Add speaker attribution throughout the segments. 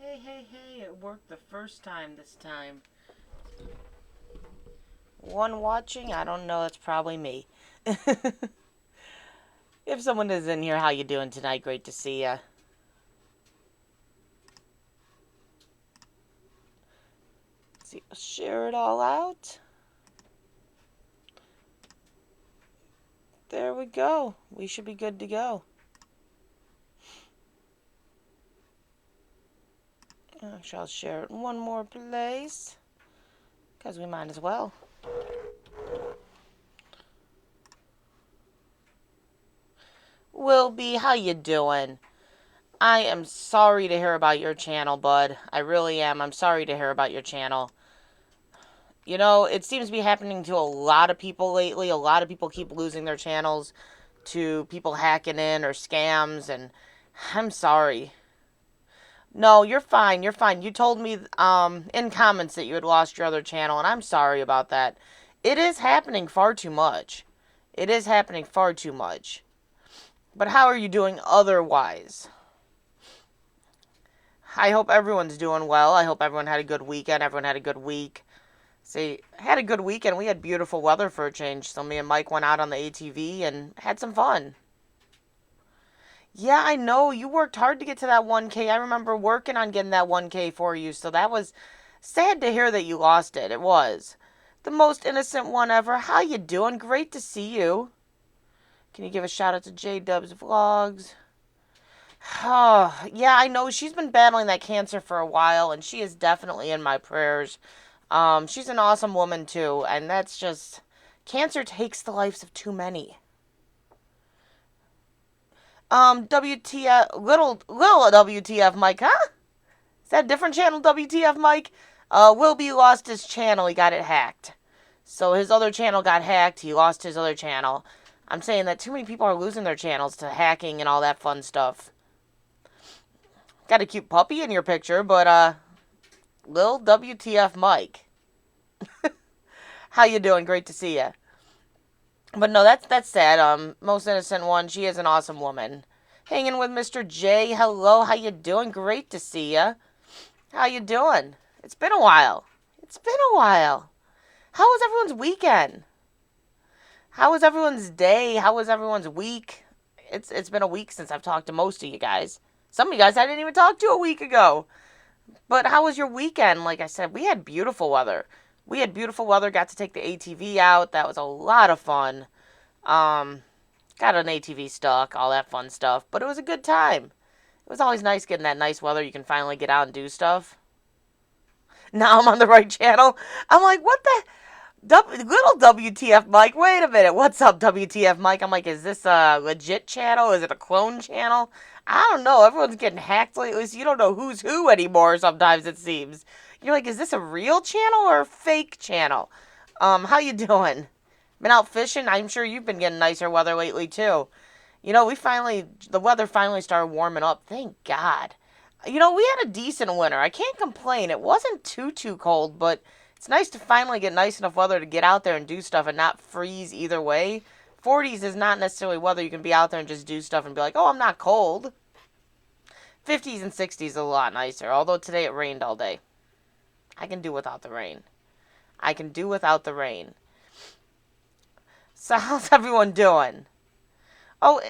Speaker 1: Hey, hey, hey, it worked the first time this time. One watching? I don't know, it's probably me. If someone is in here, how you doing tonight? Great to see ya. See, share it all out. There we go. We should be good to go. Actually, I'll share it in one more place, because we might as well. Wilby, how you doing? I am sorry to hear about your channel, bud. I really am. I'm sorry to hear about your channel. You know, it seems to be happening to a lot of people lately. A lot of people keep losing their channels to people hacking in or scams, and I'm sorry. No, you're fine. You're fine. You told me in comments that you had lost your other channel, and I'm sorry about that. It is happening far too much. It is happening far too much. But how are you doing otherwise? I hope everyone's doing well. I hope everyone had a good weekend. Everyone had a good week. See, had a good weekend. We had beautiful weather for a change. So me and Mike went out on the ATV and had some fun. Yeah, I know. You worked hard to get to that 1K. I remember working on getting that 1K for you. So that was sad to hear that you lost it. It was. The most innocent one ever. How you doing? Great to see you. Can you give a shout out to J Dubs Vlogs? Oh, yeah, I know. She's been battling that cancer for a while, and she is definitely in my prayers. She's an awesome woman, too, and that's just... Cancer takes the lives of too many. WTF, little WTF Mike, huh? Is that a different channel, WTF Mike? Wilby lost his channel, he got it hacked. So his other channel got hacked, he lost his other channel. I'm saying that too many people are losing their channels to hacking and all that fun stuff. Got a cute puppy in your picture, but, Lil WTF Mike. How you doing? Great to see you. But no, that's sad. Most innocent one, she is an awesome woman. Hanging with Mr. J. Hello, how you doing? Great to see you. How you doing? It's been a while. It's been a while. How was everyone's weekend? How was everyone's day? How was everyone's week? It's been a week since I've talked to most of you guys. Some of you guys I didn't even talk to a week ago. But how was your weekend? Like I said, we had beautiful weather. We had beautiful weather, got to take the ATV out. That was a lot of fun. Um, got an ATV stuck, all that fun stuff. But it was a good time. It was always nice getting that nice weather. You can finally get out and do stuff. Now I'm on the right channel. I'm like, what the? Little WTF Mike. Wait a minute. What's up, WTF Mike? I'm like, is this a legit channel? Is it a clone channel? I don't know. Everyone's getting hacked lately, so you don't know who's who anymore sometimes, it seems. You're like, is this a real channel or a fake channel? How you doing? Been out fishing? I'm sure you've been getting nicer weather lately, too. You know, the weather finally started warming up. Thank God. You know, we had a decent winter. I can't complain. It wasn't too cold, but it's nice to finally get nice enough weather to get out there and do stuff and not freeze either way. 40s is not necessarily weather you can be out there and just do stuff and be like, oh, I'm not cold. 50s and 60s is a lot nicer, although today it rained all day. I can do without the rain. I can do without the rain. So how's everyone doing? Oh,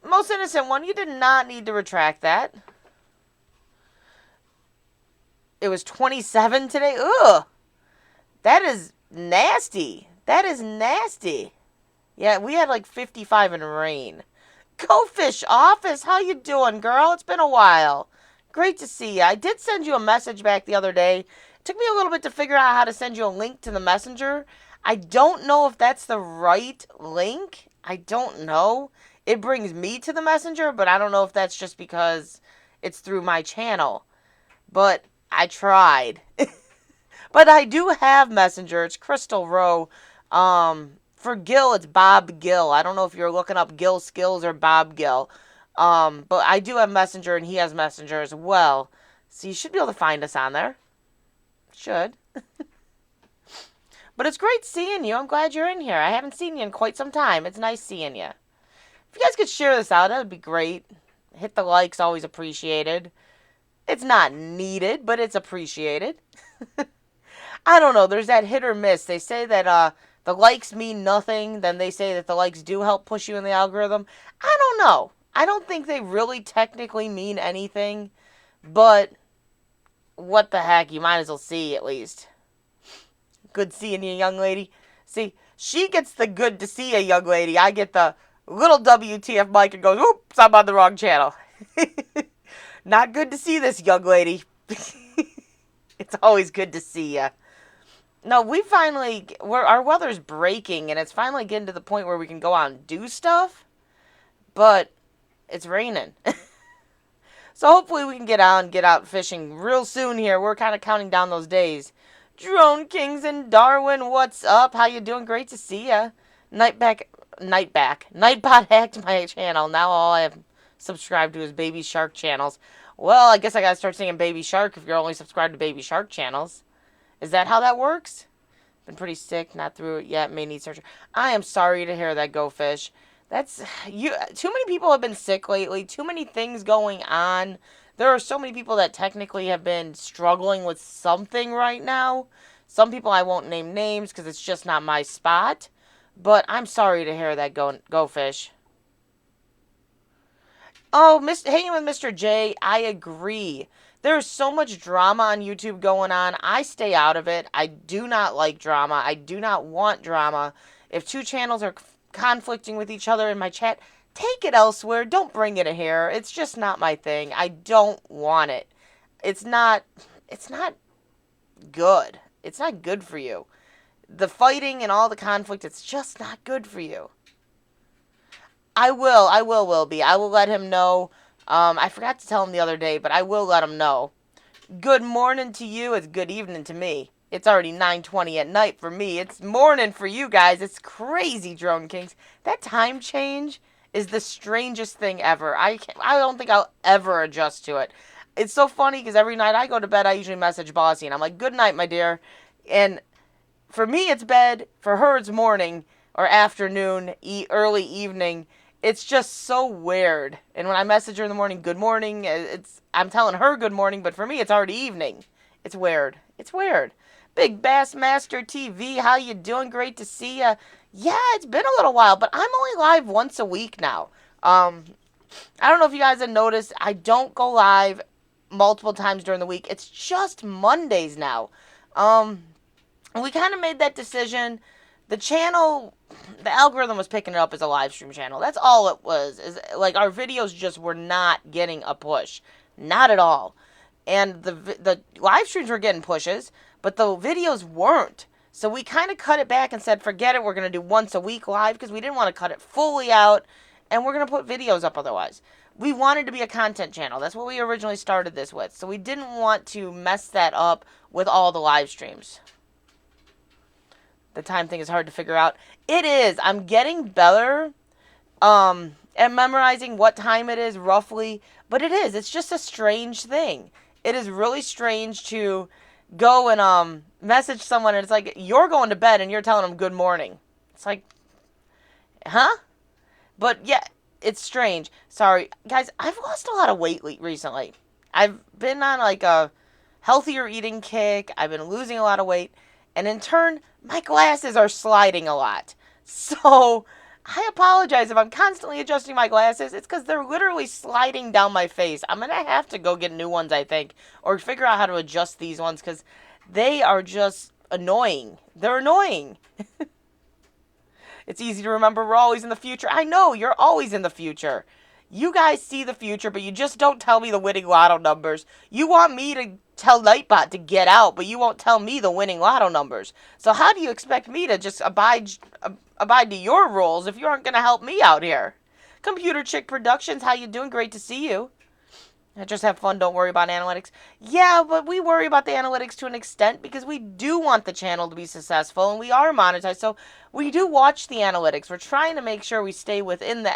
Speaker 1: most innocent one, you did not need to retract that. It was 27 today? Ugh. That is nasty. That is nasty. Yeah, we had like 55 in rain. Go Fish Office, how you doing, girl? It's been a while. Great to see you. I did send you a message back the other day. It took me a little bit to figure out how to send you a link to the messenger. I don't know if that's the right link. I don't know. It brings me to the messenger, but I don't know if that's just because it's through my channel. But I tried. But I do have Messenger. It's Crystal Rowe. For Gil, it's Bob Gill. I don't know if you're looking up Gil Skills or Bob Gill. But I do have Messenger, and he has Messenger as well. So you should be able to find us on there. Should. But it's great seeing you. I'm glad you're in here. I haven't seen you in quite some time. It's nice seeing you. If you guys could share this out, that would be great. Hit the likes, always appreciated. It's not needed, but it's appreciated. I don't know. There's that hit or miss. They say that the likes mean nothing. Then they say that the likes do help push you in the algorithm. I don't know. I don't think they really technically mean anything. But what the heck? You might as well see at least. Good seeing you, young lady. See, she gets the good to see you, young lady. I get the little WTF Mike and goes, oops, I'm on the wrong channel. Not good to see this, young lady. It's always good to see you. No, our weather's breaking, and it's finally getting to the point where we can go out and do stuff, but it's raining. So hopefully we can get out fishing real soon here. We're kind of counting down those days. Drone Kings and Darwin, what's up? How you doing? Great to see ya. Nightbot hacked my channel. Now all I have subscribed to is Baby Shark channels. Well, I guess I gotta start singing Baby Shark if you're only subscribed to Baby Shark channels. Is that how that works? Been pretty sick, not through it yet, may need surgery. I am sorry to hear that, Go Fish. That's you. Too many people have been sick lately. Too many things going on. There are so many people that technically have been struggling with something right now. Some people I won't name names because it's just not my spot. But I'm sorry to hear that, Go Fish. Oh, hanging with Mr. J, I agree. There's so much drama on YouTube going on. I stay out of it. I do not like drama. I do not want drama. If two channels are conflicting with each other in my chat, take it elsewhere. Don't bring it here. It's just not my thing. I don't want it. It's not good. It's not good for you. The fighting and all the conflict, it's just not good for you. I will be. I will let him know. I forgot to tell him the other day, but I will let him know. Good morning to you. It's good evening to me. It's already 9:20 at night for me. It's morning for you guys. It's crazy, Drone Kings. That time change is the strangest thing ever. I don't think I'll ever adjust to it. It's so funny because every night I go to bed, I usually message Bossy, and I'm like, good night, my dear. And for me, it's bed. For her, it's morning or afternoon, early evening. It's just so weird. And when I message her in the morning, good morning, I'm telling her good morning, but for me, it's already evening. It's weird. It's weird. Big Bass Master TV, how you doing? Great to see ya. Yeah, it's been a little while, but I'm only live once a week now. I don't know if you guys have noticed, I don't go live multiple times during the week. It's just Mondays now. We kind of made that decision. The channel, the algorithm was picking it up as a live stream channel. That's all it was. Is like our videos just were not getting a push. Not at all. And the live streams were getting pushes, but the videos weren't. So we kind of cut it back and said, forget it, we're going to do once a week live because we didn't want to cut it fully out, and we're going to put videos up otherwise. We wanted to be a content channel. That's what we originally started this with. So we didn't want to mess that up with all the live streams. The time thing is hard to figure out. It is. I'm getting better at memorizing what time it is roughly, but it is. It's just a strange thing. It is really strange to go and message someone and it's like you're going to bed and you're telling them good morning. It's like, huh? But yeah, it's strange. Sorry, guys. I've lost a lot of weight recently. I've been on like a healthier eating kick. I've been losing a lot of weight, and in turn, my glasses are sliding a lot. So I apologize if I'm constantly adjusting my glasses. It's because they're literally sliding down my face. I'm going to have to go get new ones, I think, or figure out how to adjust these ones because they are just annoying. They're annoying. It's easy to remember we're always in the future. I know, you're always in the future. You guys see the future, but you just don't tell me the winning lotto numbers. You want me to tell Nightbot to get out, but you won't tell me the winning lotto numbers. So how do you expect me to just abide to your rules if you aren't going to help me out here? Computer Chick Productions, how you doing? Great to see you. Just have fun, don't worry about analytics. Yeah, but we worry about the analytics to an extent because we do want the channel to be successful and we are monetized. So we do watch the analytics. We're trying to make sure we stay within the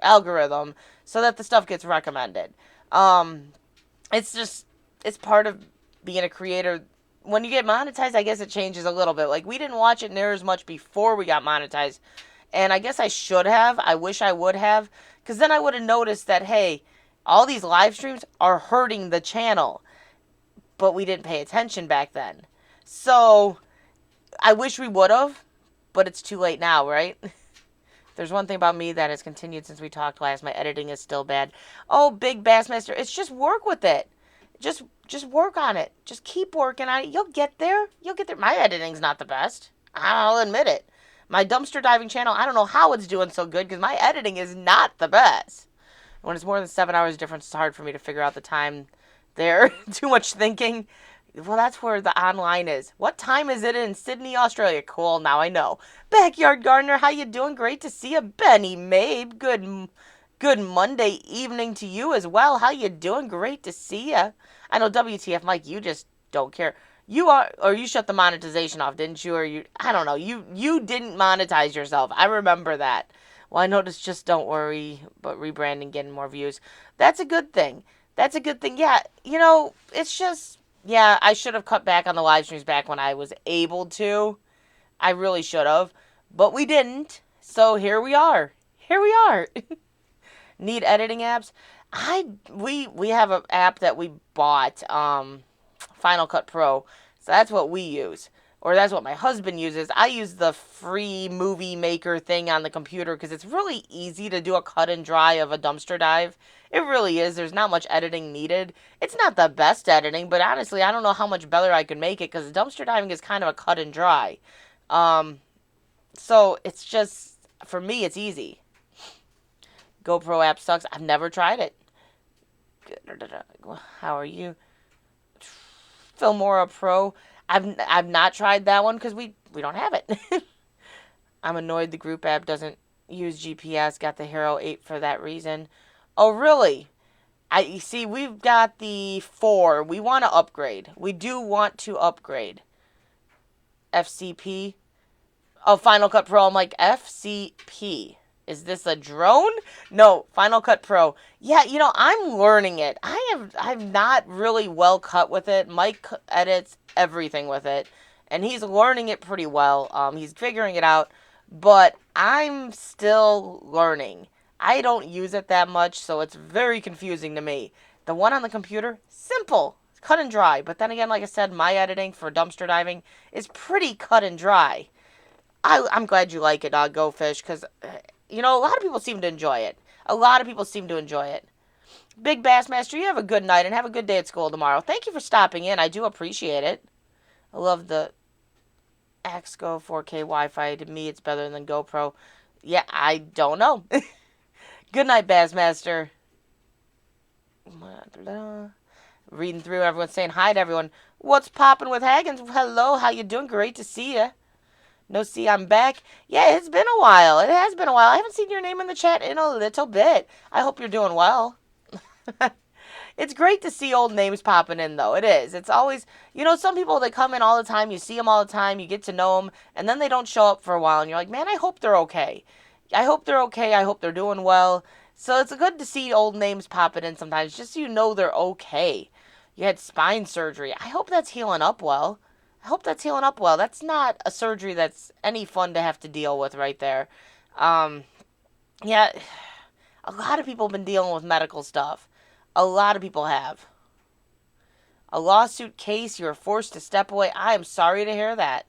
Speaker 1: algorithm so that the stuff gets recommended. It's part of being a creator. When you get monetized, I guess it changes a little bit. Like, we didn't watch it near as much before we got monetized. And I guess I should have. I wish I would have. Because then I would have noticed that, hey, All these live streams are hurting the channel, but we didn't pay attention back then. So I wish we would have, but it's too late now, right? There's one thing about me that has continued since we talked last. My editing is still bad. Oh, Big Bassmaster, it's just work with it. Just work on it. Just keep working on it. You'll get there. You'll get there. My editing's not the best. I'll admit it. My dumpster diving channel, I don't know how it's doing so good because my editing is not the best. When it's more than 7 hours difference, it's hard for me to figure out the time there. Too much thinking. Well, that's where the online is. What time is it in Sydney, Australia? Cool, now I know. Backyard Gardener, how you doing? Great to see you. Benny Mabe, good Monday evening to you as well. How you doing? Great to see you. I know WTF Mike, you just don't care. You are, or you shut the monetization off, didn't you? Or you, I don't know. You didn't monetize yourself. I remember that. Well, I noticed just don't worry, but rebranding, getting more views. That's a good thing. That's a good thing. Yeah, it's just, yeah, I should have cut back on the live streams back when I was able to. I really should have, but we didn't. So here we are. Here we are. Need editing apps? We have an app that we bought, Final Cut Pro. So that's what we use. Or that's what my husband uses. I use the free movie maker thing on the computer because it's really easy to do a cut and dry of a dumpster dive. It really is. There's not much editing needed. It's not the best editing, but honestly, I don't know how much better I could make it because dumpster diving is kind of a cut and dry. So it's just, for me, it's easy. GoPro app sucks. I've never tried it. How are you? Filmora Pro. I've not tried that one because we don't have it. I'm annoyed the group app doesn't use GPS. Got the Hero 8 for that reason. Oh, really? I see. We've got the 4. We want to upgrade. We do want to upgrade. FCP. Oh, Final Cut Pro. I'm like, FCP. Is this a drone? No, Final Cut Pro. Yeah, I'm learning it. I'm not really well cut with it. Mike edits everything with it, and he's learning it pretty well. He's figuring it out, but I'm still learning. I don't use it that much, so it's very confusing to me. The one on the computer, simple, cut and dry. But then again, like I said, my editing for dumpster diving is pretty cut and dry. I'm glad you like it, Go Fish, because a lot of people seem to enjoy it. A lot of people seem to enjoy it. Big Bassmaster, you have a good night and have a good day at school tomorrow. Thank you for stopping in. I do appreciate it. I love the Axgo 4K Wi-Fi. To me, it's better than GoPro. Yeah, I don't know. Good night, Bassmaster. Reading through, everyone saying hi to everyone. What's popping with Haggins? Hello, how you doing? Great to see you. No, see, I'm back. Yeah, it's been a while. It has been a while. I haven't seen your name in the chat in a little bit. I hope you're doing well. It's great to see old names popping in, though. It is. It's always, some people, they come in all the time. You see them all the time. You get to know them. And then they don't show up for a while. And you're like, man, I hope they're okay. I hope they're okay. I hope they're doing well. So it's good to see old names popping in sometimes, just so you know they're okay. You had spine surgery. I hope that's healing up well. I hope that's healing up well. That's not a surgery that's any fun to have to deal with right there. Yeah, a lot of people have been dealing with medical stuff. A lot of people have. A lawsuit case, you were forced to step away. I am sorry to hear that.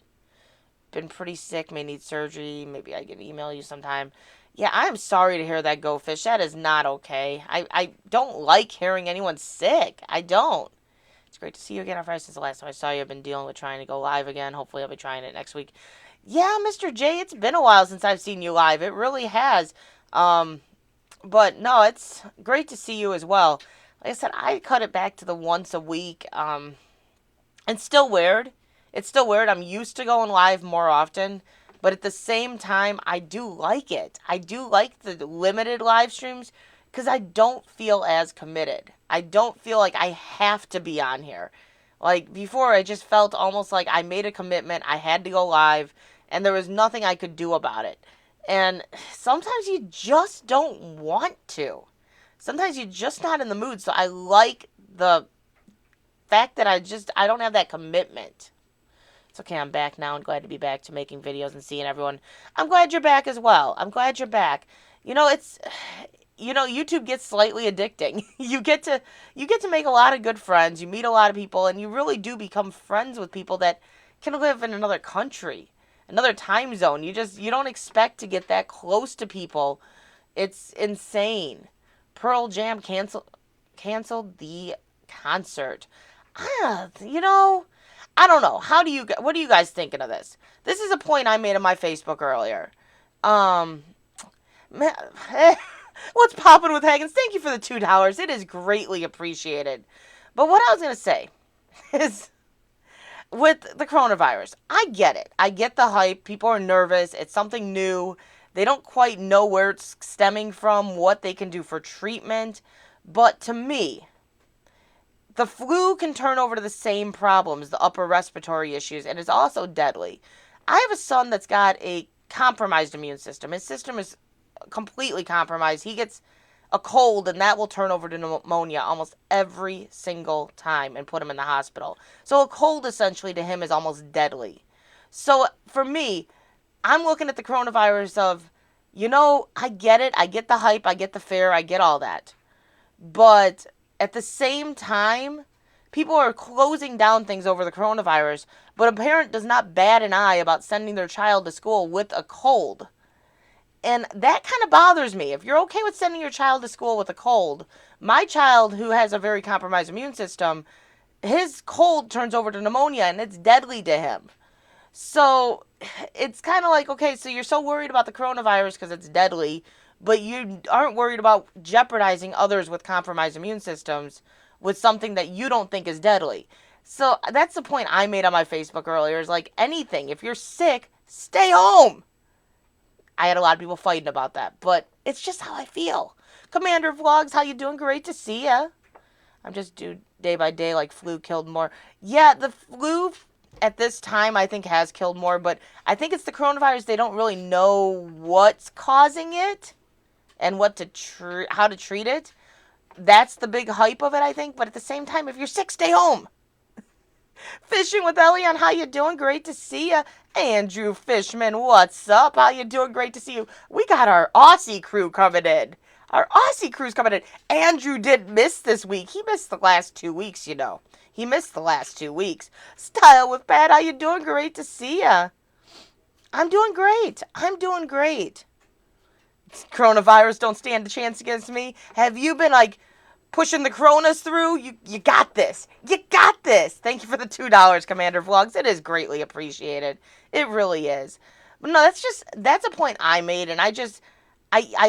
Speaker 1: Been pretty sick, may need surgery. Maybe I can email you sometime. Yeah, I am sorry to hear that, Go Fish. That is not okay. I don't like hearing anyone sick. I don't. It's great to see you again on Friday since the last time I saw you. I've been dealing with trying to go live again. Hopefully I'll be trying it next week. Yeah, Mr. J, it's been a while since I've seen you live. It really has. But no, it's great to see you as well. Like I said, I cut it back to the once a week. It's still weird. It's still weird. I'm used to going live more often. But at the same time, I do like it. I do like the limited live streams because I don't feel as committed. I don't feel like I have to be on here. Like before, I just felt almost like I made a commitment. I had to go live and there was nothing I could do about it. And sometimes you just don't want to. Sometimes you're just not in the mood. So I like the fact that I don't have that commitment. It's okay, I'm back now and glad to be back to making videos and seeing everyone. I'm glad you're back as well. I'm glad you're back. YouTube gets slightly addicting. You get to make a lot of good friends. You meet a lot of people, and you really do become friends with people that can live in another country, another time zone. You don't expect to get that close to people. It's insane. Pearl Jam canceled the concert. I don't know. What are you guys thinking of this? This is a point I made on my Facebook earlier. Um, What's popping with Haggins? Thank you for the $2. It is greatly appreciated. But what I was going to say is with the coronavirus, I get it. I get the hype. People are nervous. It's something new. They don't quite know where it's stemming from, what they can do for treatment. But to me, the flu can turn over to the same problems, the upper respiratory issues, and it's also deadly. I have a son that's got a compromised immune system. His system is completely compromised. He gets a cold, and that will turn over to pneumonia almost every single time and put him in the hospital. So a cold, essentially, to him is almost deadly. So for me, I'm looking at the coronavirus of, I get it. I get the hype. I get the fear. I get all that. But at the same time, people are closing down things over the coronavirus, but a parent does not bat an eye about sending their child to school with a cold. And that kind of bothers me. If you're okay with sending your child to school with a cold, my child, who has a very compromised immune system, his cold turns over to pneumonia and it's deadly to him. So it's kind of like, okay, so you're so worried about the coronavirus because it's deadly, but you aren't worried about jeopardizing others with compromised immune systems with something that you don't think is deadly. So that's the point I made on my Facebook earlier, is like, anything, if you're sick, stay home. I had a lot of people fighting about that, but it's just how I feel. Commander Vlogs, how you doing? Great to see ya. I'm just day by day like flu killed more. Yeah, the flu at this time I think has killed more, but I think it's the coronavirus. They don't really know what's causing it and how to treat it. That's the big hype of it, I think. But at the same time, if you're sick, stay home. Fishing with Elion, how you doing? Great to see you. Andrew Fishman, what's up? How you doing? Great to see you. We got our Aussie crew coming in. Our Aussie crew's coming in. Andrew did miss this week. He missed the last 2 weeks, He missed the last 2 weeks. Style with Pat, how you doing? Great to see ya. I'm doing great. Coronavirus don't stand a chance against me. Have you been pushing the coronas through? You got this. You got this. Thank you for the $2, Commander Vlogs. It is greatly appreciated. It really is. But no, that's a point I made, and I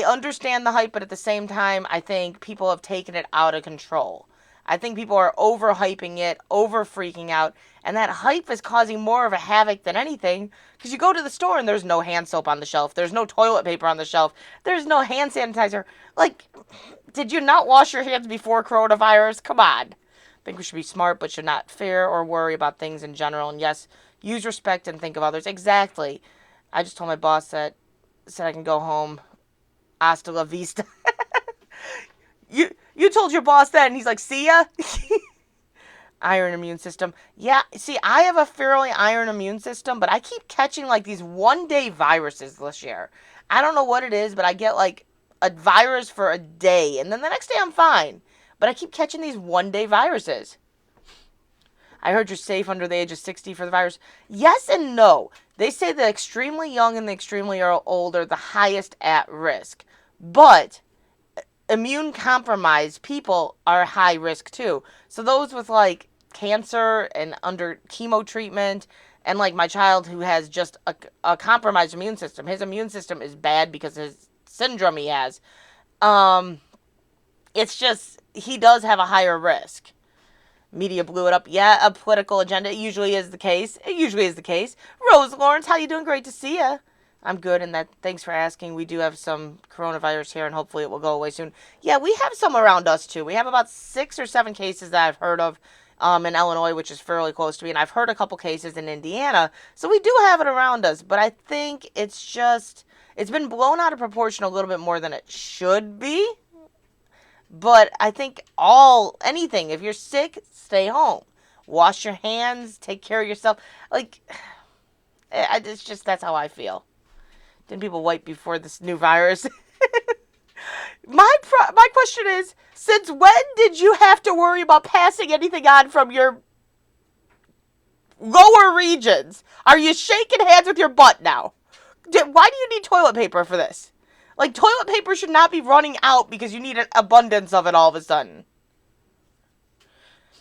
Speaker 1: understand the hype, but at the same time, I think people have taken it out of control. I think people are overhyping it, over freaking out, and that hype is causing more of a havoc than anything, because you go to the store and there's no hand soap on the shelf, there's no toilet paper on the shelf, there's no hand sanitizer. Did you not wash your hands before coronavirus? Come on. I think we should be smart, but should not fear or worry about things in general, and yes, use respect and think of others. Exactly. I just told my boss said I can go home. Hasta la vista. You told your boss that, and he's like, see ya? Iron immune system. Yeah, see, I have a fairly iron immune system, but I keep catching, these one-day viruses this year. I don't know what it is, but I get, a virus for a day, and then the next day I'm fine. But I keep catching these one-day viruses. I heard you're safe under the age of 60 for the virus. Yes and no. They say the extremely young and the extremely old are the highest at risk. But immune compromised people are high risk too. So those with cancer and under chemo treatment, and my child who has just a compromised immune system. His immune system is bad because of his syndrome he has. It's just, he does have a higher risk. Media blew it up. Yeah, a political agenda. It usually is the case. Rose Lawrence, how you doing? Great to see you. I'm good, and thanks for asking. We do have some coronavirus here, and hopefully it will go away soon. Yeah, we have some around us, too. We have about 6 or 7 cases that I've heard of in Illinois, which is fairly close to me, and I've heard a couple cases in Indiana. So we do have it around us, but I think it's been blown out of proportion a little bit more than it should be. But I think anything, if you're sick, stay home. Wash your hands, take care of yourself. That's how I feel. Didn't people wipe before this new virus? My question is, since when did you have to worry about passing anything on from your lower regions? Are you shaking hands with your butt now? Why do you need toilet paper for this? Like, toilet paper should not be running out because you need an abundance of it all of a sudden.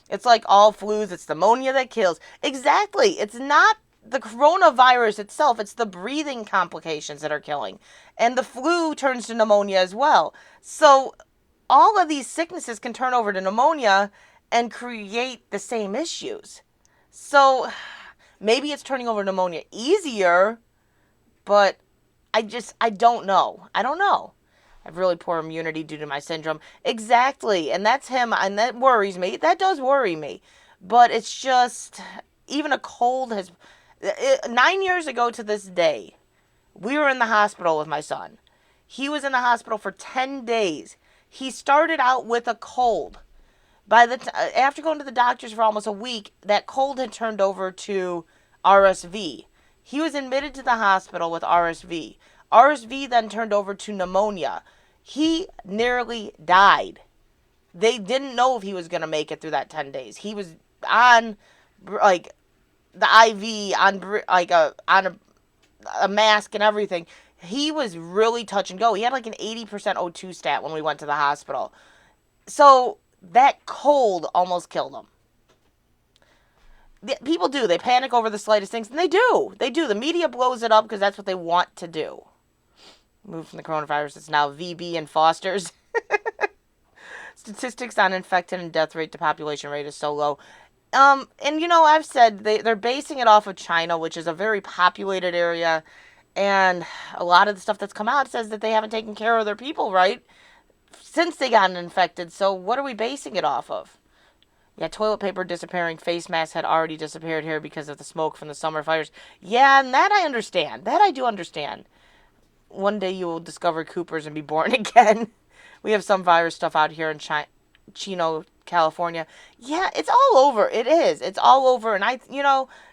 Speaker 1: It's like all flus, it's pneumonia that kills. Exactly. It's not the coronavirus itself, it's the breathing complications that are killing. And the flu turns to pneumonia as well. So all of these sicknesses can turn over to pneumonia and create the same issues. So maybe it's turning over pneumonia easier, but I don't know. I don't know. I have really poor immunity due to my syndrome. Exactly. And that's him. And that worries me. That does worry me. But it's just, even a cold has, 9 years ago to this day, we were in the hospital with my son. He was in the hospital for 10 days. He started out with a cold. After going to the doctors for almost a week, that cold had turned over to RSV. He was admitted to the hospital with RSV. RSV then turned over to pneumonia. He nearly died. They didn't know if he was going to make it through that 10 days. He was on, like, the IV, on a mask and everything. He was really touch and go. He had like an 80% O2 stat when we went to the hospital. So that cold almost killed him. People do. They panic over the slightest things, and they do. They do. The media blows it up because that's what they want to do. Move from the coronavirus. It's now VB and Foster's. Statistics on infected and death rate to population rate is so low. And you know, I've said they're basing it off of China, which is a very populated area, and a lot of the stuff that's come out says that they haven't taken care of their people right since they got infected. So what are we basing it off of? Yeah, toilet paper disappearing, face masks had already disappeared here because of the smoke from the summer fires. Yeah, and that I understand. That I do understand. One day you will discover Coopers and be born again. We have some virus stuff out here in Chino, California. Yeah, it's all over. It is. It's all over. And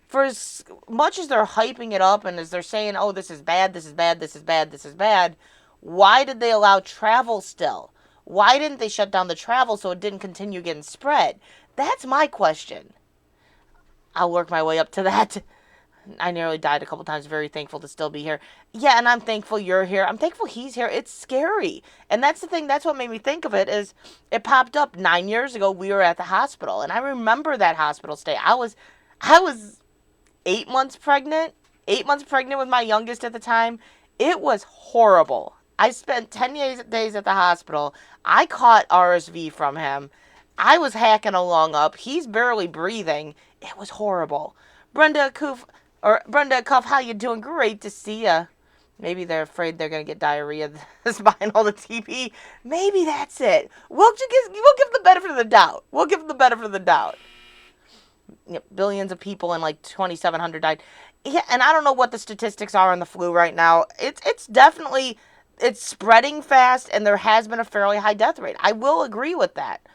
Speaker 1: for as much as they're hyping it up and as they're saying, oh, this is bad, this is bad, this is bad, this is bad, why did they allow travel still? Why didn't they shut down the travel so it didn't continue getting spread? That's my question. I'll work my way up to that. I nearly died a couple times. Very thankful to still be here. Yeah, and I'm thankful you're here. I'm thankful he's here. It's scary. And that's the thing. That's what made me think of it is it popped up 9 years ago. We were at the hospital. And I remember that hospital stay. I was 8 months pregnant. 8 months pregnant with my youngest at the time. It was horrible. I spent 10 days at the hospital. I caught RSV from him. I was hacking along up. He's barely breathing. It was horrible. Brenda Cuff, how you doing? Great to see ya. Maybe they're afraid they're going to get diarrhea behind all the TB. Maybe that's it. We'll give them the benefit of the doubt. We'll give them the benefit of the doubt. Billions of people and like 2,700 died. Yeah, and I don't know what the statistics are on the flu right now. It's definitely, it's spreading fast and there has been a fairly high death rate. I will agree with that.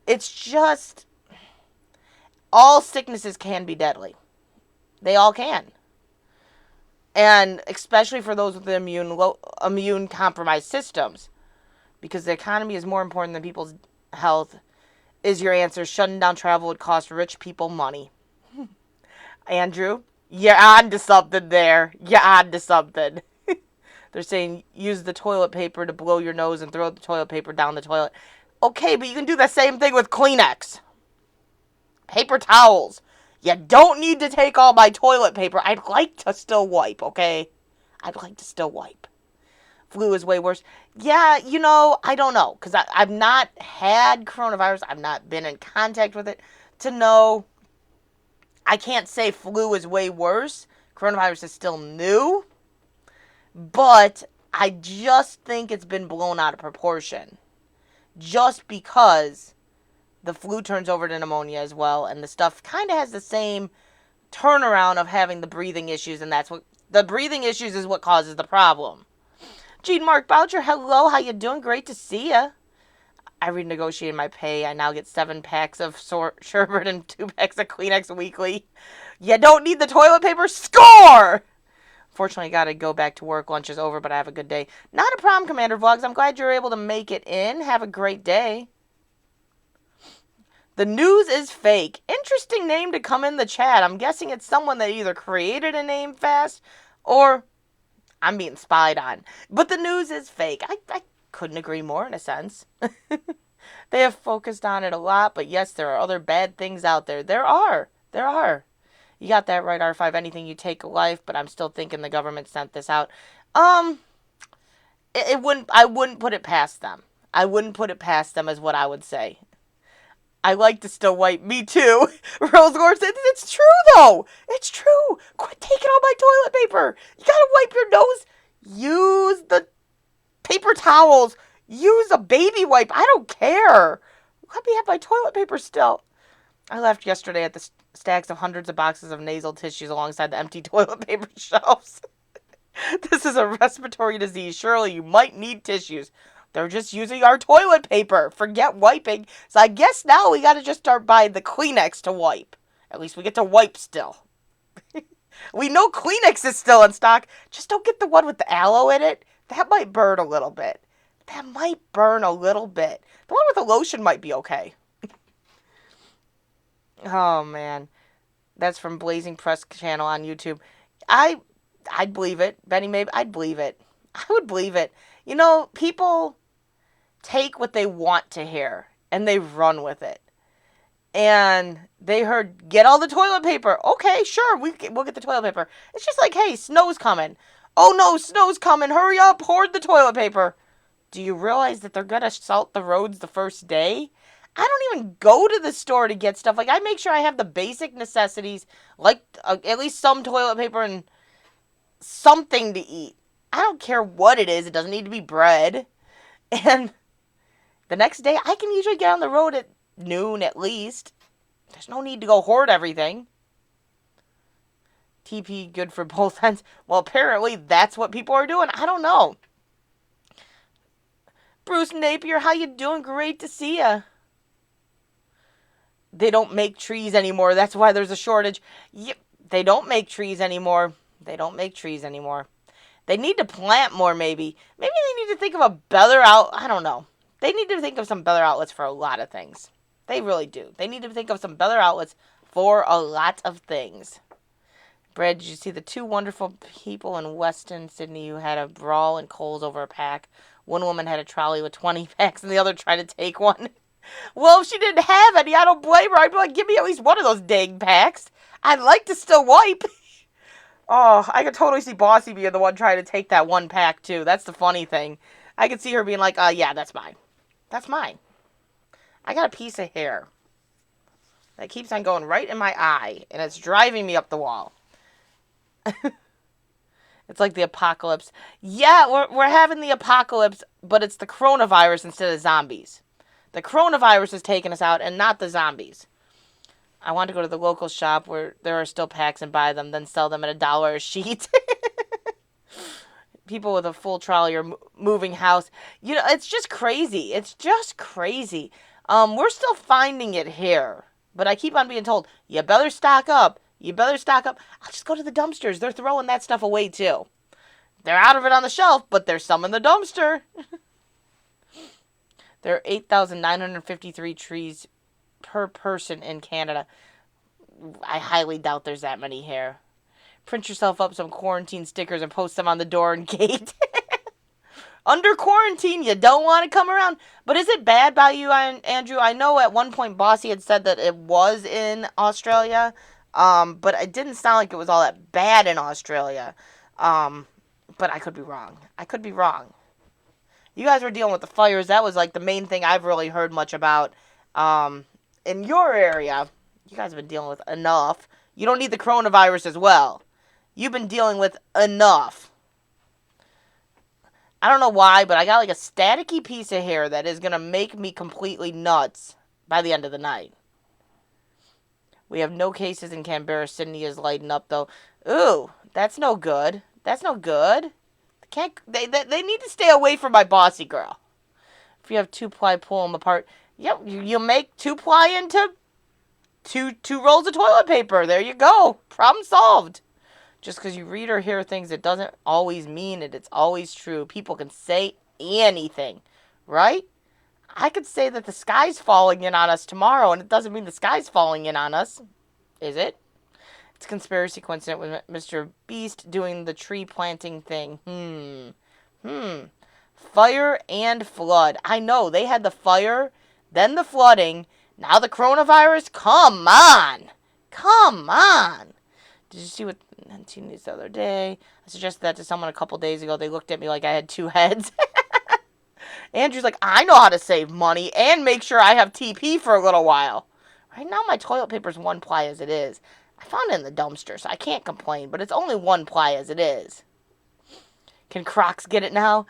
Speaker 1: It's just, all sicknesses can be deadly. They all can. And especially for those with immune compromised systems. Because the economy is more important than people's health. Is your answer, shutting down travel would cost rich people money. Andrew, you're on to something there. You're on to something. They're saying use the toilet paper to blow your nose and throw the toilet paper down the toilet. Okay, but you can do the same thing with Kleenex. Paper towels. You don't need to take all my toilet paper. I'd like to still wipe, okay? I'd like to still wipe. Flu is way worse. Yeah, I don't know. Because I've not had coronavirus. I've not been in contact with it to know. I can't say flu is way worse. Coronavirus is still new. But I just think it's been blown out of proportion. Just because the flu turns over to pneumonia as well, and the stuff kind of has the same turnaround of having the breathing issues, and that's what the breathing issues is what causes the problem. Gene Mark Boucher, hello, how you doing? Great to see ya. I renegotiated my pay. I now get 7 packs of sherbet and 2 packs of Kleenex weekly. You don't need the toilet paper? Score! Fortunately, got to go back to work. Lunch is over, but I have a good day. Not a problem, Commander Vlogs. I'm glad you're able to make it in. Have a great day. The news is fake. Interesting name to come in the chat. I'm guessing it's someone that either created a name fast or I'm being spied on. But the news is fake. I couldn't agree more in a sense. They have focused on it a lot, but yes, there are other bad things out there. There are. There are. You got that right, R5. Anything you take a life, but I'm still thinking the government sent this out. I wouldn't put it past them. I wouldn't put it past them is what I would say. I like to still wipe. Me too. Rose Gore said, it's true though. It's true. Quit taking all my toilet paper. You gotta wipe your nose. Use the paper towels. Use a baby wipe. I don't care. Let me have my toilet paper still. I left yesterday at the stacks of hundreds of boxes of nasal tissues alongside the empty toilet paper shelves. This is a respiratory disease. Surely you might need tissues. They're just using our toilet paper. Forget wiping. So I guess now we got to just start buying the Kleenex to wipe. At least we get to wipe still. We know Kleenex is still in stock. Just don't get the one with the aloe in it. That might burn a little bit. The one with the lotion might be okay. Oh, man. That's from Blazing Press channel on YouTube. I'd believe it. Benny Mabe, I'd believe it. I would believe it. You know, people take what they want to hear and they run with it. And they heard, get all the toilet paper. Okay, sure, we'll get the toilet paper. It's just like, hey, snow's coming. Oh no, snow's coming. Hurry up, hoard the toilet paper. Do you realize that they're going to salt the roads the first day? I don't even go to the store to get stuff. Like, I make sure I have the basic necessities, like at least some toilet paper and something to eat. I don't care what it is. It doesn't need to be bread. And the next day, I can usually get on the road at noon at least. There's no need to go hoard everything. TP good for both ends. Well, apparently that's what people are doing. I don't know. Bruce Napier, how you doing? Great to see ya. They don't make trees anymore. That's why there's a shortage. Yep, they don't make trees anymore. They need to plant more, maybe. Maybe they need to think of a better I don't know. They need to think of some better outlets for a lot of things. They really do. They need to think of some better outlets for a lot of things. Brad, did you see the two wonderful people in Weston, Sydney who had a brawl in Kohl's over a pack? One woman had a trolley with 20 packs and the other tried to take one. Well, if she didn't have any, I don't blame her. I'd be like, give me at least one of those dang packs. I'd like to still wipe. Oh, I could totally see Bossy being the one trying to take that one pack, too. That's the funny thing. I could see her being like, yeah, that's mine. That's mine. I got a piece of hair that keeps on going right in my eye, and it's driving me up the wall. It's like the apocalypse. Yeah, we're having the apocalypse, but it's the coronavirus instead of zombies. The coronavirus is taking us out, and not the zombies. I want to go to the local shop where there are still packs and buy them, then sell them at $1 a sheet. People with a full trolley are moving house. You know, it's just crazy. It's just crazy. We're still finding it here. But I keep on being told, you better stock up. You better stock up. I'll just go to the dumpsters. They're throwing that stuff away, too. They're out of it on the shelf, but there's some in the dumpster. There are 8,953 trees per person in Canada. I highly doubt there's that many here. Print yourself up some quarantine stickers and post them on the door and gate. Under quarantine, you don't want to come around. But is it bad by you, Andrew? I know at one point Bossy had said that it was in Australia. But it didn't sound like it was all that bad in Australia. But I could be wrong. You guys were dealing with the fires. That was like the main thing I've really heard much about. In your area, you guys have been dealing with enough. You don't need the coronavirus as well. You've been dealing with enough. I don't know why, but I got like a staticky piece of hair that is going to make me completely nuts by the end of the night. We have no cases in Canberra. Sydney is lighting up, though. Ooh, that's no good. They need to stay away from my Bossy girl. If you have 2-ply, pull them apart. Yep, you make 2-ply into two rolls of toilet paper. There you go. Problem solved. Just because you read or hear things, it doesn't always mean it. It's always true. People can say anything, right? I could say that the sky's falling in on us tomorrow, and it doesn't mean the sky's falling in on us, is it? It's a conspiracy coincident with Mr. Beast doing the tree planting thing. Fire and flood. I know, they had the fire, then the flooding, now the coronavirus? Come on! Come on! Did you see what I seen this the other day? I suggested that to someone a couple days ago. They looked at me like I had two heads. Andrew's like, I know how to save money and make sure I have TP for a little while. Right now my toilet paper's one ply as it is. I found it in the dumpster, so I can't complain, but it's only one ply as it is. Can Crocs get it now?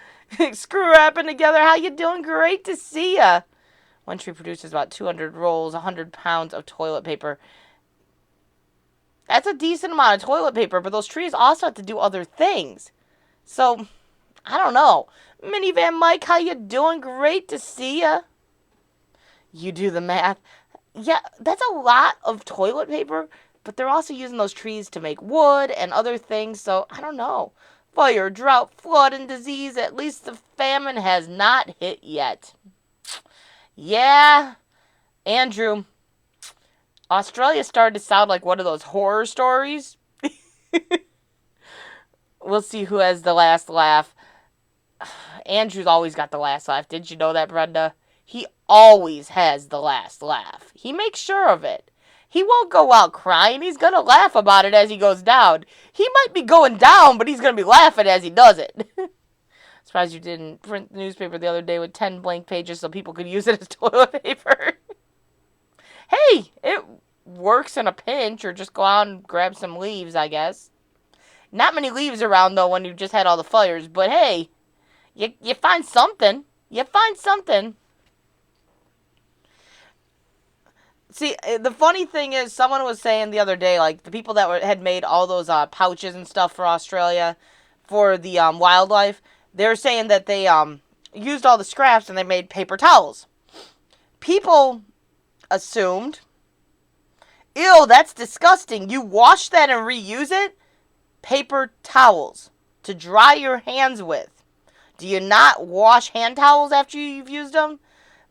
Speaker 1: Screw wrapping together. How you doing? Great to see ya. One tree produces about 200 rolls, 100 pounds of toilet paper. That's a decent amount of toilet paper, but those trees also have to do other things. So, I don't know. Minivan Mike, how you doing? Great to see ya. You do the math. Yeah, that's a lot of toilet paper, but they're also using those trees to make wood and other things, so I don't know. Fire, drought, flood, and disease. At least the famine has not hit yet. Yeah, Andrew, Australia started to sound like one of those horror stories. We'll see who has the last laugh. Andrew's always got the last laugh. Did you know that, Brenda? He always has the last laugh. He makes sure of it. He won't go out crying. He's going to laugh about it as he goes down. He might be going down, but he's going to be laughing as he does it. Surprised you didn't print the newspaper the other day with 10 blank pages so people could use it as toilet paper. Hey, it works in a pinch, or just go out and grab some leaves, I guess. Not many leaves around, though, when you've just had all the fires, but hey, you find something. You find something. See, the funny thing is, someone was saying the other day, like, the people that had made all those pouches and stuff for Australia, for the wildlife, they're saying that they used all the scraps and they made paper towels. People assumed, ew, that's disgusting. You wash that and reuse it? Paper towels to dry your hands with. Do you not wash hand towels after you've used them?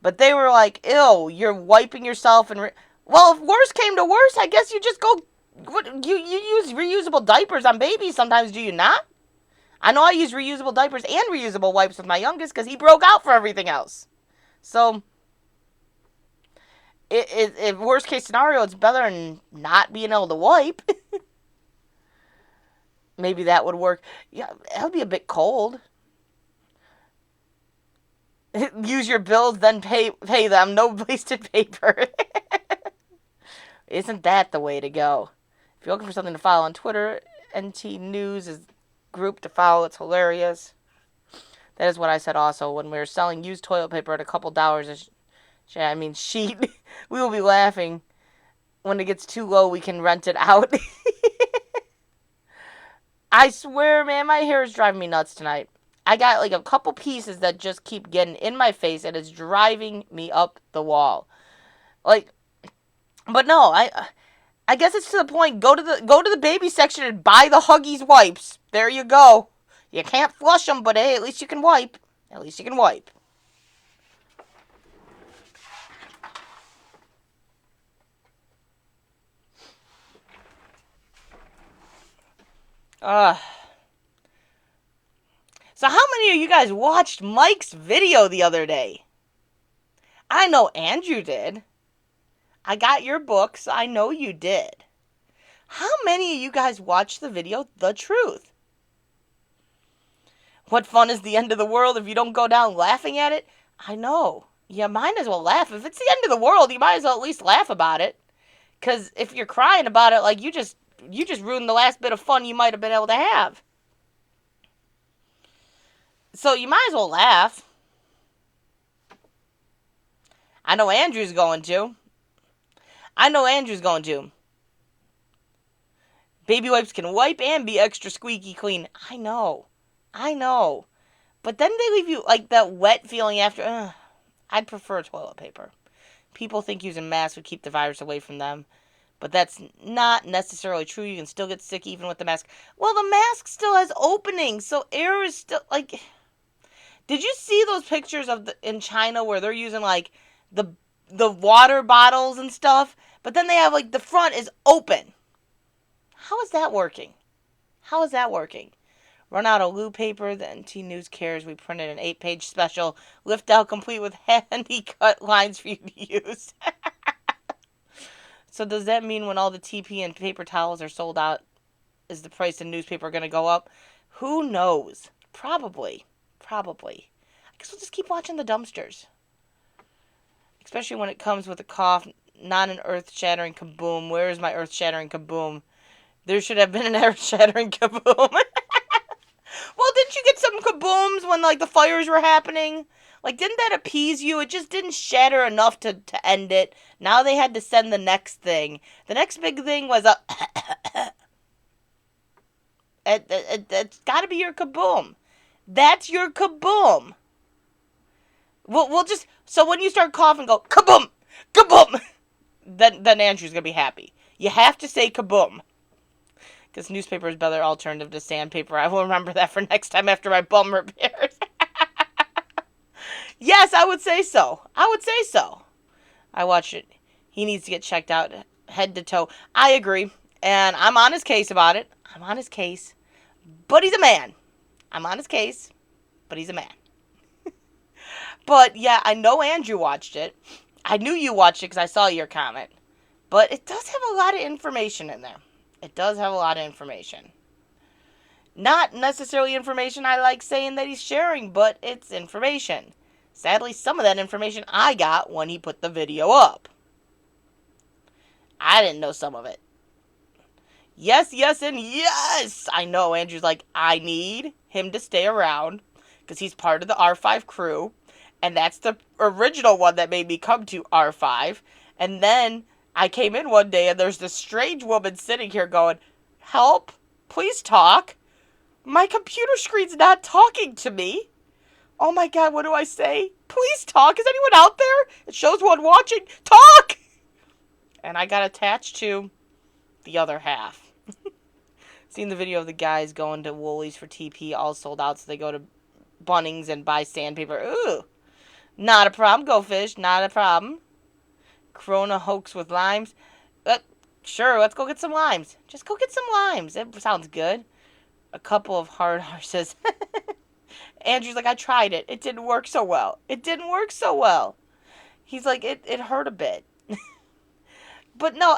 Speaker 1: But they were like, ew, you're wiping yourself and... Well, if worse came to worse, I guess you just go... You use reusable diapers on babies sometimes, do you not? I know I use reusable diapers and reusable wipes with my youngest because he broke out for everything else. So, if worst case scenario, it's better than not being able to wipe. Maybe that would work. Yeah, that would be a bit cold. Use your bills, then pay them. No wasted paper. Isn't that the way to go? If you're looking for something to follow on Twitter, NT News is group to follow. It's hilarious. That is what I said also when we were selling used toilet paper at a couple dollars sheet. We will be laughing. When it gets too low, we can rent it out. I swear, man, my hair is driving me nuts tonight. I got like a couple pieces that just keep getting in my face, and it's driving me up the wall. Like, but no, I guess it's to the point. Go to the baby section and buy the Huggies wipes. There you go. You can't flush them, but hey, at least you can wipe. At least you can wipe. So how many of you guys watched Mike's video the other day? I know Andrew did. I got your books. I know you did. How many of you guys watched the video, The Truth? What fun is the end of the world if you don't go down laughing at it? I know. You might as well laugh. If it's the end of the world, you might as well at least laugh about it. Because if you're crying about it, like, you just ruined the last bit of fun you might have been able to have. So you might as well laugh. I know Andrew's going to. Baby wipes can wipe and be extra squeaky clean. I know. But then they leave you like that wet feeling after. I'd prefer toilet paper. People think using masks would keep the virus away from them. But that's not necessarily true. You can still get sick even with the mask. Well, the mask still has openings, so air is still like. Did you see those pictures in China where they're using like the the water bottles and stuff, but then they have like the front is open? How is that working? How is that working? Run out of loo paper, the NT News cares. We printed an 8-page special, lift out complete with handy cut lines for you to use. So does that mean when all the TP and paper towels are sold out, is the price of newspaper going to go up? Who knows? Probably. Probably. I guess we'll just keep watching the dumpsters. Especially when it comes with a cough, not an earth-shattering kaboom. Where is my earth-shattering kaboom? There should have been an earth-shattering kaboom. Well, didn't you get some kabooms when, like, the fires were happening? Like, didn't that appease you? It just didn't shatter enough to end it. Now they had to send the next thing. The next big thing was a... it's got to be your kaboom. That's your kaboom. We'll just... So when you start coughing, go, kaboom! Kaboom! Then Andrew's going to be happy. You have to say kaboom. Because newspaper is better alternative to sandpaper. I will remember that for next time after my bum repairs. Yes, I would say so. I would say so. I watched it. He needs to get checked out head to toe. I agree. And I'm on his case about it. I'm on his case. But he's a man. I'm on his case. But he's a man. But yeah, I know Andrew watched it. I knew you watched it because I saw your comment. But it does have a lot of information in there. It does have a lot of information. Not necessarily information I like saying that he's sharing, but it's information. Sadly, some of that information I got when he put the video up. I didn't know some of it. Yes, yes, and yes! I know Andrew's like, I need him to stay around because he's part of the R5 crew. And that's the original one that made me come to R5. And then I came in one day and there's this strange woman sitting here going, help, please talk. My computer screen's not talking to me. Oh my God, what do I say? Please talk. Is anyone out there? It shows one watching. Talk! And I got attached to the other half. Seen the video of the guys going to Woolies for TP, all sold out, so they go to Bunnings and buy sandpaper. Ooh. Not a problem, Go Fish. Not a problem. Corona hoax with limes. Sure, let's go get some limes. Just go get some limes. It sounds good. A couple of hard horses. Andrew's like, I tried it. It didn't work so well. It didn't work so well. He's like, it hurt a bit. But no,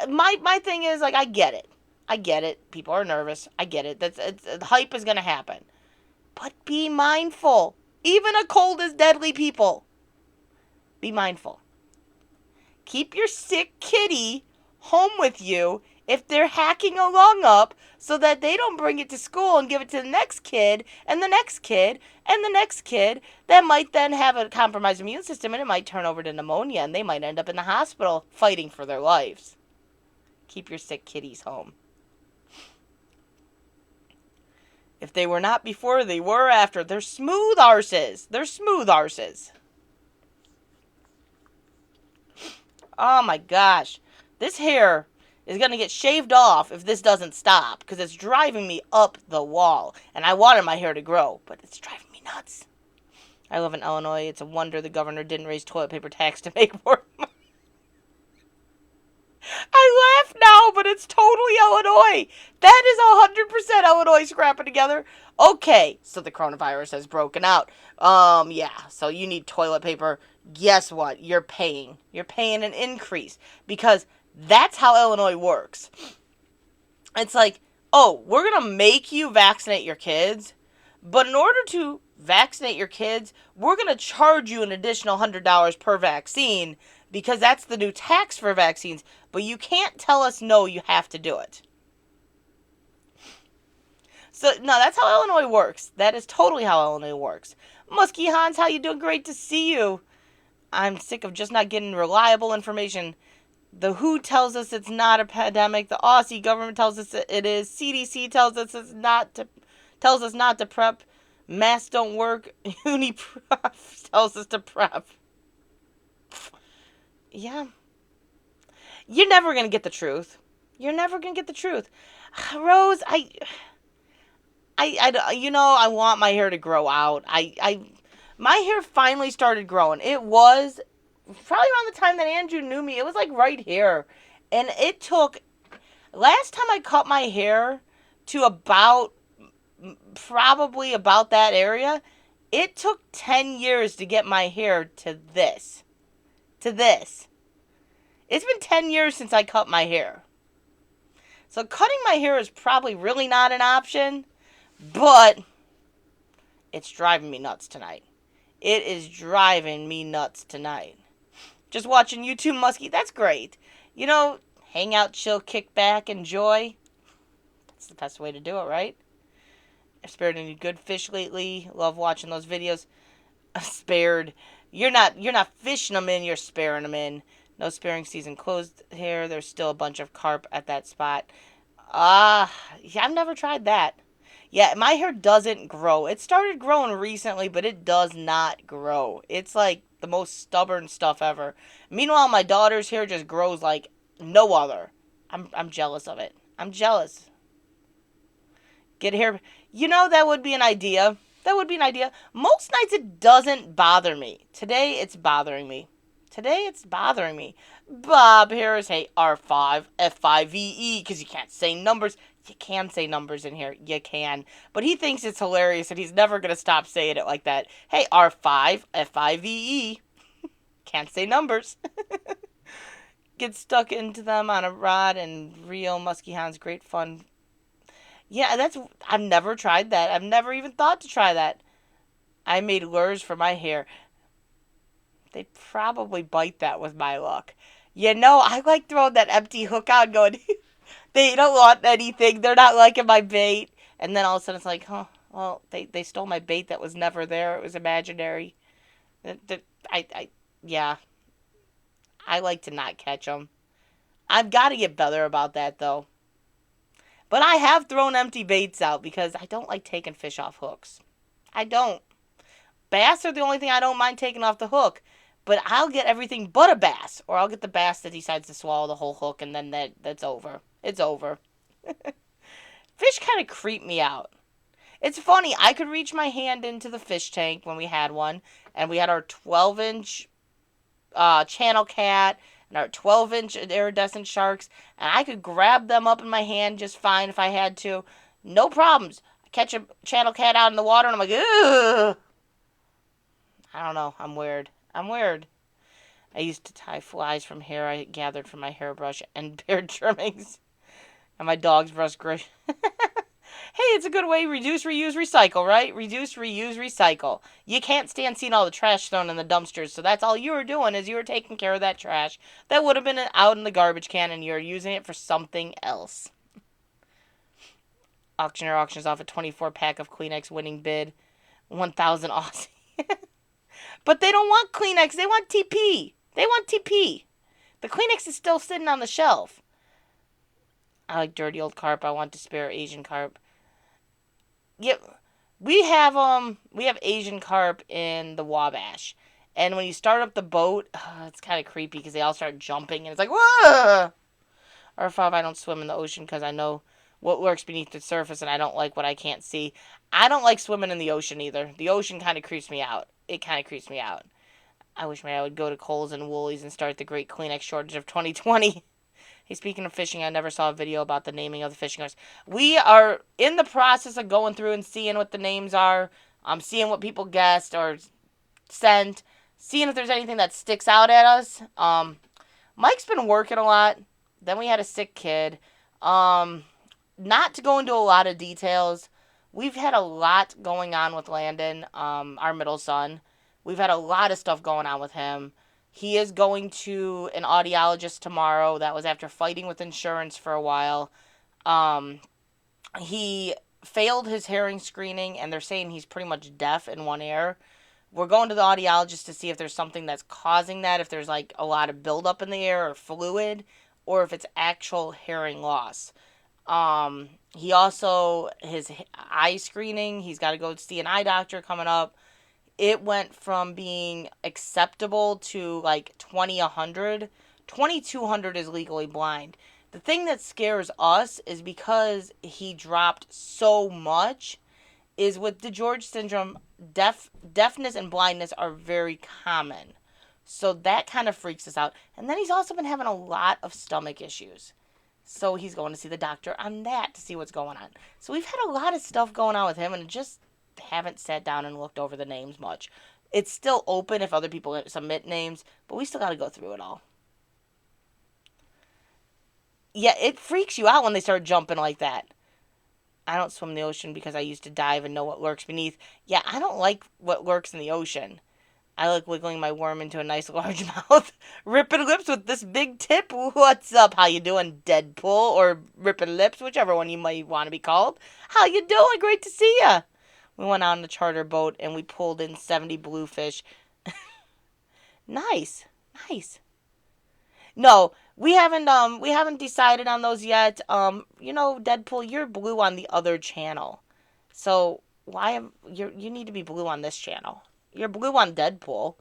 Speaker 1: my thing is, like, I get it. I get it. People are nervous. I get it. Hype is going to happen. But be mindful. Even a cold is deadly, people. Be mindful. Keep your sick kitty home with you if they're hacking a lung up so that they don't bring it to school and give it to the next kid and the next kid and the next kid that might then have a compromised immune system and it might turn over to pneumonia and they might end up in the hospital fighting for their lives. Keep your sick kitties home. If they were not before, they were after. They're smooth arses. They're smooth arses. Oh my gosh. This hair is going to get shaved off if this doesn't stop because it's driving me up the wall. And I wanted my hair to grow, but it's driving me nuts. I live in Illinois. It's a wonder the governor didn't raise toilet paper tax to make more money. I laugh now, but it's totally Illinois. That is 100% Illinois scrapping together. Okay, so the coronavirus has broken out. Yeah, so you need toilet paper. Guess what? You're paying. You're paying an increase because that's how Illinois works. It's like, oh, we're going to make you vaccinate your kids, but in order to vaccinate your kids, we're going to charge you an additional $100 per vaccine because that's the new tax for vaccines, but you can't tell us no, you have to do it. So, no, that's how Illinois works. That is totally how Illinois works. Muskie Hans, how you doing? Great to see you. I'm sick of just not getting reliable information. The WHO tells us it's not a pandemic. The Aussie government tells us it is. CDC tells us tells us not to prep. Masks don't work. UniPrep tells us to prep. Yeah. You're never going to get the truth. You're never going to get the truth. Rose, I want my hair to grow out. My hair finally started growing. It was probably around the time that Andrew knew me. It was like right here. And it took, last time I cut my hair to probably about that area, it took 10 years to get my hair to this. To this. It's been 10 years since I cut my hair. So cutting my hair is probably really not an option, but it's driving me nuts tonight. It is driving me nuts tonight. Just watching YouTube Muskie, that's great. Hang out, chill, kick back, enjoy. That's the best way to do it, right? I've spared any good fish lately. Love watching those videos. Spared. You're not fishing them in, you're sparing them in. No sparing season closed here. There's still a bunch of carp at that spot. Yeah, I've never tried that. Yeah, my hair doesn't grow. It started growing recently, but it does not grow. It's like the most stubborn stuff ever. Meanwhile, my daughter's hair just grows like no other. I'm jealous of it. I'm jealous. Get hair. That would be an idea. That would be an idea. Most nights it doesn't bother me. Today it's bothering me. Today it's bothering me. Bob Harris, hey, R5, F5VE, because you can't say numbers. You can say numbers in here. You can. But he thinks it's hilarious and he's never going to stop saying it like that. Hey, R5, F5VE. Can't say numbers. Get stuck into them on a rod and reel. Musky hounds, great fun. Yeah, I've never tried that. I've never even thought to try that. I made lures for my hair. They probably bite that with my luck. I like throwing that empty hook out going, they don't want anything. They're not liking my bait. And then all of a sudden it's like, well, they stole my bait that was never there. It was imaginary. Yeah. I like to not catch them. I've got to get better about that, though. But I have thrown empty baits out because I don't like taking fish off hooks. I don't. Bass are the only thing I don't mind taking off the hook. But I'll get everything but a bass. Or I'll get the bass that decides to swallow the whole hook and then that's over. It's over. Fish kind of creep me out. It's funny. I could reach my hand into the fish tank when we had one. And we had our 12-inch channel cat and our 12-inch iridescent sharks. And I could grab them up in my hand just fine if I had to. No problems. I catch a channel cat out in the water and I'm like, ugh. I don't know. I'm weird. I used to tie flies from hair I gathered from my hairbrush and beard trimmings. And my dog's brush gray. Hey, it's a good way. Reduce, reuse, recycle, right? Reduce, reuse, recycle. You can't stand seeing all the trash thrown in the dumpsters, so that's all you were doing is you were taking care of that trash. That would have been out in the garbage can, and you're using it for something else. Auctioneer auctions off a 24-pack of Kleenex winning bid. 1,000 Aussie. But they don't want Kleenex. They want TP. The Kleenex is still sitting on the shelf. I like dirty old carp. I want to spare Asian carp. Yep. We have Asian carp in the Wabash. And when you start up the boat, it's kind of creepy because they all start jumping and it's like, whoa! R5, I don't swim in the ocean because I know what lurks beneath the surface and I don't like what I can't see. I don't like swimming in the ocean either. The ocean kind of creeps me out. It kind of creeps me out. I wish I would go to Kohl's and Woolies and start the great Kleenex shortage of 2020. Hey, speaking of fishing, I never saw a video about the naming of the fishing lures. We are in the process of going through and seeing what the names are. Seeing what people guessed or sent. Seeing if there's anything that sticks out at us. Mike's been working a lot. Then we had a sick kid. Not to go into a lot of details. We've had a lot going on with Landon, our middle son. We've had a lot of stuff going on with him. He is going to an audiologist tomorrow. That was after fighting with insurance for a while. He failed his hearing screening, and they're saying he's pretty much deaf in one ear. We're going to the audiologist to see if there's something that's causing that, if there's like a lot of buildup in the ear or fluid, or if it's actual hearing loss. He also, his eye screening, he's got to go see an eye doctor coming up. It went from being acceptable to like 20/100 2,200 is legally blind. The thing that scares us is because he dropped so much, is with DiGeorge syndrome, deafness and blindness are very common. So that kind of freaks us out. And then he's also been having a lot of stomach issues. So he's going to see the doctor on that to see what's going on. So we've had a lot of stuff going on with him, and just haven't sat down and looked over the names much. It's still open if other people submit names, but we still got to go through it all. Yeah, it freaks you out when they start jumping like that. I don't swim in the ocean because I used to dive and know what lurks beneath. Yeah, I don't like what lurks in the ocean. I like wiggling my worm into a nice large mouth. Ripping lips with this big tip. What's up? How you doing, Deadpool? Or ripping lips, whichever one you might want to be called. How you doing? Great to see ya. We went out on a charter boat and we pulled in 70 bluefish. Nice. Nice. No, we haven't decided on those yet. Deadpool, you're blue on the other channel. So you need to be blue on this channel. You're blue on Deadpool.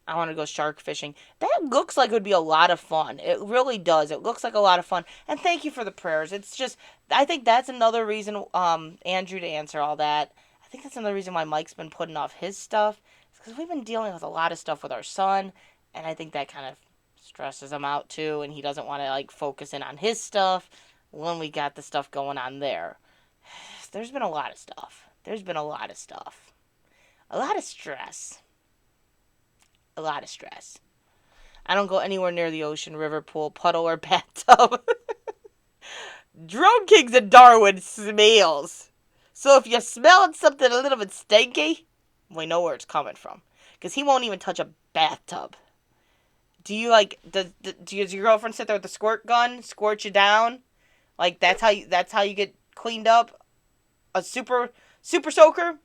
Speaker 1: I want to go shark fishing. That looks like it would be a lot of fun. It really does. It looks like a lot of fun. And thank you for the prayers. It's just, I think that's another reason, Andrew, to answer all that. I think that's another reason why Mike's been putting off his stuff. It's because we've been dealing with a lot of stuff with our son. And I think that kind of stresses him out too. And he doesn't want to, focus in on his stuff when we got the stuff going on there. There's been a lot of stuff. There's been a lot of stuff. A lot of stress. A lot of stress. I don't go anywhere near the ocean, river, pool, puddle, or bathtub. Drone Kings in Darwin smells. So if you're smelling something a little bit stinky, we know where it's coming from. Because he won't even touch a bathtub. Do you does your girlfriend sit there with the squirt gun, squirt you down? That's how you get cleaned up? A super soaker?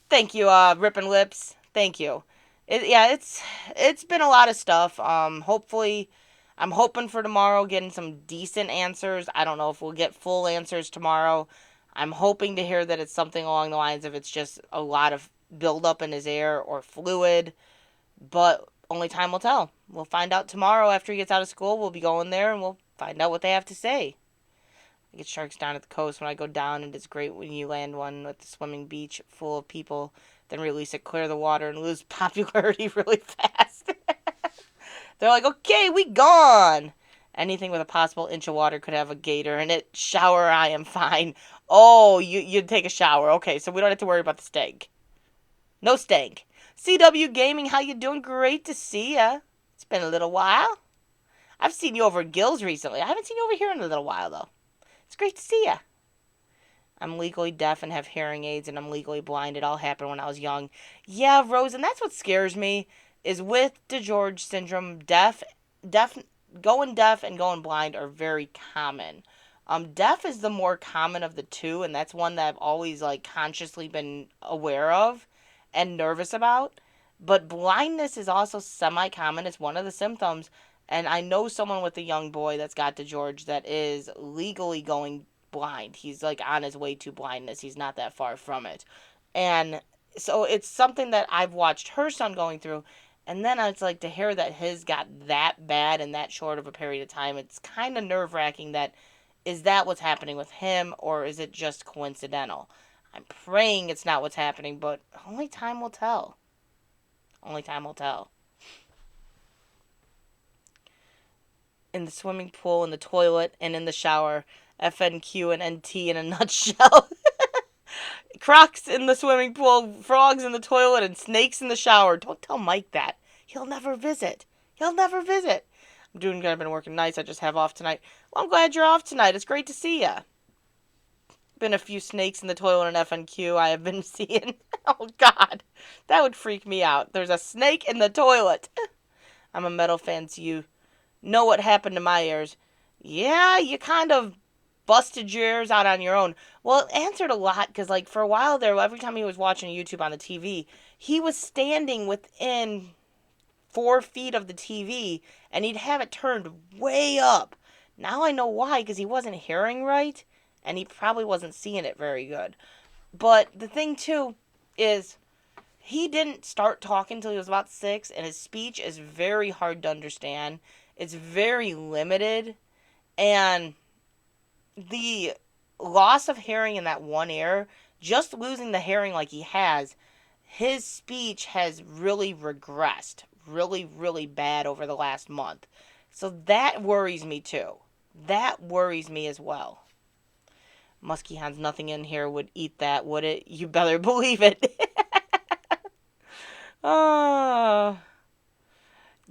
Speaker 1: Thank you, Rippin' Lips. Thank you. It's been a lot of stuff. Hopefully, I'm hoping for tomorrow getting some decent answers. I don't know if we'll get full answers tomorrow. I'm hoping to hear that it's something along the lines of it's just a lot of buildup in his ear or fluid, but only time will tell. We'll find out tomorrow after he gets out of school. We'll be going there and we'll find out what they have to say. I get sharks down at the coast when I go down, and it's great when you land one at the swimming beach full of people, then release it, clear the water, and lose popularity really fast. They're like, okay, we gone. Anything with a possible inch of water could have a gator in it. Shower, I am fine. Oh, you take a shower. Okay, so we don't have to worry about the stank. No stank. CW Gaming, how you doing? Great to see ya. It's been a little while. I've seen you over at Gills recently. I haven't seen you over here in a little while, though. It's great to see ya. I'm legally deaf and have hearing aids, and I'm legally blind. It all happened when I was young. Yeah, Rose, and that's what scares me, is with DiGeorge syndrome, going deaf and going blind are very common. Deaf is the more common of the two, and that's one that I've always, consciously been aware of and nervous about. But blindness is also semi-common. It's one of the symptoms. And I know someone with a young boy that's got DiGeorge that is legally going blind. He's on his way to blindness. He's not that far from it. And so it's something that I've watched her son going through. And then it's to hear that his got that bad in that short of a period of time. It's kind of nerve-wracking that, is that what's happening with him, or is it just coincidental? I'm praying it's not what's happening, but only time will tell. Only time will tell. In the swimming pool, in the toilet, and in the shower. FNQ and NT in a nutshell. Crocs in the swimming pool, frogs in the toilet, and snakes in the shower. Don't tell Mike that. He'll never visit. He'll never visit. I'm doing good. I've been working nights. I just have off tonight. Well, I'm glad you're off tonight. It's great to see ya. Been a few snakes in the toilet and FNQ I have been seeing. Oh, God. That would freak me out. There's a snake in the toilet. I'm a metal fan, so you know what happened to my ears. Yeah, you kind of busted your ears out on your own. Well, it answered a lot, because, for a while there, every time he was watching YouTube on the TV, he was standing within 4 feet of the TV, and he'd have it turned way up. Now I know why, because he wasn't hearing right, and he probably wasn't seeing it very good. But the thing, too, is He didn't start talking until he was about 6, and his speech is very hard to understand. It's very limited, and the loss of hearing in that one ear, just losing the hearing like he has, his speech has really regressed really, really bad over the last month. So that worries me too. That worries me as well. Muskie Hans, nothing in here would eat that, would it? You better believe it. Oh.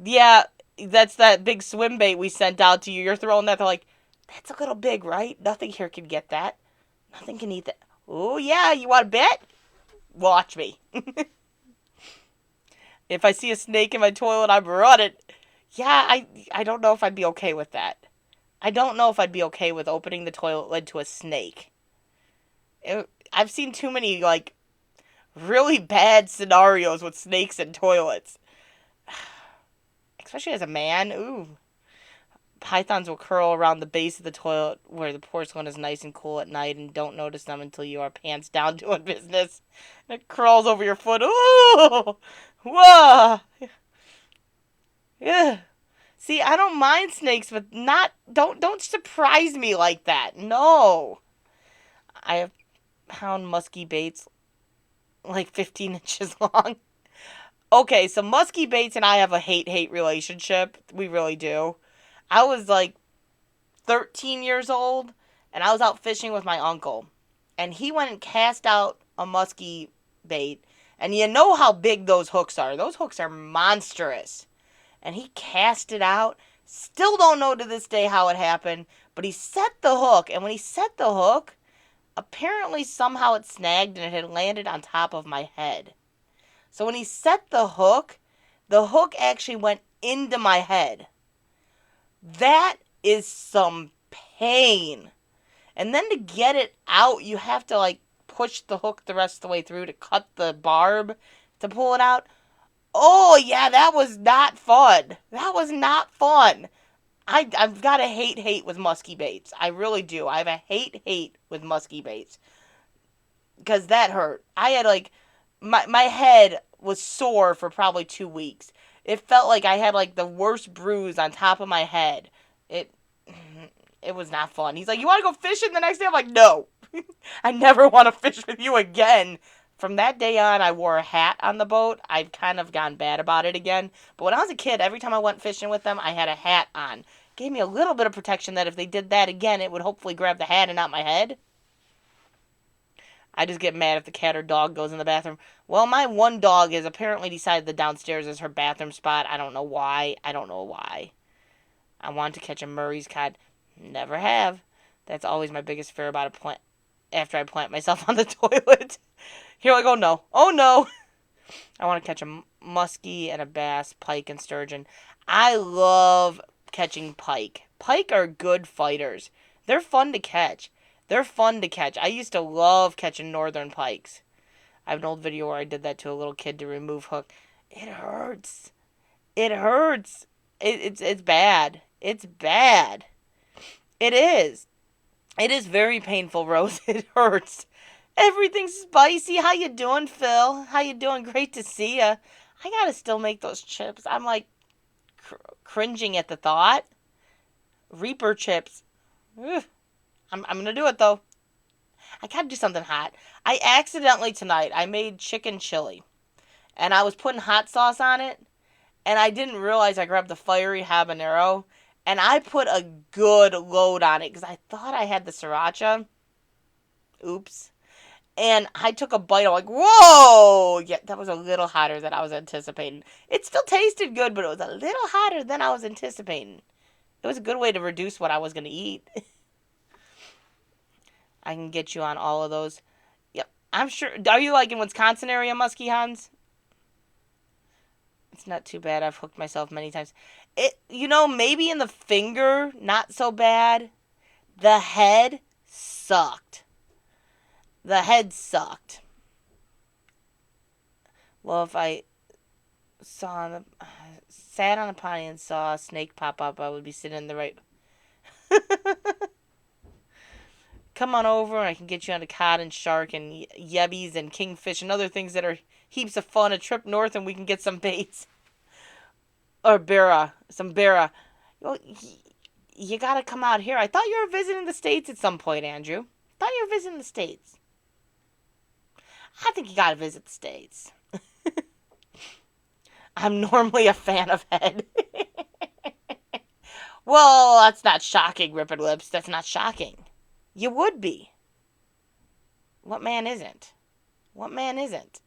Speaker 1: Yeah, that's that big swim bait we sent out to you. You're throwing that. They're like, that's a little big, right? Nothing here can get that. Nothing can eat that. Oh, yeah, you want to bet? Watch me. If I see a snake in my toilet, I'm running. Yeah, I don't know if I'd be okay with that. I don't know if I'd be okay with opening the toilet lid to a snake. I've seen too many, like, really bad scenarios with snakes in toilets. Especially as a man. Ooh. Pythons will curl around the base of the toilet where the porcelain is nice and cool at night and don't notice them until you are pants down doing business. And it crawls over your foot. Ooh! Whoa! Yeah. See, I don't mind snakes, but don't surprise me like that. No. I have pound musky baits like 15 inches long. Okay, so musky baits and I have a hate-hate relationship. We really do. I was like 13 years old, and I was out fishing with my uncle. And he went and cast out a musky bait. And you know how big those hooks are. Those hooks are monstrous. And he cast it out. Still don't know to this day how it happened, but he set the hook. And when he set the hook, apparently somehow it snagged and it had landed on top of my head. So when he set the hook actually went into my head. That is some pain. And then to get it out, you have to like push the hook the rest of the way through to cut the barb to pull it out. Oh, yeah, that was not fun. That was not fun. I've got a hate with musky baits. I really do. I have a hate with musky baits. Because that hurt. I had like, my head was sore for probably 2 weeks. It felt like I had like the worst bruise on top of my head. It it was not fun. He's like, you want to go fishing the next day? I'm like, no. I never want to fish with you again. From that day on, I wore a hat on the boat. I've kind of gone bad about it again. But when I was a kid, every time I went fishing with them, I had a hat on. Gave me a little bit of protection that if they did that again, it would hopefully grab the hat and not my head. I just get mad if the cat or dog goes in the bathroom. Well, my one dog has apparently decided the downstairs is her bathroom spot. I don't know why. I want to catch a Murray's cod. Never have. That's always my biggest fear about a plant. After I plant myself on the toilet. Here I go, no. Oh, no. I want to catch a muskie and a bass, pike, and sturgeon. I love catching pike. Pike are good fighters. They're fun to catch. I used to love catching northern pikes. I have an old video where I did that to a little kid to remove hook. It hurts. It hurts. It's bad. It's bad. It is. It is very painful, Rose. It hurts. Everything's spicy. How you doing, Phil? How you doing? Great to see ya. I gotta still make those chips. I'm like cringing at the thought. Reaper chips. Ugh. I'm gonna do it though. I gotta do something hot. I accidentally tonight I made chicken chili, and I was putting hot sauce on it, and I didn't realize I grabbed the fiery habanero, and I put a good load on it because I thought I had the sriracha. Oops. And I took a bite. I'm like, whoa! Yeah, that was a little hotter than I was anticipating. It still tasted good, but it was a little hotter than I was anticipating. It was a good way to reduce what I was going to eat. I can get you on all of those. Yep, I'm sure. Are you like in Wisconsin area, Muskie Hans? It's not too bad. I've hooked myself many times. Maybe in the finger, not so bad. The head sucked. Well, if I sat on a potty and saw a snake pop up, I would be sitting in the right. Come on over and I can get you on a cod and shark and yebbies and kingfish and other things that are heaps of fun. A trip north and we can get some baits. Or some Bera. Well, you gotta come out here. I thought you were visiting the States at some point, Andrew. I thought you were visiting the States. I think you gotta visit the States. I'm normally a fan of head. Well, that's not shocking, Rippin' Lips. That's not shocking. You would be. What man isn't? What man isn't?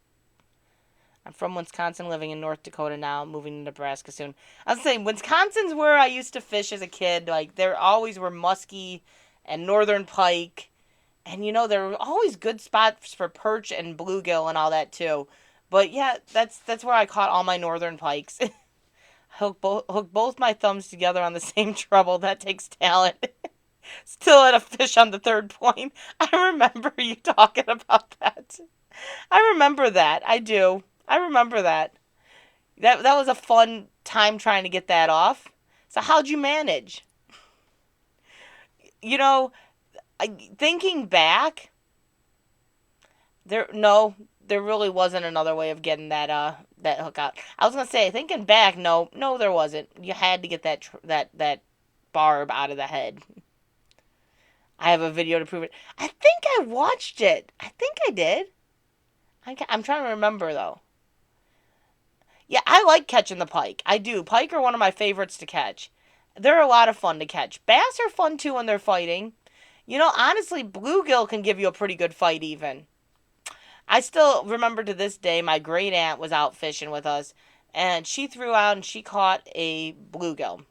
Speaker 1: I'm from Wisconsin, living in North Dakota now, moving to Nebraska soon. I was saying, Wisconsin's where I used to fish as a kid. Like, there always were muskie and northern pike. And, there were always good spots for perch and bluegill and all that, too. But, yeah, that's where I caught all my northern pikes. Hook both my thumbs together on the same treble. That takes talent. Still had a fish on the third point. I remember you talking about that. I remember that. I do. I remember that. That was a fun time trying to get that off. So how'd you manage? You know, thinking back, there really wasn't another way of getting that hook out. I was gonna say, thinking back, no, there wasn't. You had to get that barb out of the head. I have a video to prove it. I think I watched it. I think I did. I'm trying to remember though. Yeah, I like catching the pike. I do. Pike are one of my favorites to catch. They're a lot of fun to catch. Bass are fun too when they're fighting. Honestly, bluegill can give you a pretty good fight even. I still remember to this day my great aunt was out fishing with us and she threw out and she caught a bluegill.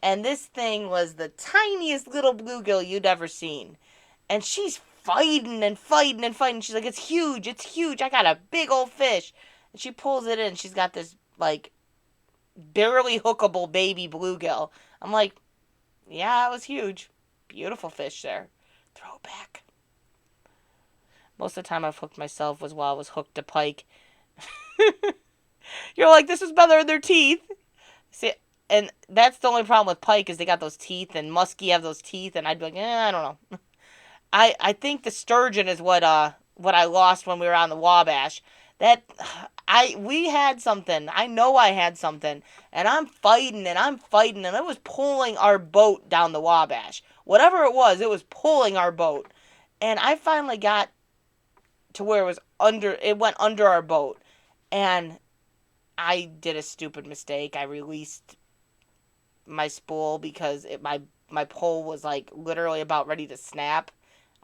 Speaker 1: And this thing was the tiniest little bluegill you'd ever seen. And she's fighting and fighting and fighting. She's like, it's huge. I got a big old fish. And she pulls it in. She's got this, like, barely hookable baby bluegill. I'm like, yeah, it was huge. Beautiful fish there. Throw it back. Most of the time I've hooked myself was while I was hooked to pike. You're like, this is better than their teeth. See, and that's the only problem with pike is they got those teeth, and muskie have those teeth, and I'd be like, I don't know. I think the sturgeon is what I lost when we were on the Wabash. We had something. I know I had something, and I'm fighting, and it was pulling our boat down the Wabash. Whatever it was pulling our boat, and I finally got to where it went under our boat, and I did a stupid mistake. I released my spool because my pole was like literally about ready to snap.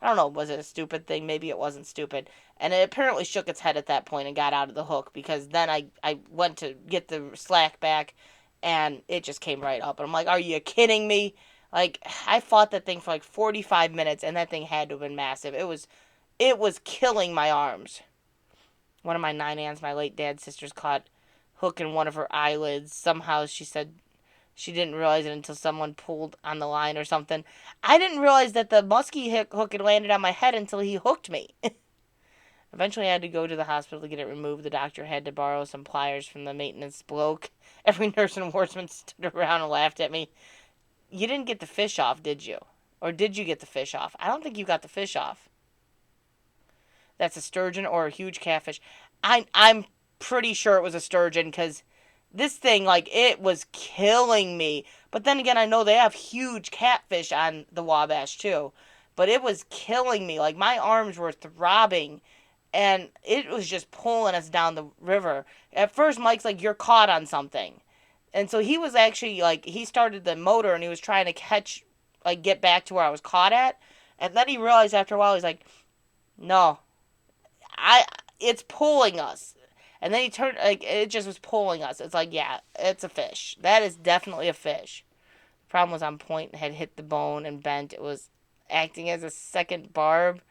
Speaker 1: I don't know, was it a stupid thing? Maybe it wasn't stupid. And it apparently shook its head at that point and got out of the hook because then I went to get the slack back and it just came right up. And I'm like, are you kidding me? Like, I fought that thing for like 45 minutes and that thing had to have been massive. It was killing my arms. One of my 9 aunts, my late dad's sisters, caught hook in one of her eyelids. Somehow she said she didn't realize it until someone pulled on the line or something. I didn't realize that the muskie hook had landed on my head until he hooked me. Eventually I had to go to the hospital to get it removed. The doctor had to borrow some pliers from the maintenance bloke. Every nurse and wardsman stood around and laughed at me. You didn't get the fish off, did you? Or did you get the fish off? I don't think you got the fish off. That's a sturgeon or a huge catfish. I'm pretty sure it was a sturgeon because this thing, like, it was killing me. But then again, I know they have huge catfish on the Wabash, too. But it was killing me. Like, my arms were throbbing. And it was just pulling us down the river. At first, Mike's like, you're caught on something. And so he was actually, like, he started the motor and he was trying to get back to where I was caught at. And then he realized after a while, he's like, no, it's pulling us. And then he turned, like, it just was pulling us. It's like, yeah, it's a fish. That is definitely a fish. The problem was on point and had hit the bone and bent. It was acting as a second barb.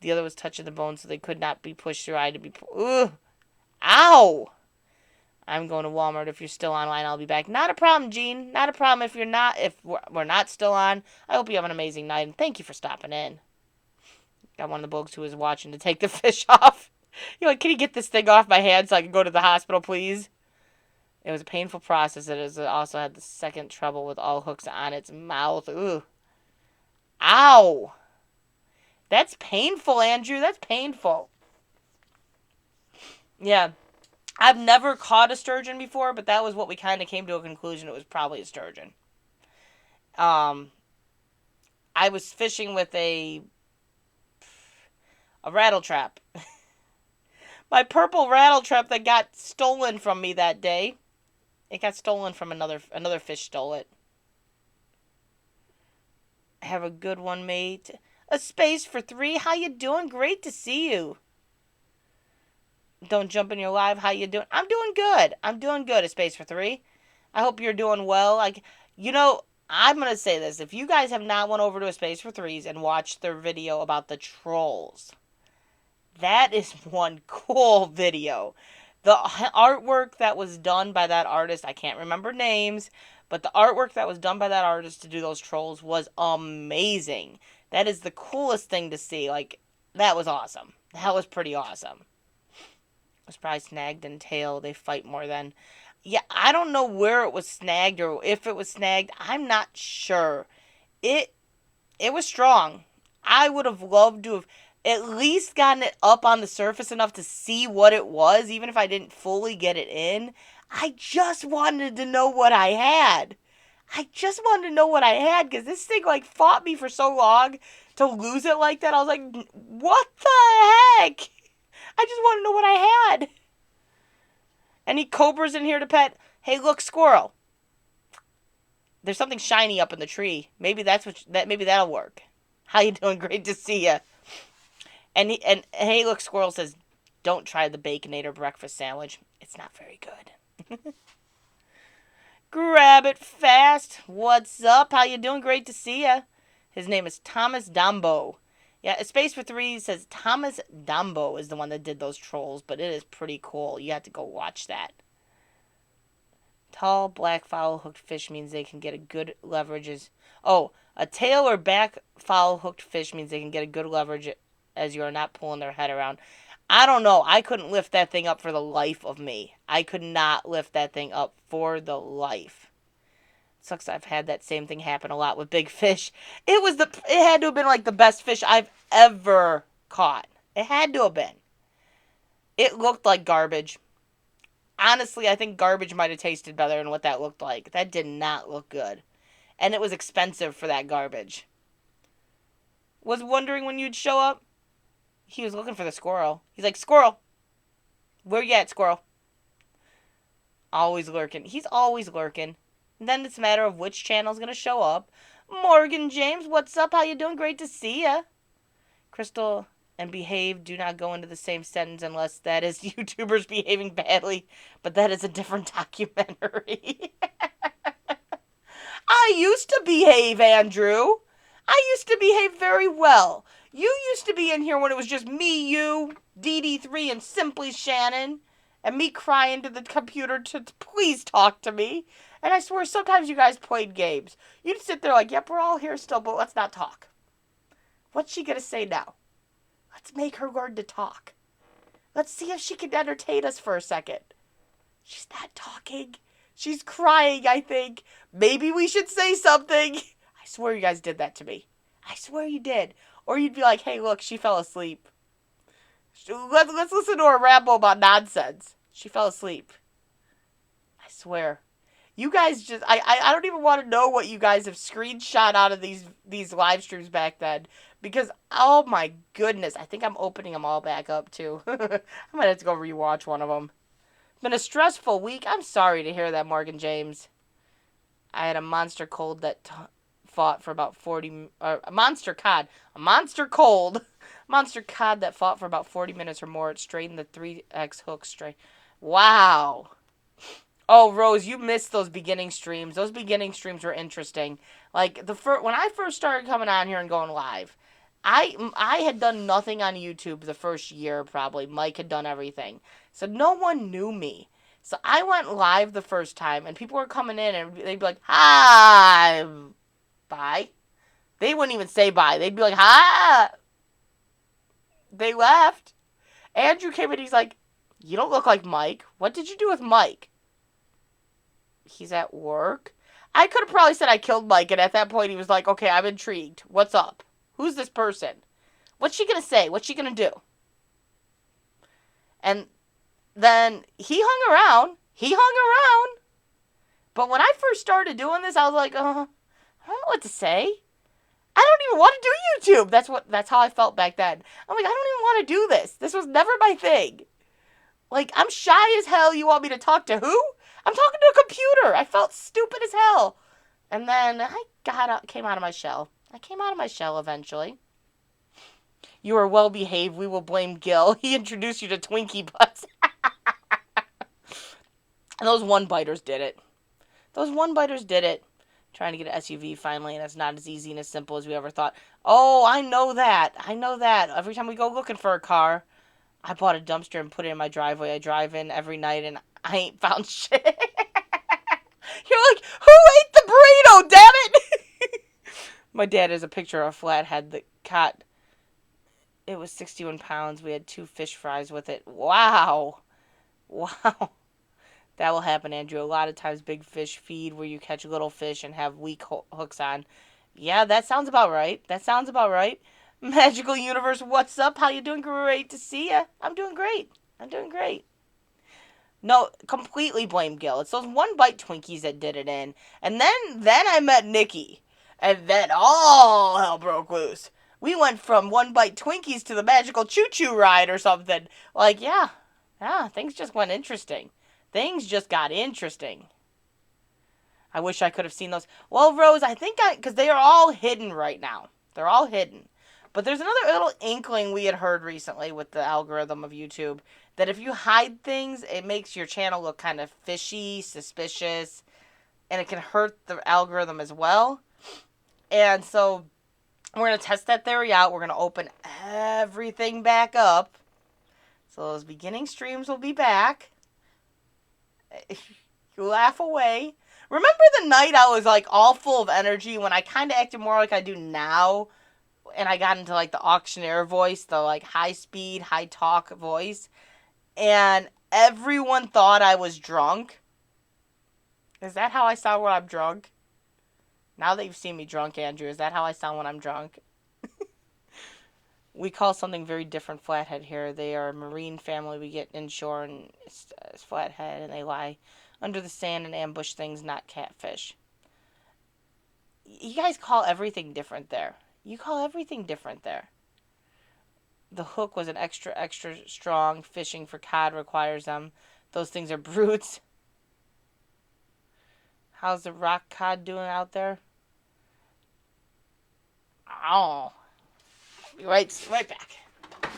Speaker 1: The other was touching the bone, so they could not be pushed through. I had to be, ugh, ow! I'm going to Walmart. If you're still online, I'll be back. Not a problem, Gene. Not a problem if you're not, if we're not still on. I hope you have an amazing night, and thank you for stopping in. Got one of the blokes who was watching to take the fish off. You're like, can you get this thing off my hand so I can go to the hospital, please? It was a painful process. It also had the second trouble with all hooks on its mouth. Ooh. Ow. That's painful, Andrew. That's painful. Yeah. I've never caught a sturgeon before, but that was what we kind of came to a conclusion. It was probably a sturgeon. Um, I was fishing with a rattle trap. My purple rattle trap that got stolen from me that day. It got stolen from another fish stole it. Have a good one, mate. A space for three. How you doing? Great to see you. Don't jump in your live. How you doing? I'm doing good. I'm doing good. A space for three. I hope you're doing well. Like, I'm gonna say this. If you guys have not went over to a space for threes and watched their video about the trolls, that is one cool video. The artwork that was done by that artist, I can't remember names, but the artwork that was done by that artist to do those trolls was amazing. That is the coolest thing to see. Like, that was awesome. That was pretty awesome. It was probably snagged and tail. They fight more than. Yeah, I don't know where it was snagged or if it was snagged. I'm not sure. It it was strong. I would have loved to have at least gotten it up on the surface enough to see what it was, even if I didn't fully get it in. I just wanted to know what I had. I just wanted to know what I had because this thing like fought me for so long to lose it like that. I was like, what the heck? I just want to know what I had. Any cobras in here to pet? Hey, look, squirrel. There's something shiny up in the tree. Maybe maybe that'll work. How you doing? Great to see you. And hey, look, squirrel says, don't try the Baconator breakfast sandwich. It's not very good. Grab it fast. What's up? How you doing? Great to see you. His name is Thomas Dambo. Yeah, a space for three says Thomas Dambo is the one that did those trolls, but it is pretty cool. You have to go watch that. Tall, black foul hooked fish means they can get a good leverage. A tail or back foul hooked fish means they can get a good leverage as you are not pulling their head around. I don't know. I couldn't lift that thing up for the life of me. I could not lift that thing up for the life. Sucks I've had that same thing happen a lot with big fish. It had to have been like the best fish I've ever caught. It had to have been. It looked like garbage. Honestly, I think garbage might have tasted better than what that looked like. That did not look good. And it was expensive for that garbage. Was wondering when you'd show up? He was looking for the squirrel. He's like, squirrel. Where you at, squirrel? Always lurking. He's always lurking. And then it's a matter of which channel's going to show up. Morgan James, what's up? How you doing? Great to see ya. Crystal and behave do not go into the same sentence unless that is YouTubers behaving badly. But that is a different documentary. I used to behave, Andrew. I used to behave very well. You used to be in here when it was just me, you, DD3, and Simply Shannon, and me crying to the computer to please talk to me. And I swear sometimes you guys played games. You'd sit there like, yep, we're all here still, but let's not talk. What's she going to say now? Let's make her learn to talk. Let's see if she can entertain us for a second. She's not talking. She's crying, I think. Maybe we should say something. I swear you guys did that to me. I swear you did. Or you'd be like, hey, look, she fell asleep. Let's listen to her ramble about nonsense. She fell asleep. I swear. You guys just, I don't even want to know what you guys have screenshot out of these live streams back then. Because, oh my goodness, I think I'm opening them all back up too. I might have to go rewatch one of them. Been a stressful week. I'm sorry to hear that, Morgan James. I had a monster cold that fought for about 40... a monster cod. A monster cold. Monster cod that fought for about 40 minutes or more. It straightened the 3X hook straight. Wow. Oh, Rose, you missed those beginning streams. Those beginning streams were interesting. Like, when I first started coming on here and going live, I had done nothing on YouTube the first year, probably. Mike had done everything. So no one knew me. So I went live the first time, and people were coming in, and they'd be like, hi, bye. They wouldn't even say bye. They'd be like, hi. They left. Andrew came in, he's like, you don't look like Mike. What did you do with Mike? He's at work. I could have probably said I killed Mike, and at that point he was like, okay, I'm intrigued. What's up? Who's this person? What's she going to say? What's she going to do? And then he hung around. He hung around. But when I first started doing this, I was like, I don't know what to say. I don't even want to do YouTube. That's how I felt back then. I'm like, I don't even want to do this. This was never my thing. Like, I'm shy as hell. You want me to talk to who? I'm talking to a computer. I felt stupid as hell. And then came out of my shell. I came out of my shell eventually. You are well behaved. We will blame Gil. He introduced you to Twinkie Butts. And those one-biters did it. Those one-biters did it. Trying to get an SUV finally, and it's not as easy and as simple as we ever thought. Oh, I know that. Every time we go looking for a car, I bought a dumpster and put it in my driveway. I drive in every night, and I ain't found shit. You're like, who ate the burrito, damn it? My dad has a picture of a flathead that caught, it was 61 pounds. We had 2 fish fries with it. Wow. That will happen, Andrew. A lot of times big fish feed where you catch little fish and have weak hooks on. Yeah, that sounds about right. Magical Universe, what's up? How you doing? Great to see ya. I'm doing great. No, completely blame Gil. It's those one bite Twinkies that did it in. And then I met Nikki. And then all hell broke loose. We went from one bite Twinkies to the magical choo-choo ride or something. Like, yeah, things just went interesting. Things just got interesting. I wish I could have seen those. Well, Rose, because they are all hidden right now. They're all hidden. But there's another little inkling we had heard recently with the algorithm of YouTube, that if you hide things, it makes your channel look kind of fishy, suspicious, and it can hurt the algorithm as well. And so we're going to test that theory out. We're going to open everything back up. So those beginning streams will be back. You laugh away. Remember the night I was like all full of energy when I kind of acted more like I do now, and I got into like the auctioneer voice, the like high speed, high talk voice, and everyone thought I was drunk? Is that how I sound when I'm drunk? Now that you've seen me drunk, Andrew, is that how I sound when I'm drunk? We call something very different flathead here. They are a marine family. We get inshore and it's flathead, and they lie under the sand and ambush things, not catfish. You guys call everything different there. You call everything different there. The hook was an extra strong. Fishing for cod requires them. Those things are brutes. How's the rock cod doing out there? Oh. Be right back. I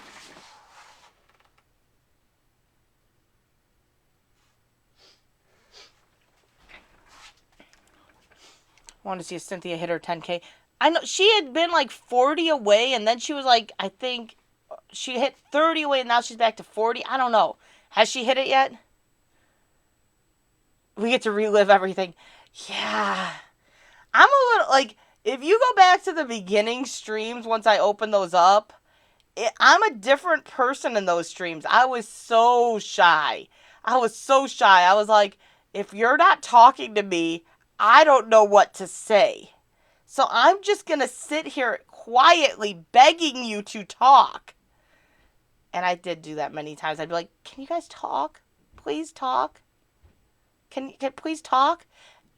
Speaker 1: wanted to see if Cynthia hit her 10K. I know she had been like 40 away, and then she was like, I think she hit 30 away, and now she's back to 40. I don't know. Has she hit it yet? We get to relive everything. Yeah. I'm a little, like, if you go back to the beginning streams, once I open those up, I'm a different person in those streams. I was so shy. I was like, if you're not talking to me, I don't know what to say. So I'm just going to sit here quietly begging you to talk. And I did do that many times. I'd be like, can you guys talk? Please talk. Can please talk?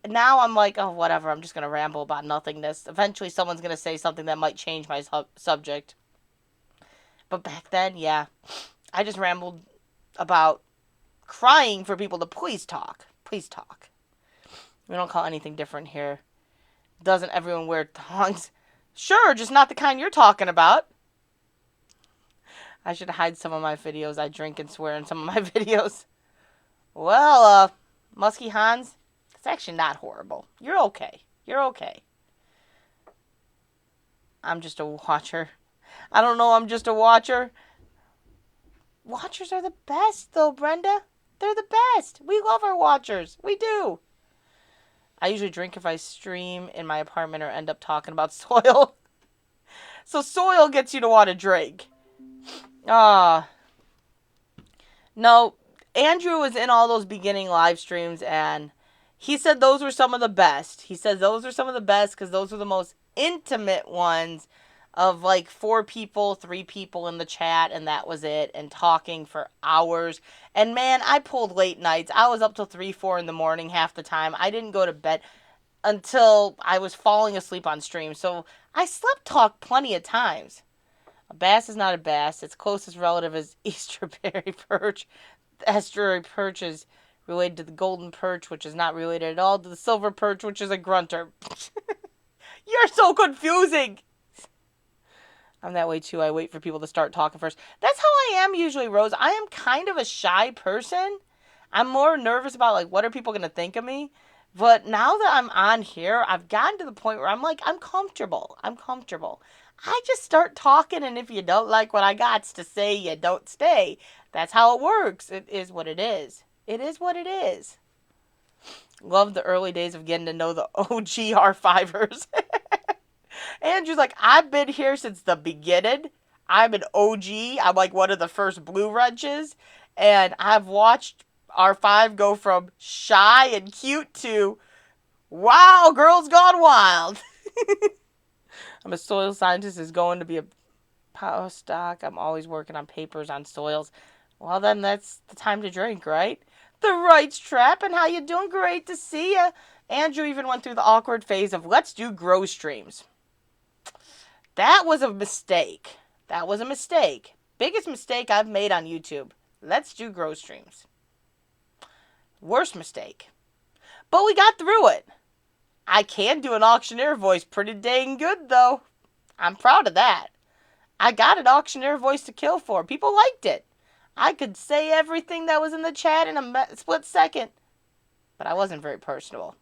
Speaker 1: Now I'm like, oh, whatever. I'm just going to ramble about nothingness. Eventually someone's going to say something that might change my subject. But back then, yeah, I just rambled about crying for people to please talk. Please talk. We don't call anything different here. Doesn't everyone wear thongs? Sure, just not the kind you're talking about. I should hide some of my videos. I drink and swear in some of my videos. Well, Muskie Hans, it's actually not horrible. You're okay. I'm just a watcher. I don't know, I'm just a watcher. Watchers are the best, though, Brenda. They're the best. We love our watchers. We do. I usually drink if I stream in my apartment or end up talking about soil. So soil gets you to want to drink. No, Andrew was in all those beginning live streams, and he said those were some of the best. He said those were some of the best because those were the most intimate ones of like 4 people, 3 people in the chat, and that was it, and talking for hours. And man, I pulled late nights. I was up till 3, 4 in the morning half the time. I didn't go to bed until I was falling asleep on stream. So I slept talk plenty of times. A bass is not a bass. Its closest relative is estuary perch. The estuary perch is related to the golden perch, which is not related at all to the silver perch, which is a grunter. You're so confusing. I'm that way too. I wait for people to start talking first. That's how I am usually, Rose. I am kind of a shy person. I'm more nervous about like what are people going to think of me. But now that I'm on here, I've gotten to the point where I'm like, I'm comfortable. I'm comfortable. I just start talking, and if you don't like what I got to say, you don't stay. That's how it works. It is what it is. It is what it is. Love the early days of getting to know the OG R5ers. Andrew's like, I've been here since the beginning. I'm an OG. I'm like one of the first Blue Wrenches. And I've watched R5 go from shy and cute to, wow, girls gone wild. I'm a soil scientist is going to be a postdoc. I'm always working on papers on soils. Well, then that's the time to drink, right? The Rights Trap, and how you doing? Great to see ya. Andrew even went through the awkward phase of let's do grow streams. That was a mistake. That was a mistake. Biggest mistake I've made on YouTube. Let's do grow streams. Worst mistake. But we got through it. I can do an auctioneer voice pretty dang good, though. I'm proud of that. I got an auctioneer voice to kill for. People liked it. I could say everything that was in the chat in a split second. But I wasn't very personable.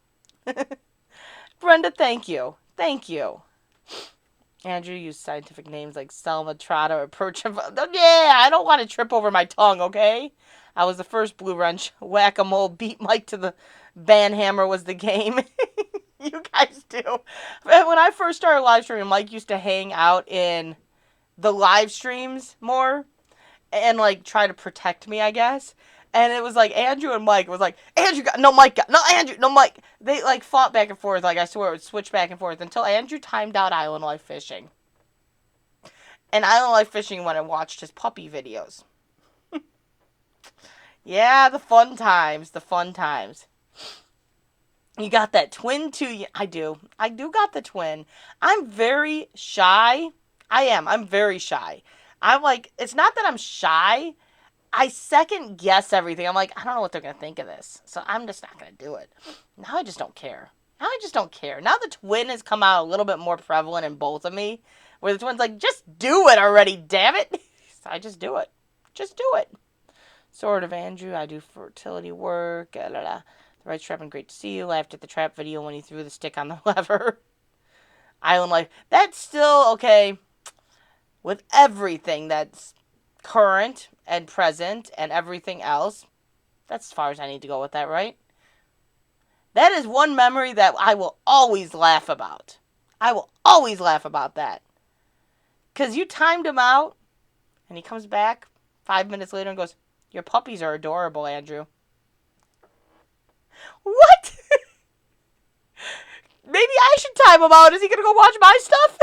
Speaker 1: Brenda, thank you. Thank you. Andrew used scientific names like Selma, Trotta, or Perch. Yeah, I don't want to trip over my tongue, okay? I was the first Blue Wrench. Whack-a-mole beat Mike to the banhammer was the game. You guys do. When I first started live streaming, Mike used to hang out in the live streams more and like try to protect me, I guess. And it was like Andrew and Mike. It was like, Andrew got, no, Mike got, no, Andrew, no, Mike. They like fought back and forth. Like I swear it would switch back and forth until Andrew timed out Island Life Fishing. And Island Life Fishing when I watched his puppy videos. Yeah, the fun times. The fun times. You got that twin too. I do. I do got the twin. I'm very shy. I am. I'm very shy. I'm like, it's not that I'm shy. I second guess everything. I'm like, I don't know what they're going to think of this. So I'm just not going to do it. Now I just don't care. Now I just don't care. Now the twin has come out a little bit more prevalent in both of me. Where the twin's like, just do it already, damn it. So I just do it. Just do it. Sort of, Andrew. I do fertility work. The Rights Trap and great to see you. Laughed at the trap video when he threw the stick on the lever. Island Life. That's still okay. With everything that's current and present and everything else, that's as far as I need to go with that, right? That is one memory that I will always laugh about. I will always laugh about that. Because you timed him out, and he comes back 5 minutes later and goes, your puppies are adorable, Andrew. What? Maybe I should time him out. Is he going to go watch my stuff?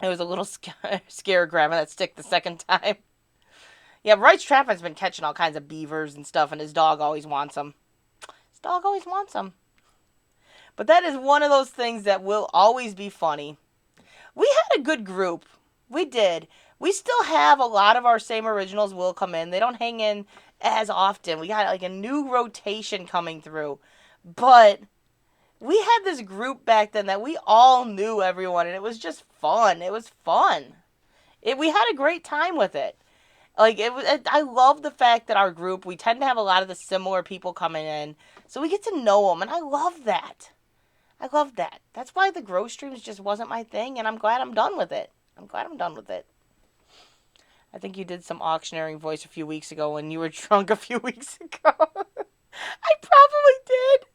Speaker 1: It was a little scare grabbing that stick the second time. Yeah, Rights Trap has been catching all kinds of beavers and stuff, and his dog always wants them. His dog always wants them. But that is one of those things that will always be funny. We had a good group. We did. We still have a lot of our same originals will come in. They don't hang in as often. We got like a new rotation coming through. But we had this group back then that we all knew everyone, and it was just fun. It was fun. We had a great time with it. Like I love the fact that our group, we tend to have a lot of the similar people coming in, so we get to know them, and I love that. I love that. That's why the grow streams just wasn't my thing, and I'm glad I'm done with it. I'm glad I'm done with it. I think you did some auctioneering voice a few weeks ago when you were drunk a few weeks ago. I probably did.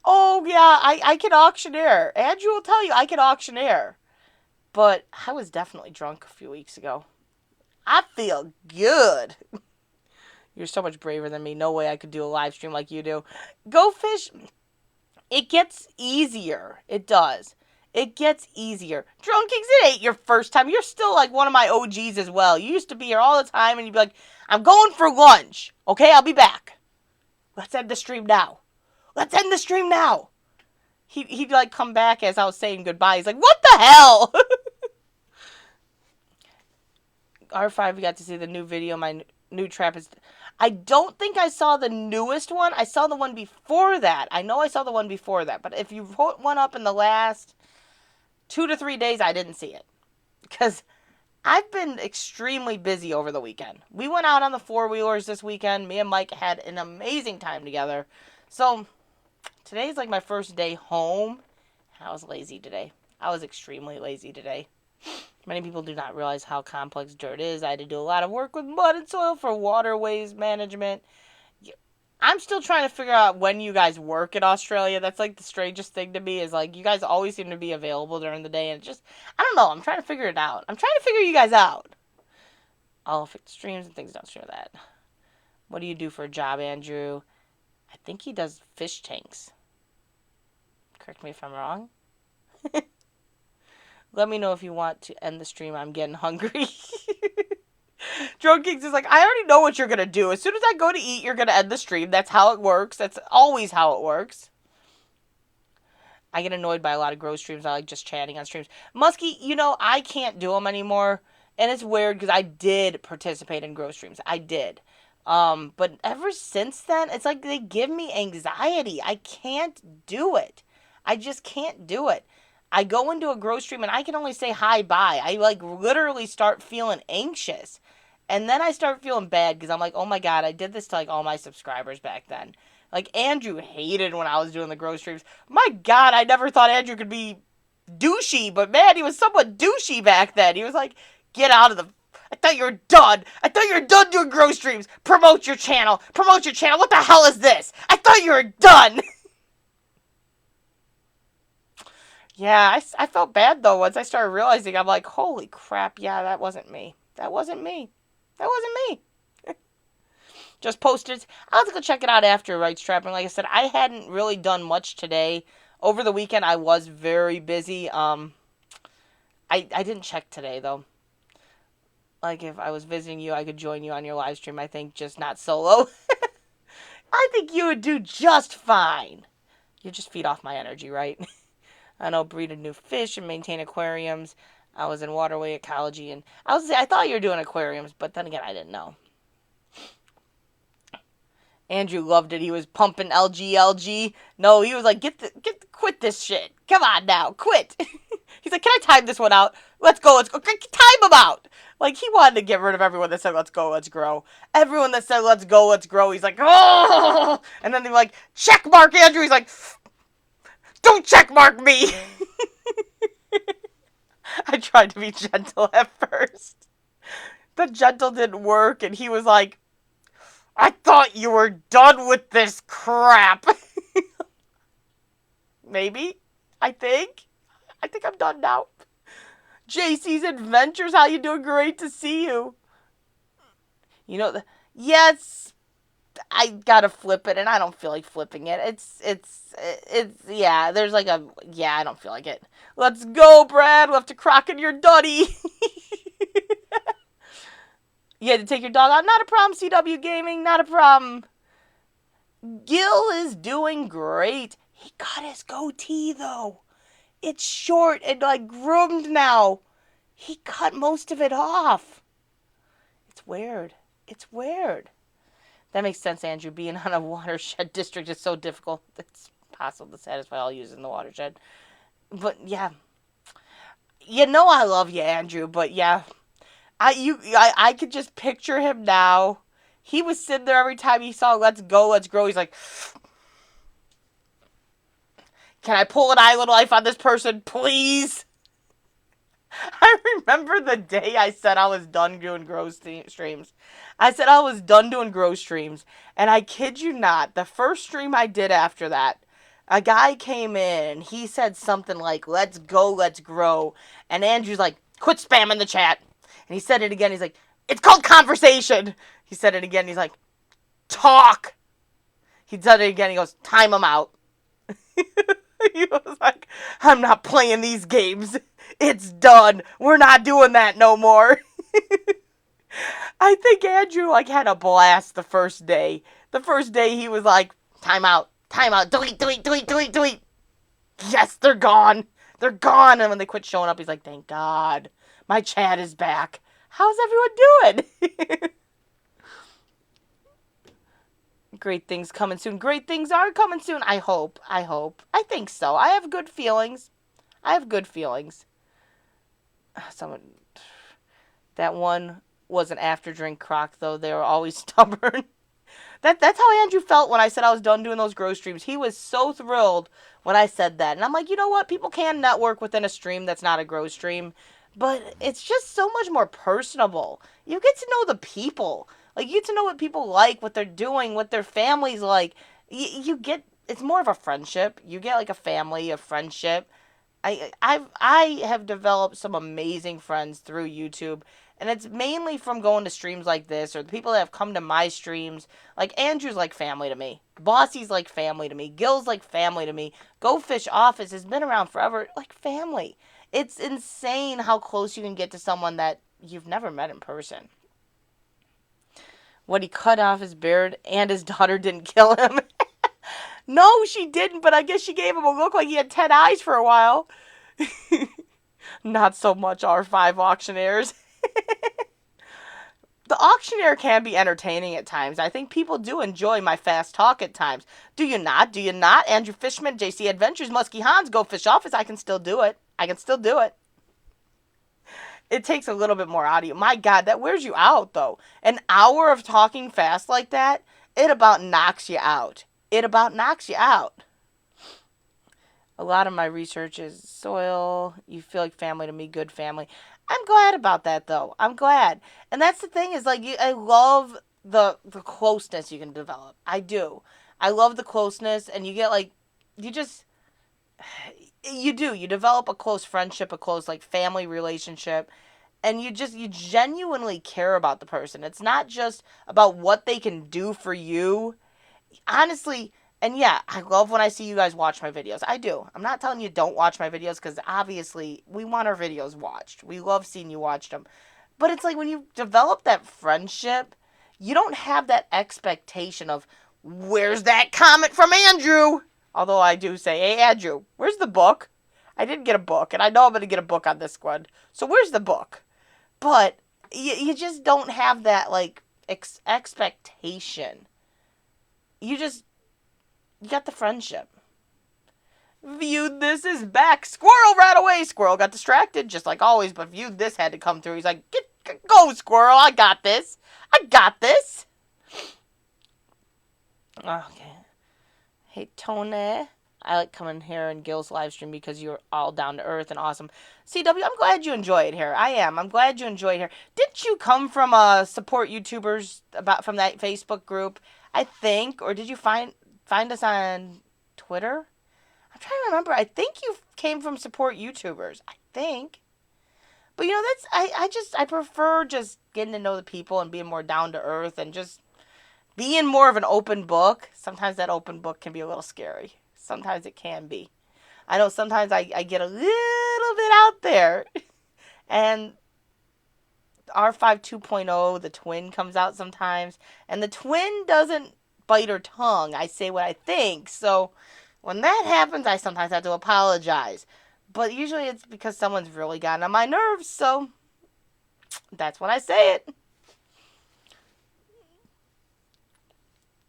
Speaker 1: Oh, yeah, I can auctioneer. Andrew will tell you I can auctioneer. But I was definitely drunk a few weeks ago. I feel good. You're so much braver than me. No way I could do a live stream like you do. Go fish. It gets easier. It does. It gets easier. Drone Kings, it ain't your first time. You're still like one of my OGs as well. You used to be here all the time and you'd be like, I'm going for lunch. Okay, I'll be back. Let's end the stream now. Let's end the stream now. He'd like come back as I was saying goodbye. He's like, what the hell? R5, we got to see the new video. My new trap is... I don't think I saw the newest one. I saw the one before that. I know I saw the one before that. But if you put one up in the last 2 to 3 days, I didn't see it. Because I've been extremely busy over the weekend. We went out on the four-wheelers this weekend. Me and Mike had an amazing time together. So, today's like my first day home. I was lazy today. I was extremely lazy today. Many people do not realize how complex dirt is. I had to do a lot of work with mud and soil for waterways management. I'm still trying to figure out when you guys work in Australia. That's like the strangest thing to me is like you guys always seem to be available during the day and it just, I don't know, I'm trying to figure it out. I'm trying to figure you guys out. I'll affect streams and things, don't share that. What do you do for a job, Andrew? I think he does fish tanks. Correct me if I'm wrong. Let me know if you want to end the stream. I'm getting hungry. Drone Kings is like, I already know what you're going to do. As soon as I go to eat, you're going to end the stream. That's how it works. That's always how it works. I get annoyed by a lot of grow streams. I like just chatting on streams. Muskie, you know, I can't do them anymore. And it's weird because I did participate in grow streams. I did. But ever since then, it's like they give me anxiety. I can't do it. I just can't do it. I go into a grow stream and I can only say hi, bye. I like literally start feeling anxious. And then I start feeling bad because I'm like, oh my God, I did this to like all my subscribers back then. Like Andrew hated when I was doing the grow streams. My God, I never thought Andrew could be douchey, but man, he was somewhat douchey back then. He was like, get out of the... I thought you were done. I thought you were done doing grow streams. Promote your channel. Promote your channel. What the hell is this? I thought you were done. Yeah, I felt bad, though, once I started realizing. I'm like, holy crap, yeah, that wasn't me. That wasn't me. That wasn't me. Just posted. I'll have to go check it out after, right, Strapping? Like I said, I hadn't really done much today. Over the weekend, I was very busy. I didn't check today, though. Like, if I was visiting you, I could join you on your live stream, I think, just not solo. I think you would do just fine. You just feed off my energy, right? I know, breed a new fish and maintain aquariums. I was in waterway ecology, and I thought you were doing aquariums, but then again, I didn't know. Andrew loved it. He was pumping LG. No, he was like, quit this shit. Come on now, quit. He's like, can I time this one out? Let's go. Time him out. Like, he wanted to get rid of everyone that said, let's go, let's grow. Everyone that said, let's go, let's grow. He's like, oh. And then they're like, check mark Andrew. He's like, don't check mark me. I tried to be gentle at first. The gentle didn't work, and he was like, I thought you were done with this crap. Maybe. I think I'm done now. JC's Adventures, how you doing? Great to see you. You know, yes, I gotta flip it, and I don't feel like flipping it. It's, yeah, there's like a, yeah, I don't feel like it. Let's go, Brad. We'll have to crock in your duddy. You had to take your dog out. Not a problem, CW Gaming. Not a problem. Gil is doing great. He got his goatee, though. It's short and, like, groomed now. He cut most of it off. It's weird. It's weird. That makes sense, Andrew. Being on a watershed district is so difficult. It's possible to satisfy all users in the watershed. But, yeah. You know I love you, Andrew, but, yeah. I could just picture him now. He was sitting there every time he saw Let's Go, Let's Grow. He's like, can I pull an island life on this person, please? I remember the day I said I was done doing grow streams. I said I was done doing grow streams. And I kid you not, the first stream I did after that, a guy came in and he said something like, let's go, let's grow. And Andrew's like, quit spamming the chat. And he said it again. He's like, it's called conversation. He said it again. He's like, talk. He said it again. He goes, time him out. He was like, I'm not playing these games. It's done. We're not doing that no more. I think Andrew like had a blast the first day. The first day he was like, time out, delete, delete, delete, delete, delete. Yes, they're gone. They're gone. And when they quit showing up, he's like, thank God. My chat is back. How's everyone doing? Great things coming soon. Great things are coming soon. I hope. I think so. I have good feelings. Someone, that one was an after drink crock though. They were always stubborn. That's how Andrew felt when I said I was done doing those grow streams. He was so thrilled when I said that. And I'm like, you know what? People can network within a stream that's not a grow stream. But it's just so much more personable. You get to know the people. Like, you get to know what people like, what they're doing, what their family's like. You get, it's more of a friendship. You get like a family, a friendship. I have developed some amazing friends through YouTube, and it's mainly from going to streams like this or the people that have come to my streams. Like Andrew's like family to me, Bossy's like family to me, Gil's like family to me. Go Fish Office has been around forever, like family. It's insane how close you can get to someone that you've never met in person. What, he cut off his beard and his daughter didn't kill him? No, she didn't, but I guess she gave him a look like he had 10 eyes for a while. Not so much R5 auctioneers. The auctioneer can be entertaining at times. I think people do enjoy my fast talk at times. Do you not? Do you not? Andrew Fishman, JC Adventures, Muskie Hans, Go Fish Office. I can still do it. It takes a little bit more audio. My God, that wears you out, though. An hour of talking fast like that, it about knocks you out. A lot of my research is soil. You feel like family to me, good family. I'm glad about that, though. I'm glad. And that's the thing is, like, I love the closeness you can develop. I do. I love the closeness, and you get, like, you just, you do. You develop a close friendship, a close, like, family relationship, and you genuinely care about the person. It's not just about what they can do for you. Honestly, and yeah, I love when I see you guys watch my videos. I do. I'm not telling you don't watch my videos because obviously we want our videos watched. We love seeing you watch them. But it's like when you develop that friendship, you don't have that expectation of, where's that comment from Andrew? Although I do say, hey, Andrew, where's the book? I didn't get a book, and I know I'm going to get a book on this one. So where's the book? But you just don't have that, like, expectation. You got the friendship. Viewed this is back. Squirrel ran away. Squirrel got distracted, just like always, but Viewed this had to come through. He's like, go, Squirrel. I got this. Okay. Hey, Tone. I like coming here in Gil's live stream because you're all down to earth and awesome. CW, I'm glad you enjoy it here. I am. I'm glad you enjoy it here. Didn't you come from support YouTubers from that Facebook group? I think, or did you find us on Twitter? I'm trying to remember. I think you came from support YouTubers. I think. But you know, I prefer just getting to know the people and being more down to earth and just being more of an open book. Sometimes that open book can be a little scary. Sometimes it can be. I know sometimes I get a little bit out there. And R5 2.0, the twin comes out sometimes. And the twin doesn't bite her tongue. I say what I think. So when that happens, I sometimes have to apologize. But usually it's because someone's really gotten on my nerves. So that's when I say it.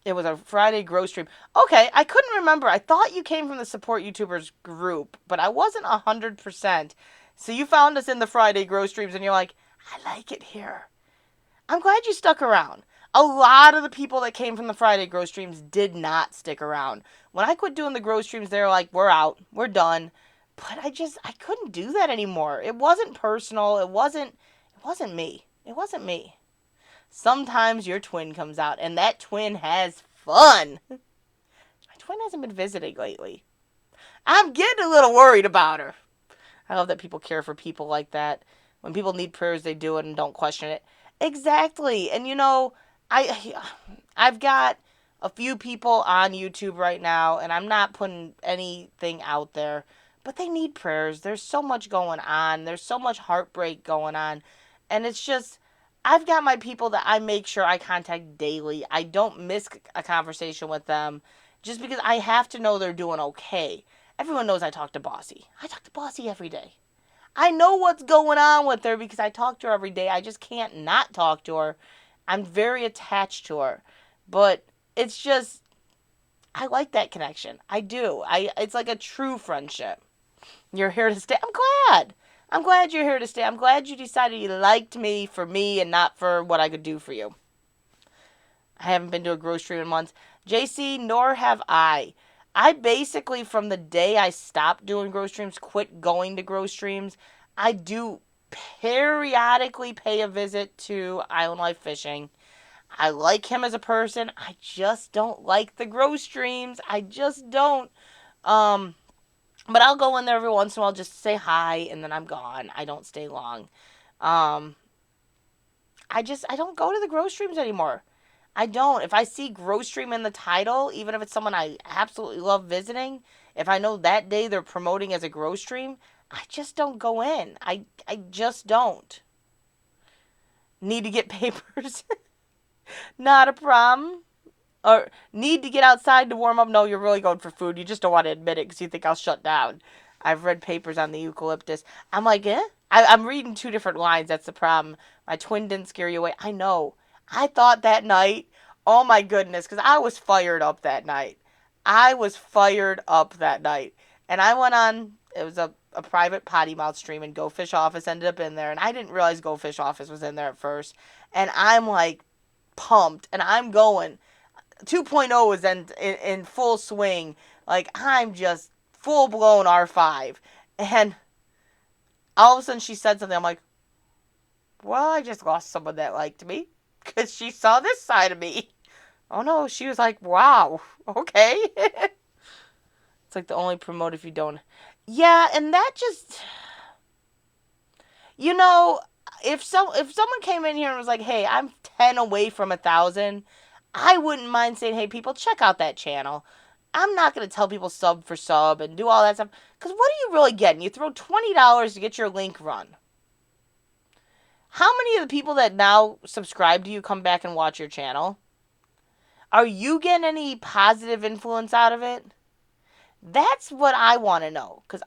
Speaker 1: It was a Friday grow stream. Okay, I couldn't remember. I thought you came from the support YouTubers group, but I wasn't 100%. So you found us in the Friday grow streams and you're like, I like it here. I'm glad you stuck around. A lot of the people that came from the Friday grow streams did not stick around. When I quit doing the grow streams, they were like, we're out. We're done. But I couldn't do that anymore. It wasn't personal. It wasn't me. It wasn't me. Sometimes your twin comes out, and that twin has fun. My twin hasn't been visiting lately. I'm getting a little worried about her. I love that people care for people like that. When people need prayers, they do it and don't question it. Exactly. And you know, I've got a few people on YouTube right now, and I'm not putting anything out there, but they need prayers. There's so much going on. There's so much heartbreak going on. And it's just, I've got my people that I make sure I contact daily. I don't miss a conversation with them just because I have to know they're doing okay. Everyone knows I talk to Bossy. I talk to Bossy every day. I know what's going on with her because I talk to her every day. I just can't not talk to her. I'm very attached to her. But it's just, I like that connection. I do. It's like a true friendship. You're here to stay. I'm glad. I'm glad you're here to stay. I'm glad you decided you liked me for me and not for what I could do for you. I haven't been to a grocery in months. JC, nor have I. I basically, from the day I stopped doing grow streams, quit going to grow streams. I do periodically pay a visit to Island Life Fishing. I like him as a person. I just don't like the grow streams. I just don't. But I'll go in there every once in a while just to say hi, and then I'm gone. I don't stay long. Um, I don't go to the grow streams anymore. I don't. If I see grow stream in the title, even if it's someone I absolutely love visiting, if I know that day they're promoting as a grow stream, I just don't go in. I just don't. Need to get papers. Not a problem. Or need to get outside to warm up. No, you're really going for food. You just don't want to admit it because you think I'll shut down. I've read papers on the eucalyptus. I'm like, eh? I'm reading two different lines. That's the problem. My twin didn't scare you away. I know. I thought that night, oh my goodness, because I was fired up that night. I was fired up that night. And I went on, it was a private potty mouth stream, and Go Fish Office ended up in there. And I didn't realize Go Fish Office was in there at first. And I'm like pumped. And I'm going. 2.0 is in full swing. Like, I'm just full blown R5. And all of a sudden she said something. I'm like, well, I just lost someone that liked me because she saw this side of me. Oh no, she was like, wow, okay. It's like the only promote if you don't. Yeah, and that just, you know, if someone came in here and was like, hey, I'm 10 away from 1,000, I wouldn't mind saying, hey, people, check out that channel. I'm not going to tell people sub for sub and do all that stuff. Because what are you really getting? You throw $20 to get your link run. How many of the people that now subscribe to you come back and watch your channel? Are you getting any positive influence out of it? That's what I want to know. Because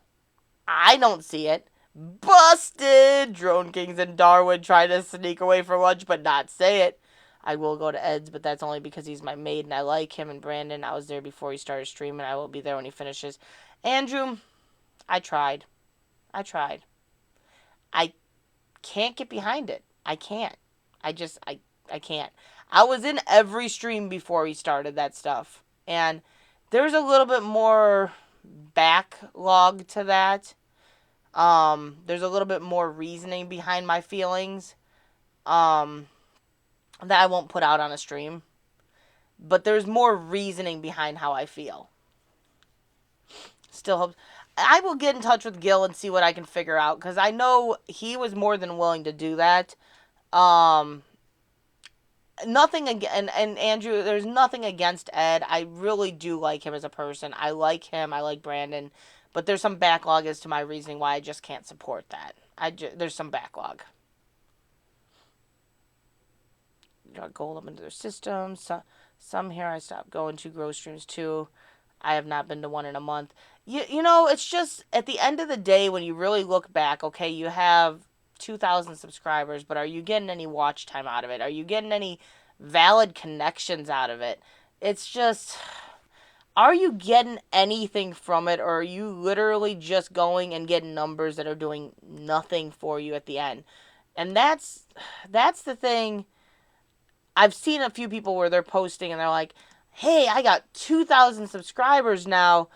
Speaker 1: I don't see it. Busted! Drone Kings and Darwin trying to sneak away for lunch but not say it. I will go to Ed's, but that's only because he's my maid and I like him. And Brandon, I was there before he started streaming. I will be there when he finishes. Andrew, I tried. I can't get behind it. I can't. I can't. I was in every stream before he started that stuff. And there's a little bit more backlog to that. There's a little bit more reasoning behind my feelings. That I won't put out on a stream. But there's more reasoning behind how I feel. Still hope. I will get in touch with Gil and see what I can figure out. Because I know he was more than willing to do that. Nothing again, and Andrew, there's nothing against Ed. I really do like him as a person. I like him. I like Brandon. But there's some backlog as to my reasoning why I just can't support that. There's some backlog. Got gold up into their system. Some here I stopped going to grow streams too. I have not been to one in a month. You know, it's just at the end of the day when you really look back, okay, you have 2,000 subscribers, but are you getting any watch time out of it? Are you getting any valid connections out of it? It's just, are you getting anything from it, or are you literally just going and getting numbers that are doing nothing for you at the end? And that's the thing. I've seen a few people where they're posting and they're like, hey, I got 2,000 subscribers now,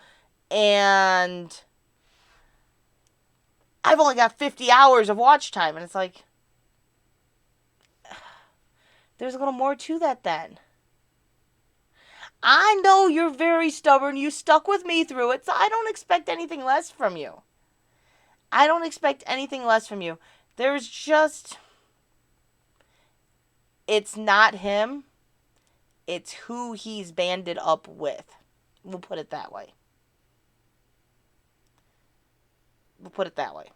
Speaker 1: and I've only got 50 hours of watch time. And it's like, there's a little more to that then. I know you're very stubborn. You stuck with me through it, so I don't expect anything less from you. There's just, it's not him. It's who he's banded up with. We'll put it that way. We'll put it that way.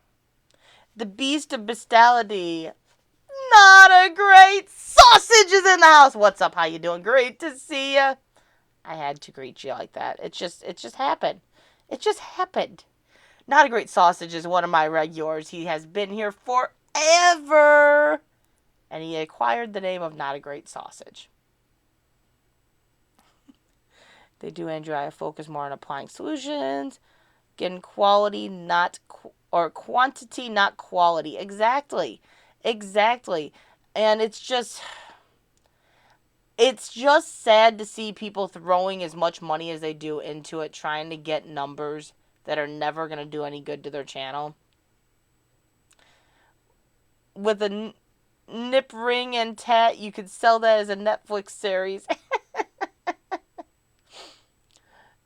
Speaker 1: The beast of bestiality. Not a great sausage is in the house. What's up? How you doing? Great to see ya. I had to greet you like that. It just happened. It just happened. Not a great sausage is one of my regulars. He has been here forever. And he acquired the name of Not a Great Sausage. They do, Andrew. I focus more on applying solutions, getting quality, or quantity, not quality. Exactly. And it's just sad to see people throwing as much money as they do into it, trying to get numbers that are never going to do any good to their channel. With a nip ring and tat, you could sell that as a Netflix series.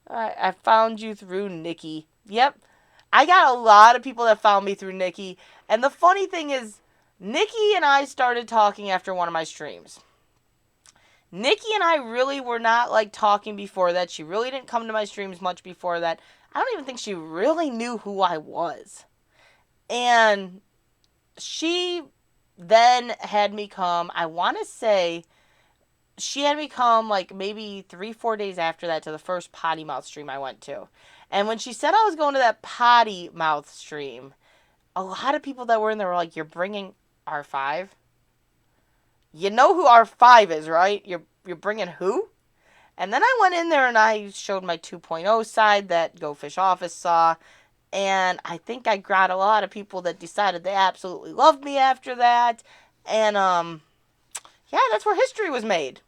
Speaker 1: I found you through Nikki. Yep. I got a lot of people that found me through Nikki. And the funny thing is, Nikki and I started talking after one of my streams. Nikki and I really were not like talking before that. She really didn't come to my streams much before that. I don't even think she really knew who I was. And she then had me come, I want to say, she had me come like maybe 3-4 days after that to the first Potty Mouth stream I went to. And when she said I was going to that Potty Mouth stream, a lot of people that were in there were like, "You're bringing R5? You know who R5 is, right? You're bringing who?" And then I went in there and I showed my 2.0 side that Go Fish Office saw. And I think I got a lot of people that decided they absolutely loved me after that. And, yeah, that's where history was made.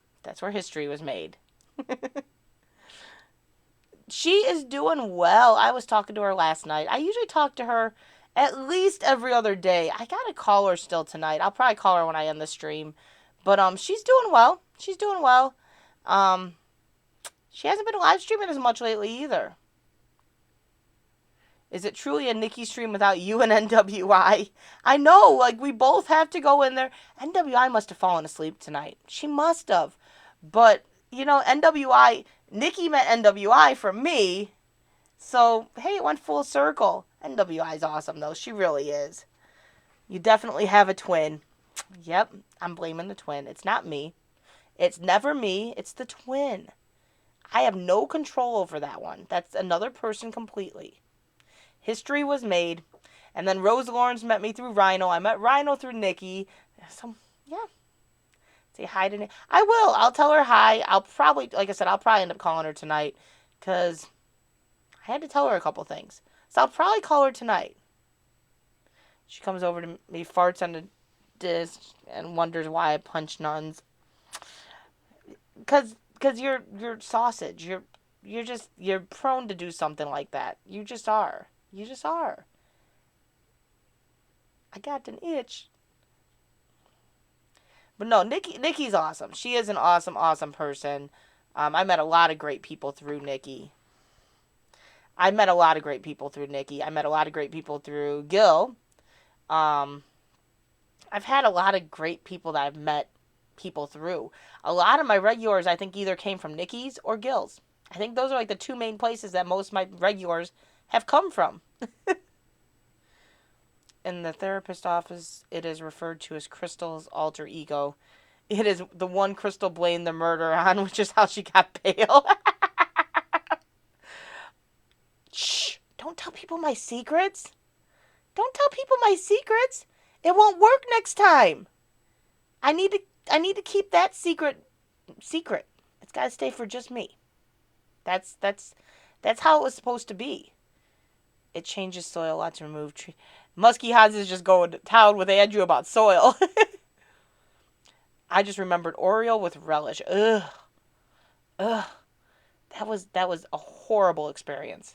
Speaker 1: She is doing well. I was talking to her last night. I usually talk to her at least every other day. I gotta call her still tonight. I'll probably call her when I end the stream. But, she's doing well. She hasn't been live streaming as much lately either. Is it truly a Nikki stream without you and NWI? I know, like, we both have to go in there. NWI must have fallen asleep tonight. She must have. But, NWI, Nikki met NWI from me. So, hey, it went full circle. NWI's awesome, though. She really is. You definitely have a twin. Yep, I'm blaming the twin. It's not me. It's never me. It's the twin. I have no control over that one. That's another person completely. History was made. And then Rose Lawrence met me through Rhino. I met Rhino through Nikki. So, yeah. Say hi to Nikki. I will. I'll tell her hi. I'll probably end up calling her tonight. Because I had to tell her a couple things. So I'll probably call her tonight. She comes over to me, farts on the disc, and wonders why I punch nuns. Because you're sausage. You're prone to do something like that. You just are. I got an itch. But no, Nikki's awesome. She is an awesome, awesome person. I met a lot of great people through Nikki. I met a lot of great people through Gil. I've had a lot of great people that I've met people through. A lot of my regulars, I think, either came from Nikki's or Gil's. I think those are like the two main places that most of my regulars have come from. In the therapist office, it is referred to as Crystal's alter ego. It is the one Crystal blamed the murder on, which is how she got pale. Shh! Don't tell people my secrets. It won't work next time. I need to keep that secret. It's got to stay for just me. That's how it was supposed to be. It changes soil a lot to remove tree. Muskie Hans is just going to town with Andrew about soil. I just remembered Oreo with relish. Ugh. That was a horrible experience.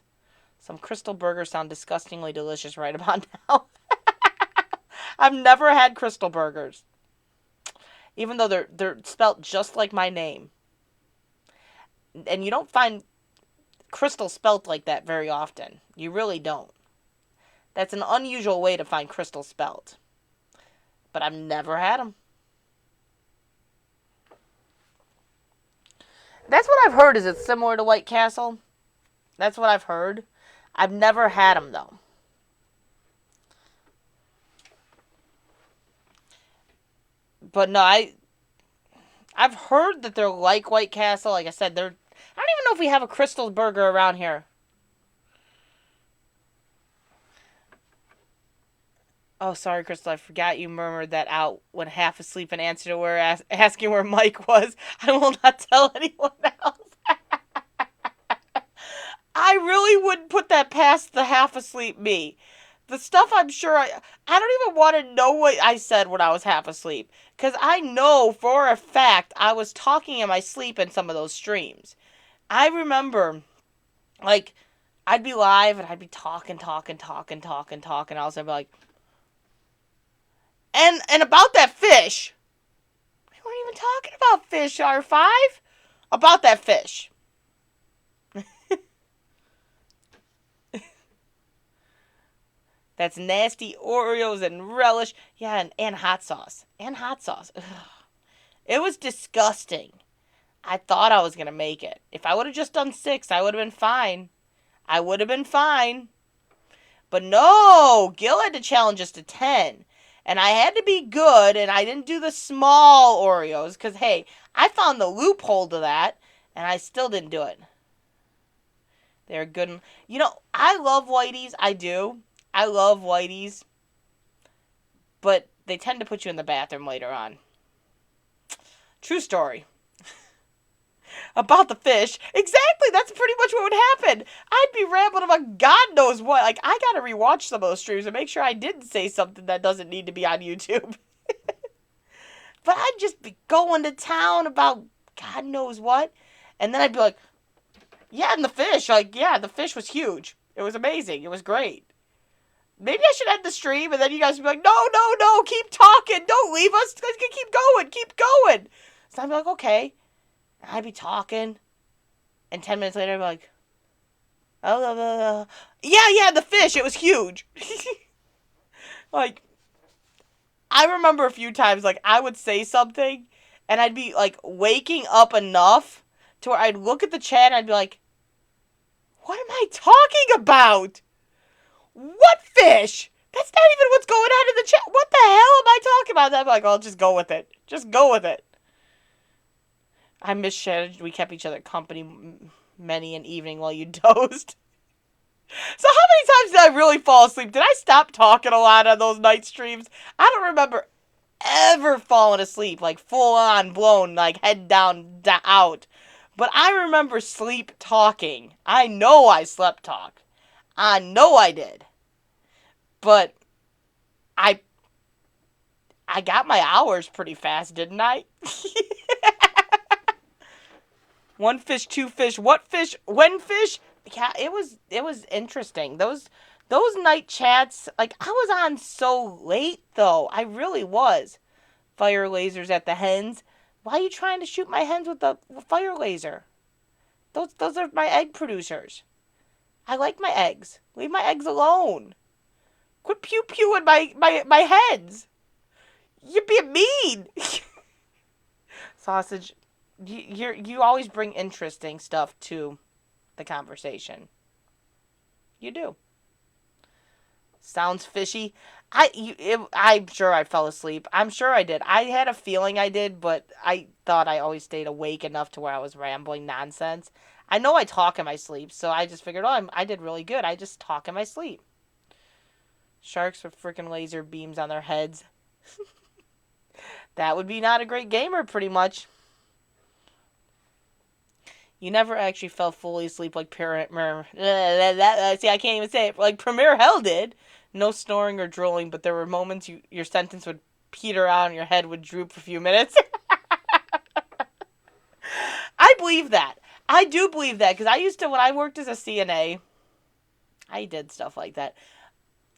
Speaker 1: Some Crystal burgers sound disgustingly delicious right about now. I've never had Crystal burgers. Even though they're spelt just like my name. And you don't find Crystal spelt like that very often. You really don't. That's an unusual way to find Crystal spelt. But I've never had them. That's what I've heard. Is it's similar to White Castle? That's what I've heard. I've never had them though. But no, I've heard that they're like White Castle. Like I said, they're. I don't even know if we have a Crystal Burger around here. Oh, sorry, Crystal. I forgot you murmured that out when half asleep and answered to where asking where Mike was. I will not tell anyone else. I really wouldn't put that past the half asleep me. The stuff I'm sure I don't even want to know what I said when I was half asleep. Because I know for a fact I was talking in my sleep in some of those streams. I remember, like, I'd be live and I'd be talking. I was like, and about that fish. We weren't even talking about fish, R5. About that fish. That's nasty Oreos and relish. Yeah, and hot sauce. And hot sauce. Ugh. It was disgusting. I thought I was going to make it. If I would have just done 6, I would have been fine. I would have been fine. But no, Gil had to challenge us to 10. And I had to be good, and I didn't do the small Oreos. Because, hey, I found the loophole to that, and I still didn't do it. They're good. You know, I love Whitey's. I do. I love Whitey's. But they tend to put you in the bathroom later on. True story. About the fish. Exactly, that's pretty much what would happen. I'd be rambling about God knows what. Like, I gotta rewatch some of those streams and make sure I didn't say something that doesn't need to be on YouTube. But I'd just be going to town about God knows what. And then I'd be like, yeah, and the fish. Like, yeah, the fish was huge. It was amazing. It was great. Maybe I should end the stream and then you guys would be like, no, keep talking. Don't leave us. Keep going. So I'd be like, okay. I'd be talking. And 10 minutes later, I'd be like, oh, yeah, the fish. It was huge. Like, I remember a few times, like, I would say something and I'd be, like, waking up enough to where I'd look at the chat and I'd be like, what am I talking about? What fish? That's not even what's going on in the chat. What the hell am I talking about? I'm like, oh, just go with it. Just go with it. I miss Shannon. We kept each other company many an evening while you dozed. So how many times did I really fall asleep? Did I stop talking a lot on those night streams? I don't remember ever falling asleep, like full on blown, like head down, out. But I remember sleep talking. I know I slept talk. I know I did. But I got my hours pretty fast, didn't I? One fish, two fish, what fish, when fish? Yeah, it was interesting. Those night chats, like I was on so late though. I really was. Fire lasers at the hens. Why are you trying to shoot my hens with the fire laser? Those are my egg producers. I like my eggs. Leave my eggs alone. Quit pew pewing my hens. You're being mean. Sausage, you always bring interesting stuff to the conversation. You do. Sounds fishy. I'm sure I fell asleep. I'm sure I did. I had a feeling I did, but I thought I always stayed awake enough to where I was rambling nonsense. I know I talk in my sleep, so I just figured, oh, I did really good. I just talk in my sleep. Sharks with freaking laser beams on their heads. That would be not a great gamer, pretty much. You never actually fell fully asleep like see, I can't even say it. Like Premier Hell did. No snoring or drooling, but there were moments your sentence would peter out and your head would droop for a few minutes. I believe that. I do believe that because I used to, when I worked as a CNA, I did stuff like that.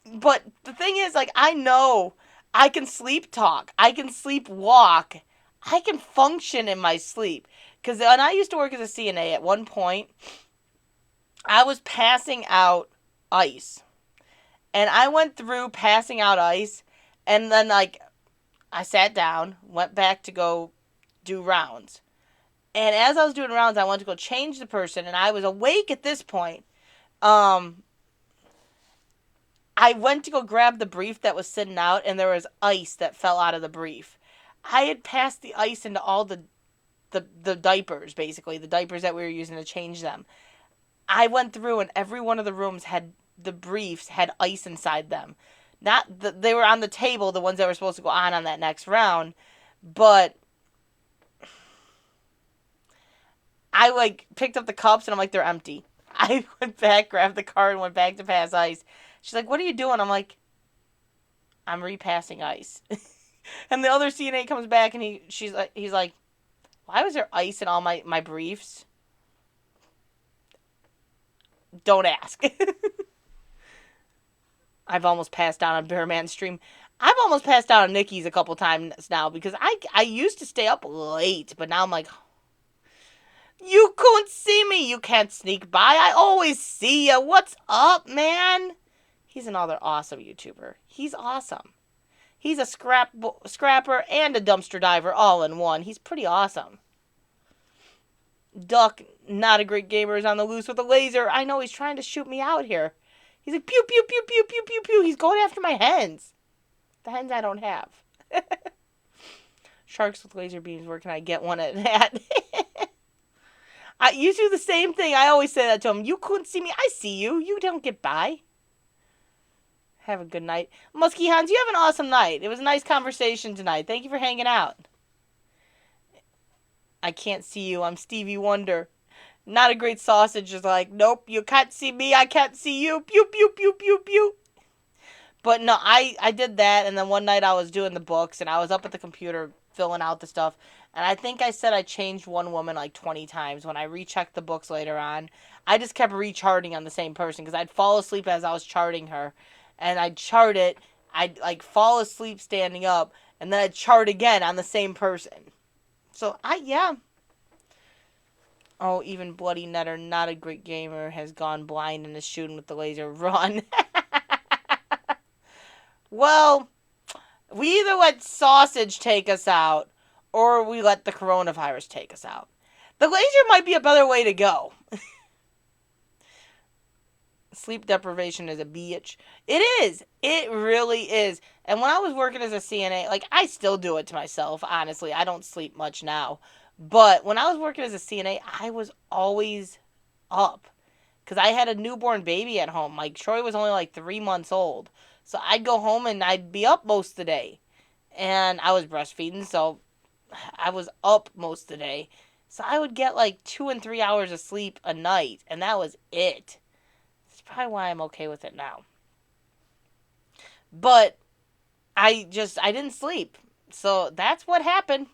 Speaker 1: But the thing is, like, I know I can sleep talk. I can sleep walk. I can function in my sleep. Because when I used to work as a CNA, at one point, I was passing out ice. And I went through passing out ice. And then, like, I sat down, went back to go do rounds. And as I was doing rounds, I went to go change the person, and I was awake at this point. Um, I went to go grab the brief that was sitting out, and there was ice that fell out of the brief. I had passed the ice into all the diapers, basically, the diapers that we were using to change them. I went through, and every one of the rooms had, the briefs had ice inside them. Not they were on the table, the ones that were supposed to go on that next round, but I, like, picked up the cups, and I'm like, they're empty. I went back, grabbed the card, and went back to pass ice. She's like, what are you doing? I'm like, I'm repassing ice. And the other CNA comes back, and he's like, why was there ice in all my briefs? Don't ask. I've almost passed out on Bearman's stream. I've almost passed out on Nikki's a couple times now, because I used to stay up late, but now I'm like, you couldn't see me. You can't sneak by. I always see you. What's up, man? He's another awesome YouTuber. He's awesome. He's a scrapper and a dumpster diver all in one. He's pretty awesome. Duck, not a great gamer, is on the loose with a laser. I know, he's trying to shoot me out here. He's like, pew, pew, pew, pew, pew, pew, pew. He's going after my hens. The hens I don't have. Sharks with laser beams, where can I get one at that? You do the same thing. I always say that to him. You couldn't see me. I see you. You don't get by. Have a good night. Muskie Hans, you have an awesome night. It was a nice conversation tonight. Thank you for hanging out. I can't see you. I'm Stevie Wonder. Not a great sausage is like, nope, you can't see me. I can't see you. Pew, pew, pew, pew, pew. But no, I did that, and then one night I was doing the books, and I was up at the computer filling out the stuff, and I think I said I changed one woman like 20 times. When I rechecked the books later on, I just kept recharting on the same person, because I'd fall asleep as I was charting her, and I'd chart it, I'd like fall asleep standing up, and then I'd chart again on the same person. So, yeah. Oh, even Bloody Nutter, not a great gamer, has gone blind and is shooting with the laser. Run. Well, we either let sausage take us out, or we let the coronavirus take us out. The laser might be a better way to go. Sleep deprivation is a bitch. It is. It really is. And when I was working as a CNA, like, I still do it to myself, honestly. I don't sleep much now. But when I was working as a CNA, I was always up. Because I had a newborn baby at home. Like, Troy was only like 3 months old. So I'd go home and I'd be up most of the day. And I was breastfeeding, so I was up most of the day. So I would get like 2 and 3 hours of sleep a night. And that was it. That's probably why I'm okay with it now. But I didn't sleep. So that's what happened.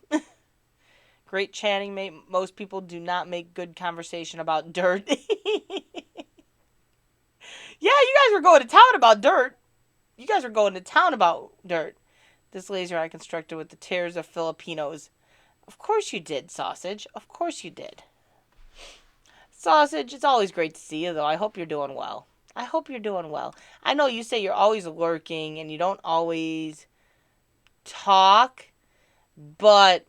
Speaker 1: Great chatting, mate. Most people do not make good conversation about dirt. Yeah, you guys were going to town about dirt. You guys were going to town about dirt. This laser I constructed with the tears of Filipinos. Of course you did, Sausage. Of course you did. Sausage, it's always great to see you, though. I hope you're doing well. I hope you're doing well. I know you say you're always lurking and you don't always talk, but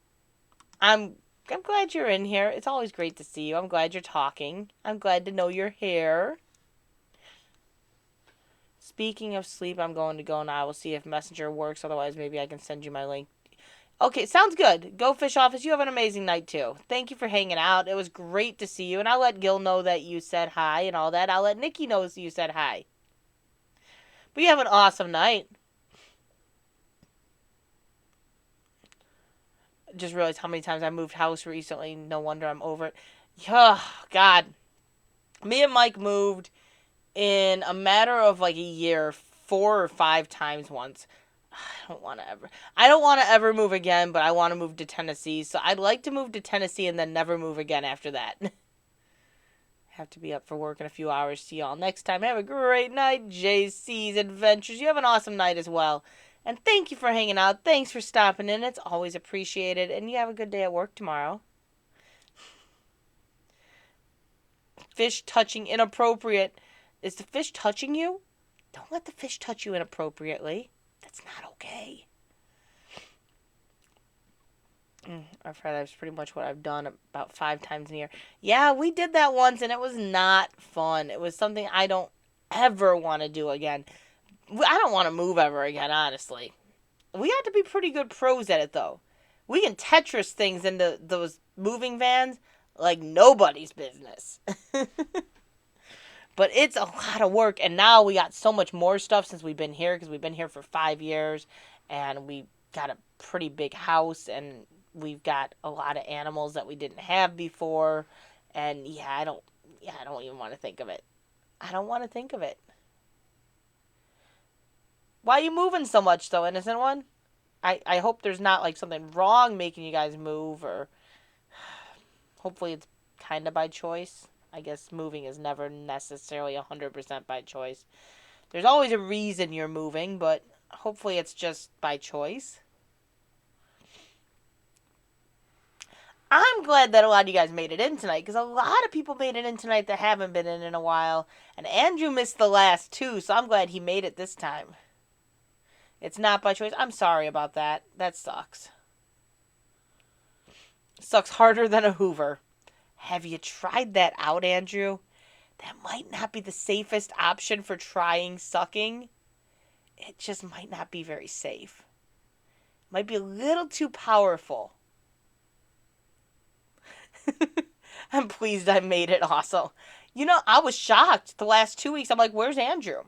Speaker 1: I'm glad you're in here. It's always great to see you. I'm glad you're talking. I'm glad to know you're here. Speaking of sleep, I'm going to go now. I will see if Messenger works. Otherwise, maybe I can send you my link. Okay, sounds good. Go Fish Office. You have an amazing night, too. Thank you for hanging out. It was great to see you. And I'll let Gil know that you said hi and all that. I'll let Nikki know you said hi. But you have an awesome night. Just realized how many times I moved house recently. No wonder I'm over it. Oh, God. Me and Mike moved in a matter of like a year 4 or 5 times once. I don't want to ever move again, but I want to move to Tennessee. So I'd like to move to Tennessee and then never move again after that. Have to be up for work in a few hours. See y'all next time. Have a great night. JC's Adventures. You have an awesome night as well. And thank you for hanging out. Thanks for stopping in. It's always appreciated. And you have a good day at work tomorrow. Fish touching inappropriate. Is the fish touching you? Don't let the fish touch you inappropriately. That's not okay. I've heard that's pretty much what I've done about 5 times a year. Yeah, we did that once and it was not fun. It was something I don't ever want to do again. I don't want to move ever again, honestly. We have to be pretty good pros at it, though. We can Tetris things into those moving vans like nobody's business. But it's a lot of work, and now we got so much more stuff since we've been here because we've been here for 5 years, and we got a pretty big house, and we've got a lot of animals that we didn't have before, and I don't even want to think of it. I don't want to think of it. Why are you moving so much, though, innocent one? I hope there's not like something wrong making you guys move, or hopefully it's kind of by choice. I guess moving is never necessarily 100% by choice. There's always a reason you're moving, but hopefully it's just by choice. I'm glad that a lot of you guys made it in tonight because a lot of people made it in tonight that haven't been in a while. And Andrew missed the last two, so I'm glad he made it this time. It's not by choice. I'm sorry about that. That sucks. Sucks harder than a Hoover. Have you tried that out, Andrew? That might not be the safest option for trying sucking. It just might not be very safe. Might be a little too powerful. I'm pleased I made it also. You know, I was shocked the last 2 weeks. I'm like, where's Andrew?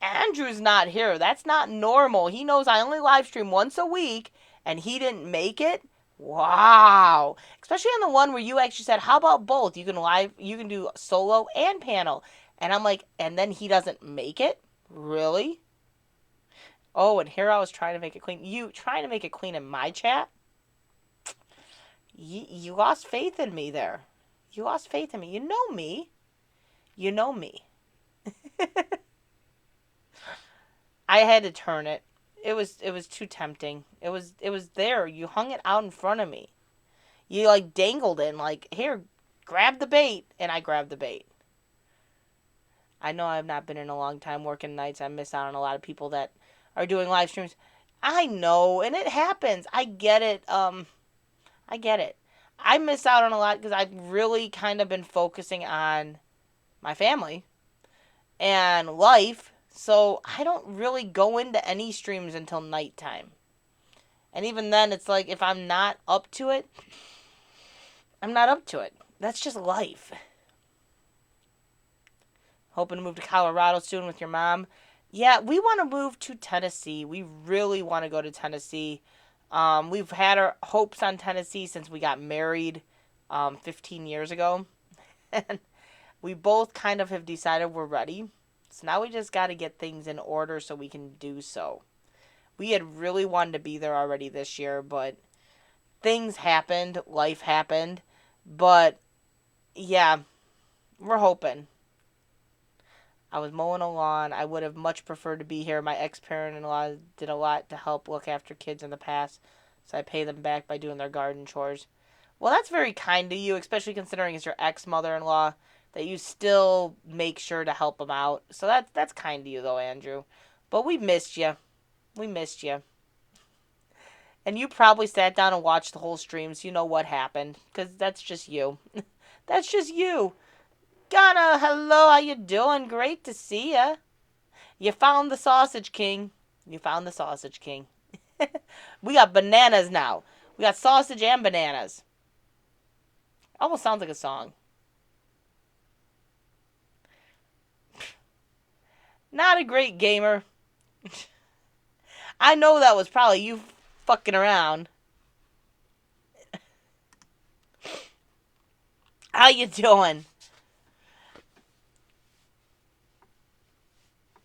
Speaker 1: Andrew's not here. That's not normal. He knows I only live stream once a week and he didn't make it. Wow. Especially on the one where you actually said, how about both? You can do solo and panel. And I'm like, and then he doesn't make it? Really? Oh, and here I was trying to make it clean. You trying to make it clean in my chat? You lost faith in me there. You lost faith in me. You know me. You know me. I had to turn it. It was too tempting. It was there. You hung it out in front of me. You like dangled it and like, here, grab the bait, and I grabbed the bait. I know I've not been in a long time working nights. I miss out on a lot of people that are doing live streams. I know, and it happens. I get it. I get it. I miss out on a lot because I've really kind of been focusing on my family and life. So I don't really go into any streams until nighttime. And even then, it's like if I'm not up to it, I'm not up to it. That's just life. Hoping to move to Colorado soon with your mom. Yeah, we want to move to Tennessee. We really want to go to Tennessee. We've had our hopes on Tennessee since we got married 15 years ago. And we both kind of have decided we're ready. So now we just got to get things in order so we can do so. We had really wanted to be there already this year, but things happened, life happened. But yeah, we're hoping. I was mowing a lawn. I would have much preferred to be here. My ex-parent-in-law did a lot to help look after kids in the past, so I pay them back by doing their garden chores. Well, that's very kind of you, especially considering it's your ex-mother-in-law, that you still make sure to help them out. So that's kind of you, though, Andrew. But we missed you. We missed you. And you probably sat down and watched the whole stream, so you know what happened. Because that's just you. That's just you. Ghana, hello, how you doing? Great to see ya. You found the Sausage King. You found the Sausage King. We got bananas now. We got sausage and bananas. Almost sounds like a song. Not a great gamer. I know that was probably you fucking around. How you doing?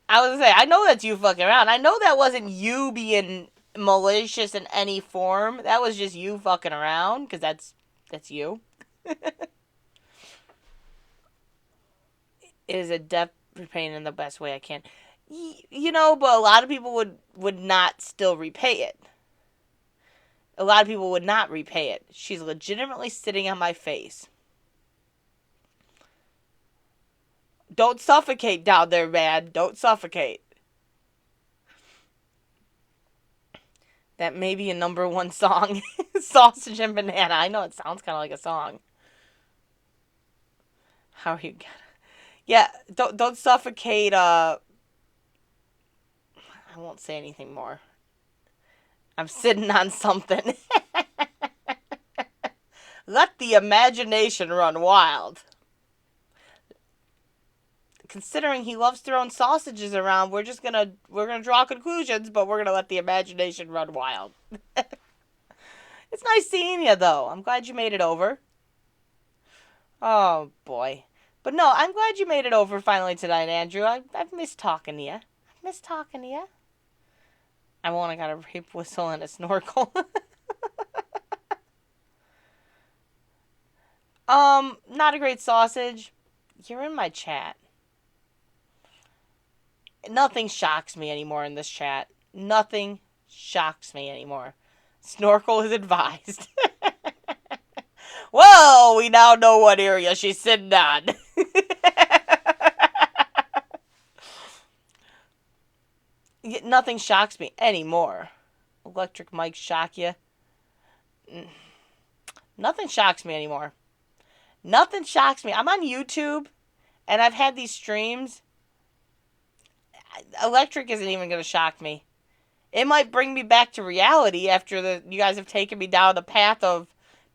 Speaker 1: I was gonna say, I know that's you fucking around. I know that wasn't you being malicious in any form. That was just you fucking around, because that's you. It is a death pain in the best way I can. But a lot of people would not still repay it. A lot of people would not repay it. She's legitimately sitting on my face. Don't suffocate down there, man. Don't suffocate. That may be a #1 song. Sausage and banana. I know it sounds kind of like a song. How are you gonna? Yeah, don't suffocate. I won't say anything more. I'm sitting on something. Let the imagination run wild. Considering he loves throwing sausages around, we're gonna draw conclusions, but we're gonna let the imagination run wild. It's nice seeing you, though. I'm glad you made it over. Oh boy, but no, I'm glad you made it over finally tonight, Andrew. I've missed talking to you. I've missed talking to you. I want to got a rape whistle and a snorkel. Not a great sausage. You're in my chat. Nothing shocks me anymore in this chat. Nothing shocks me anymore. Snorkel is advised. Well, we now know what area she's sitting on. Nothing shocks me anymore. Electric Mike shock you. Nothing shocks me anymore. Nothing shocks me. I'm on YouTube, and I've had these streams. Electric isn't even going to shock me. It might bring me back to reality after you guys have taken me down the path of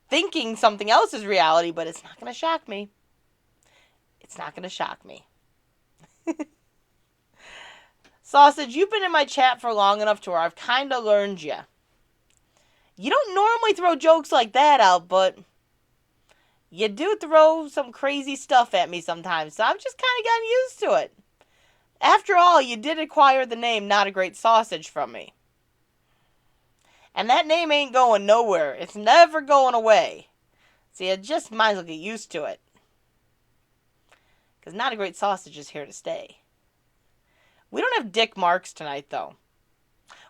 Speaker 1: thinking something else is reality, but it's not going to shock me. It's not going to shock me. Sausage, you've been in my chat for long enough to where I've kind of learned you. You don't normally throw jokes like that out, but you do throw some crazy stuff at me sometimes, so I've just kind of gotten used to it. After all, you did acquire the name Not a Great Sausage from me. And that name ain't going nowhere. It's never going away. So you just might as well get used to it. Because Not a Great Sausage is here to stay. We don't have Dick Marks tonight, though.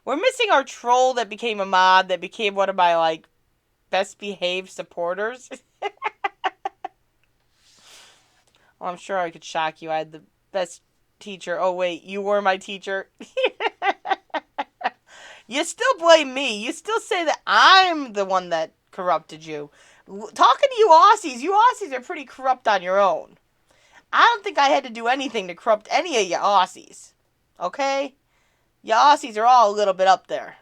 Speaker 1: We're missing our troll that became a mod, that became one of my, best behaved supporters. Well, I'm sure I could shock you. I had the best teacher. Oh, wait, you were my teacher. You still blame me. You still say that I'm the one that corrupted you. Talking to you Aussies are pretty corrupt on your own. I don't think I had to do anything to corrupt any of you Aussies. Okay? You Aussies are all a little bit up there.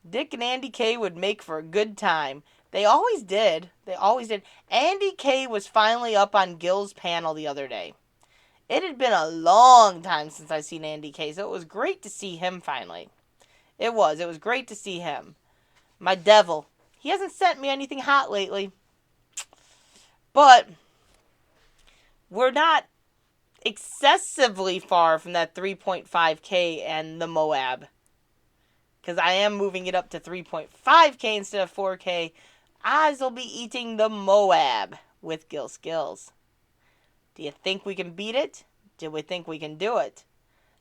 Speaker 1: Dick and Andy K would make for a good time. They always did. They always did. Andy K was finally up on Gil's panel the other day. It had been a long time since I've seen Andy K, so it was great to see him finally. It was great to see him. My devil. He hasn't sent me anything hot lately. But we're not excessively far from that 3.5K and the Moab. Because I am moving it up to 3.5K instead of 4K. Eyes will be eating the Moab with Gil Skills. Do you think we can beat it? Do we think we can do it?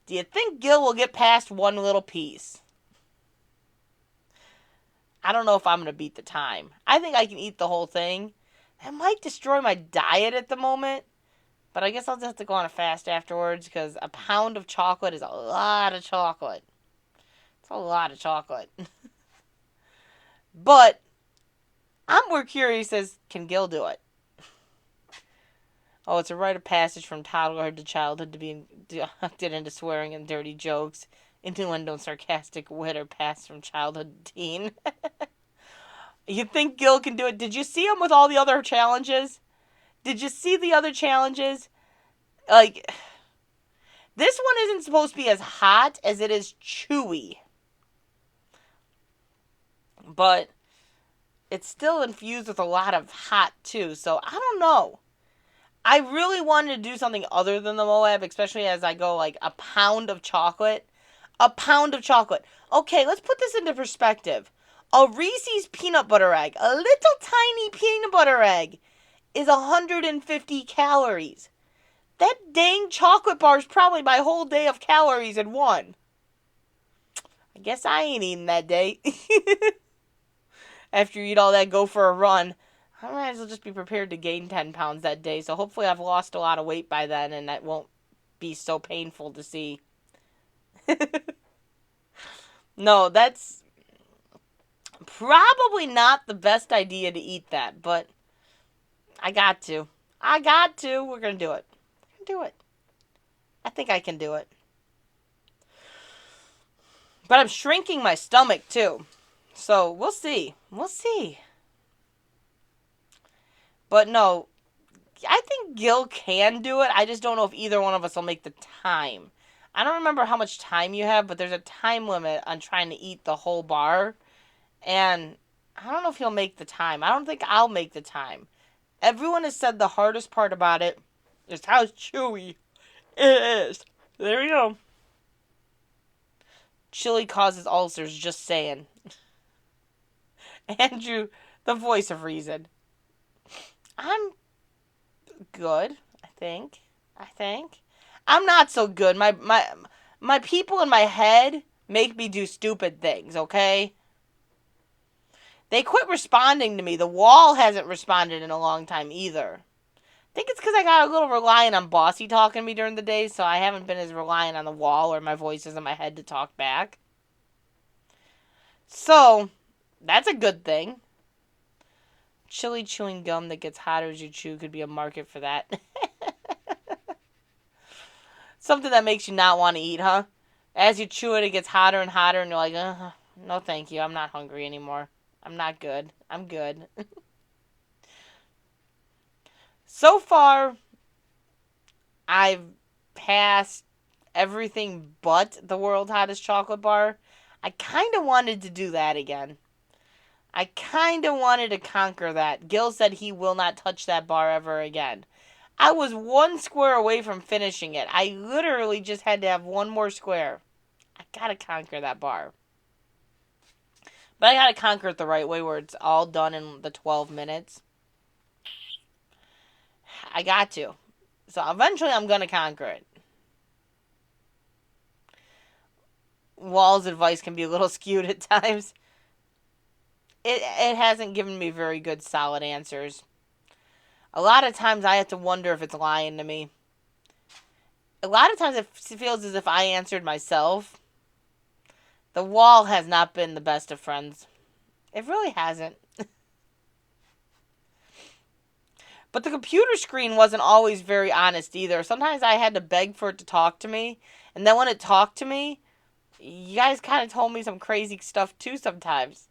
Speaker 1: Do you think Gil will get past one little piece? I don't know if I'm going to beat the time. I think I can eat the whole thing. It might destroy my diet at the moment. But I guess I'll just have to go on a fast afterwards because a pound of chocolate is a lot of chocolate. It's a lot of chocolate. But I'm more curious as, can Gil do it? Oh, it's a rite of passage from toddlerhood to childhood to being inducted into swearing and dirty jokes, innuendo and sarcastic wit are passed from childhood to teen. You think Gil can do it? Did you see him with all the other challenges? Did you see the other challenges? This one isn't supposed to be as hot as it is chewy. But it's still infused with a lot of hot, too. So, I don't know. I really wanted to do something other than the Moab, especially as I go, a pound of chocolate. A pound of chocolate. Okay, let's put this into perspective. A Reese's peanut butter egg, a little tiny peanut butter egg, is 150 calories. That dang chocolate bar is probably my whole day of calories in one. I guess I ain't eating that day. After you eat all that, go for a run. I might as well just be prepared to gain 10 pounds that day. So hopefully I've lost a lot of weight by then and that won't be so painful to see. No, that's probably not the best idea to eat that, but I got to. I got to. We're going to do it. We're going to do it. I think I can do it. But I'm shrinking my stomach too. So we'll see. We'll see. But no, I think Gil can do it. I just don't know if either one of us will make the time. I don't remember how much time you have, but there's a time limit on trying to eat the whole bar. And I don't know if he'll make the time. I don't think I'll make the time. Everyone has said the hardest part about it is how chewy it is. There you go. Chili causes ulcers, just saying. Andrew, the voice of reason. I'm good, I think. I'm not so good. My people in my head make me do stupid things, okay? They quit responding to me. The wall hasn't responded in a long time either. I think it's because I got a little reliant on Bossy talking to me during the day, so I haven't been as reliant on the wall or my voices in my head to talk back. So, that's a good thing. Chili chewing gum that gets hotter as you chew could be a market for that. Something that makes you not want to eat, huh? As you chew it, it gets hotter and hotter, and you're like, no thank you, I'm not hungry anymore. I'm not good. I'm good. So far, I've passed everything but the world's hottest chocolate bar. I kind of wanted to do that again. I kind of wanted to conquer that. Gil said he will not touch that bar ever again. I was one square away from finishing it. I literally just had to have one more square. I gotta conquer that bar. But I gotta conquer it the right way where it's all done in the 12 minutes. I got to. So eventually I'm gonna conquer it. Wall's advice can be a little skewed at times. It hasn't given me very good solid answers. A lot of times I have to wonder if it's lying to me. A lot of times it feels as if I answered myself. The wall has not been the best of friends. It really hasn't. But the computer screen wasn't always very honest either. Sometimes I had to beg for it to talk to me. And then when it talked to me, you guys kind of told me some crazy stuff too sometimes.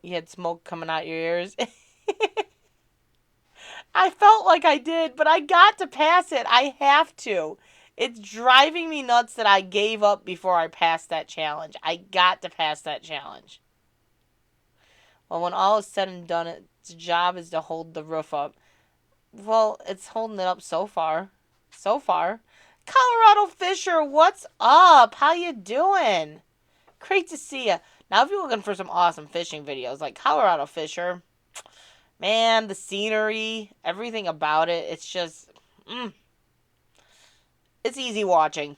Speaker 1: You had smoke coming out your ears. I felt like I did, but I got to pass it. I have to. It's driving me nuts that I gave up before I passed that challenge. I got to pass that challenge. Well, when all is said and done, its job is to hold the roof up. Well, it's holding it up so far. So far. Colorado Fisher, what's up? How you doing? Great to see you. Now, if you're looking for some awesome fishing videos, like Colorado Fisher, man, the scenery, everything about it, it's just, it's easy watching.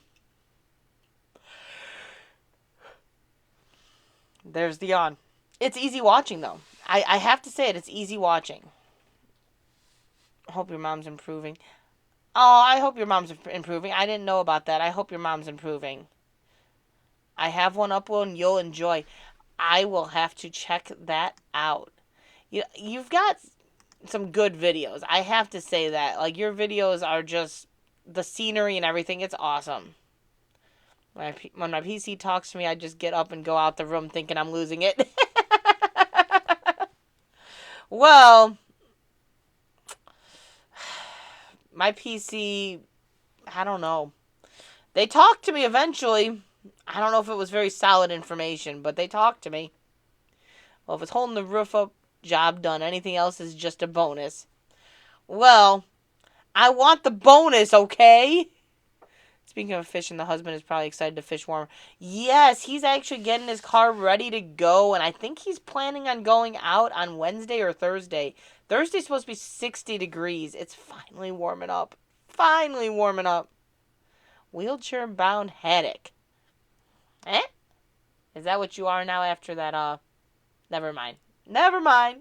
Speaker 1: There's the yawn. It's easy watching, though. I have to say it, it's easy watching. Hope your mom's improving. Oh, I hope your mom's improving. I didn't know about that. I hope your mom's improving. I have one upload and you'll enjoy. I will have to check that out. You've got some good videos. I have to say that. Like, your videos are just the scenery and everything. It's awesome. When my PC talks to me, I just get up and go out the room thinking I'm losing it. Well, my PC, I don't know. They talked to me eventually. I don't know if it was very solid information, but they talked to me. Well, if it's holding the roof up, job done. Anything else is just a bonus. Well, I want the bonus, okay? Speaking of fishing, the husband is probably excited to fish warmer. Yes, he's actually getting his car ready to go, and I think he's planning on going out on Wednesday or Thursday. Thursday's supposed to be 60 degrees. It's finally warming up. Finally warming up. Wheelchair-bound headache. Eh? Is that what you are now after that, Never mind. Never mind.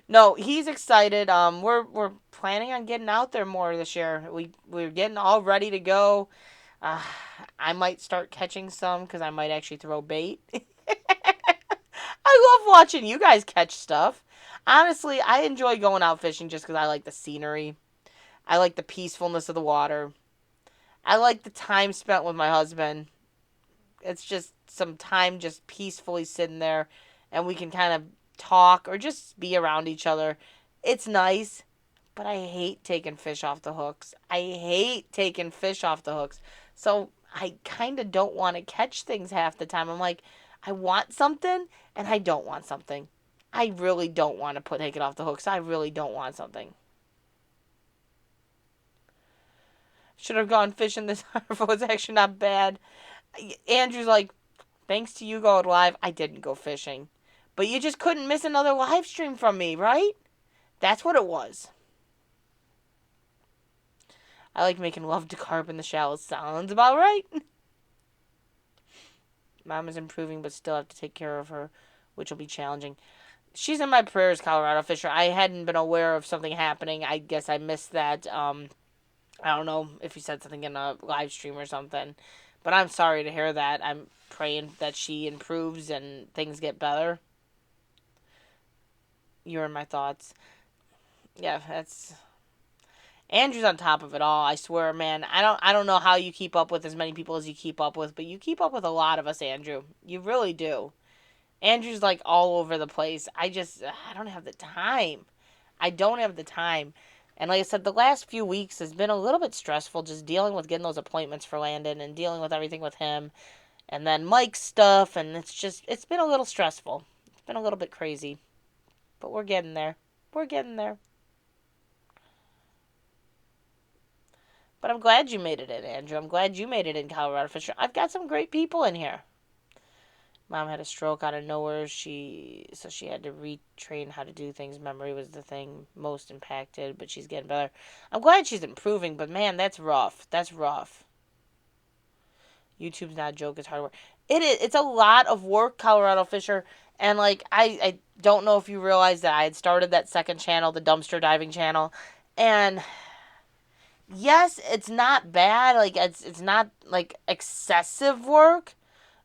Speaker 1: No, he's excited. We're planning on getting out there more this year. We're getting all ready to go. Uh, I might start catching some because I might actually throw bait. I love watching you guys catch stuff. Honestly, I enjoy going out fishing just because I like the scenery. I like the peacefulness of the water. I like the time spent with my husband. It's just some time just peacefully sitting there and we can kind of talk or just be around each other. It's nice, but I hate taking fish off the hooks. I hate taking fish off the hooks. So I kind of don't want to catch things half the time. I'm like, I want something and I don't want something. I really don't want to take it off the hooks. I really don't want something. Should have gone fishing this harbor. It's actually not bad. Andrew's like, thanks to you going live, I didn't go fishing. But you just couldn't miss another live stream from me, right? That's what it was. I like making love to carp in the shallows. Sounds about right. Mom is improving, but still have to take care of her, which will be challenging. She's in my prayers, Colorado Fisher. I hadn't been aware of something happening. I guess I missed that. I don't know if you said something in a live stream or something. But I'm sorry to hear that. I'm praying that she improves and things get better. You're in my thoughts. Yeah, that's Andrew's on top of it all. I swear, man. I don't know how you keep up with as many people as you keep up with, but you keep up with a lot of us, Andrew. You really do. Andrew's like all over the place. I don't have the time. I don't have the time. And like I said, the last few weeks has been a little bit stressful just dealing with getting those appointments for Landon and dealing with everything with him. And then Mike's stuff, and it's been a little stressful. It's been a little bit crazy. But we're getting there. We're getting there. But I'm glad you made it in, Andrew. I'm glad you made it in Colorado Fisher. I've got some great people in here. Mom had a stroke out of nowhere. She had to retrain how to do things. Memory was the thing most impacted, but she's getting better. I'm glad she's improving, but man, that's rough. That's rough. YouTube's not a joke. It's hard work. It is. It's a lot of work, Colorado Fisher. And like I don't know if you realize that I had started that second channel, the dumpster diving channel, and yes, it's not bad. Like it's not like excessive work,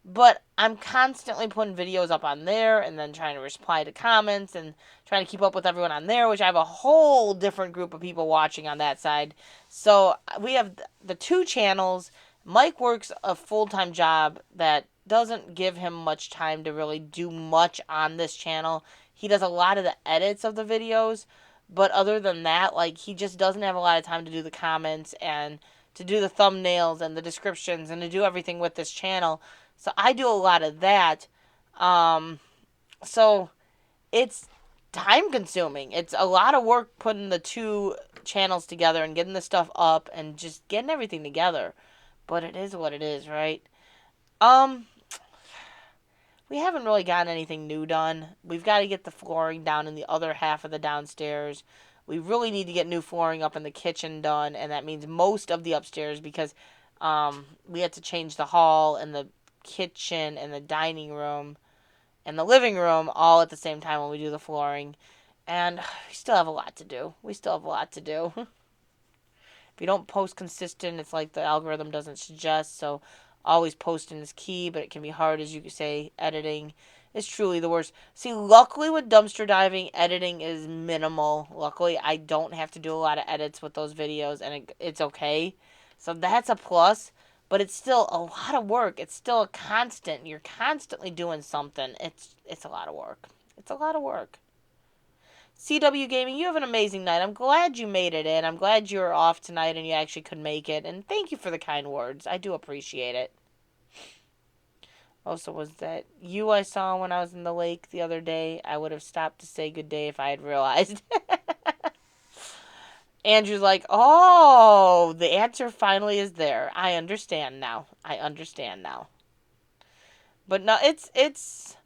Speaker 1: but I'm constantly putting videos up on there and then trying to reply to comments and trying to keep up with everyone on there, which I have a whole different group of people watching on that side. So we have the two channels. Mike works a full-time job that doesn't give him much time to really do much on this channel. He does a lot of the edits of the videos, but other than that, like he just doesn't have a lot of time to do the comments and to do the thumbnails and the descriptions and to do everything with this channel. So I do a lot of that. Um, so it's time consuming. It's a lot of work putting the two channels together and getting the stuff up and just getting everything together. But it is what it is, right? Um, we haven't really gotten anything new done. We've got to get the flooring down in the other half of the downstairs. We really need to get new flooring up in the kitchen done, and that means most of the upstairs because we had to change the hall and the kitchen and the dining room and the living room all at the same time when we do the flooring. And we still have a lot to do. We still have a lot to do. If you don't post consistent, it's like the algorithm doesn't suggest. So always posting is key, but it can be hard, as you could say. Editing is truly the worst. See, luckily with dumpster diving, editing is minimal. Luckily, I don't have to do a lot of edits with those videos, and it's okay. So that's a plus. But it's still a lot of work. It's still a constant. You're constantly doing something. It's a lot of work. It's a lot of work. CW Gaming, you have an amazing night. I'm glad you made it in. I'm glad you were off tonight and you actually could make it. And thank you for the kind words. I do appreciate it. Also, was that you I saw when I was in the lake the other day? I would have stopped to say good day if I had realized. Andrew's like, oh, the answer finally is there. I understand now. I understand now. But no, it's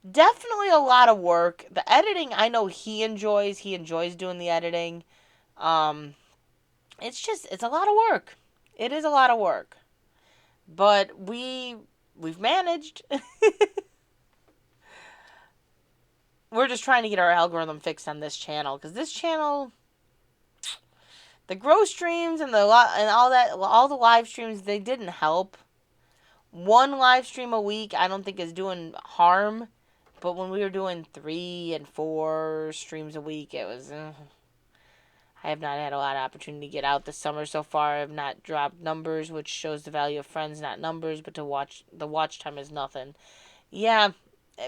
Speaker 1: definitely a lot of work. The editing, I know he enjoys. He enjoys doing the editing. Um, it's a lot of work. It is a lot of work. But we've managed. we're just trying to get our algorithm fixed on this channel, because this channel, the grow streams and all the live streams, they didn't help. One live stream a week, I don't think is doing harm, but when we were doing 3 and 4 streams a week, it was. I have not had a lot of opportunity to get out this summer so far. I have not dropped numbers, which shows the value of friends, not numbers, but the watch time is nothing. Yeah,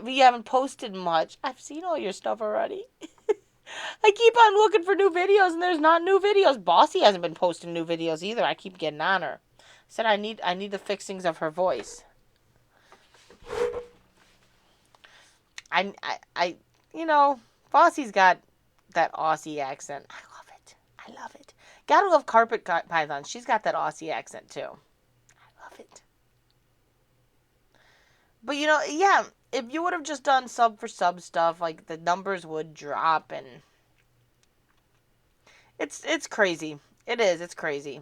Speaker 1: we haven't posted much. I've seen all your stuff already. I keep on looking for new videos, and there's not new videos. Bossy hasn't been posting new videos either. I keep getting on her. Said I need the fixings of her voice. I Bossy's got that Aussie accent. I love it. Gotta love Carpet Python. She's got that Aussie accent too. I love it. But yeah, if you would have just done sub for sub stuff, like, the numbers would drop, and it's crazy. It is. It's crazy.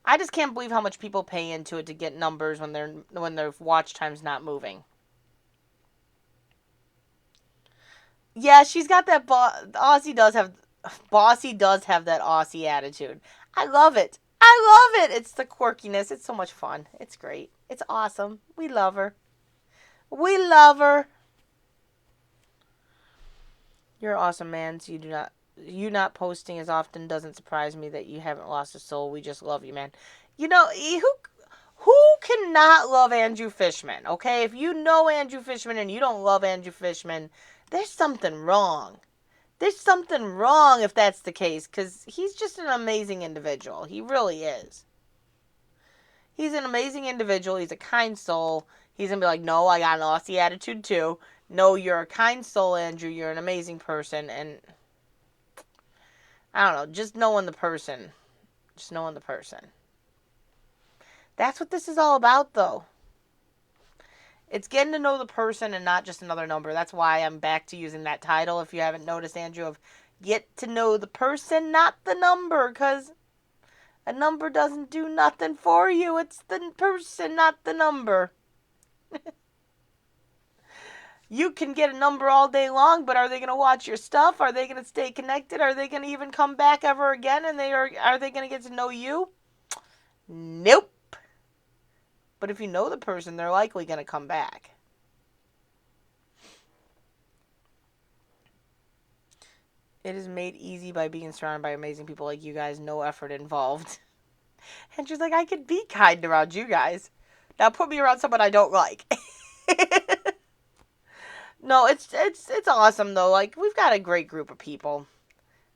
Speaker 1: I just can't believe how much people pay into it to get numbers when their watch time's not moving. Yeah, she's got that. Bossy does have that Aussie attitude. I love it. I love it. It's the quirkiness. It's so much fun. It's great. It's awesome. We love her. We love her. You're awesome, man. So you not posting as often doesn't surprise me. That you haven't lost a soul. We just love you, man. Who cannot love Andrew Fishman? Okay, if you know Andrew Fishman and you don't love Andrew Fishman, there's something wrong. There's something wrong if that's the case, because he's just an amazing individual. He really is. He's an amazing individual. He's a kind soul. He's going to be like, no, I got an Aussie attitude too. No, you're a kind soul, Andrew. You're an amazing person. And I don't know, just knowing the person. Just knowing the person. That's what this is all about, though. It's getting to know the person and not just another number. That's why I'm back to using that title, if you haven't noticed, Andrew, of get to know the person, not the number, because a number doesn't do nothing for you. It's the person, not the number. You can get a number all day long, but are they going to watch your stuff? Are they going to stay connected? Are they going to even come back ever again? And are they going to get to know you? Nope. But if you know the person, they're likely going to come back. It is made easy by being surrounded by amazing people like you guys. No effort involved. And she's like, I could be kind around you guys. Now put me around someone I don't like. No, it's awesome, though. Like, we've got a great group of people.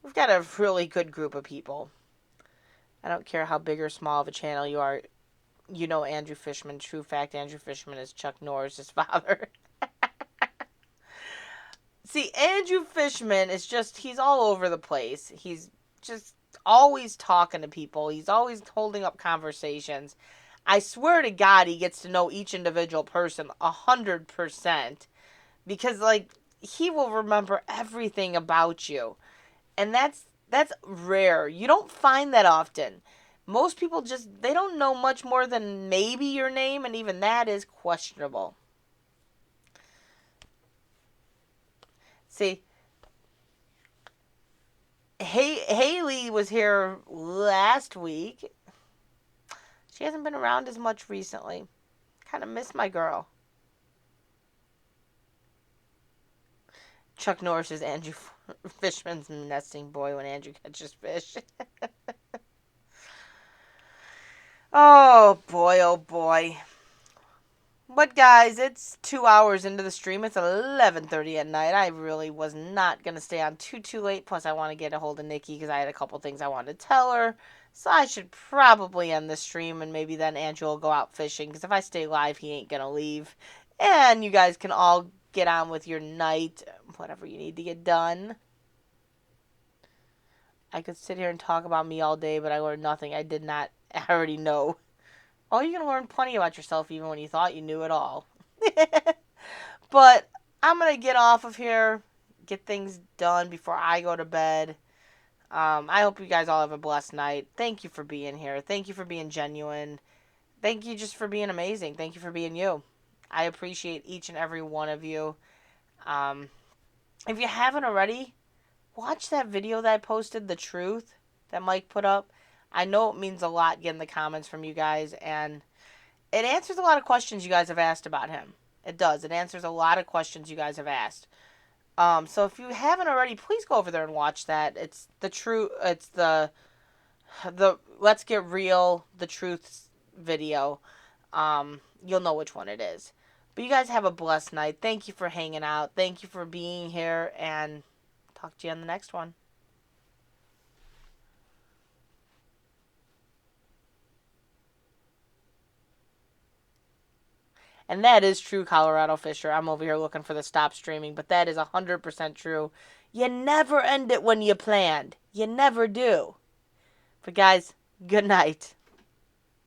Speaker 1: We've got a really good group of people. I don't care how big or small of a channel you are. You know Andrew Fishman. True fact, Andrew Fishman is Chuck Norris' father. See, Andrew Fishman is he's all over the place. He's just always talking to people. He's always holding up conversations. I swear to God, he gets to know each individual person 100%. Because, like, he will remember everything about you. And that's rare. You don't find that often. Most people they don't know much more than maybe your name, and even that is questionable. See, Haley was here last week. She hasn't been around as much recently. Kind of miss my girl. Chuck Norris is Andrew Fishman's nesting boy when Andrew catches fish. Oh boy. But guys, it's 2 hours into the stream. It's 11:30 at night. I really was not going to stay on too late. Plus, I want to get a hold of Nikki because I had a couple things I wanted to tell her. So I should probably end the stream, and maybe then Andrew will go out fishing. Because if I stay live, he ain't going to leave. And you guys can all get on with your night, whatever you need to get done. I could sit here and talk about me all day, but I learned nothing. I already know. Oh, you're going to learn plenty about yourself even when you thought you knew it all. But I'm going to get off of here, get things done before I go to bed. I hope you guys all have a blessed night. Thank you for being here. Thank you for being genuine. Thank you just for being amazing. Thank you for being you. I appreciate each and every one of you. Um, if you haven't already, watch that video that I posted, The Truth, that Mike put up. I know it means a lot getting the comments from you guys, and it answers a lot of questions you guys have asked about him. It does. It answers a lot of questions you guys have asked. So if you haven't already, please go over there and watch that. It's the true. It's the Let's Get Real, The Truth video. You'll know which one it is. But you guys have a blessed night. Thank you for hanging out. Thank you for being here, and talk to you on the next one. And that is true, Colorado Fisher. I'm over here looking for the stop streaming, but that is 100% true. You never end it when you planned. You never do. But guys, good night.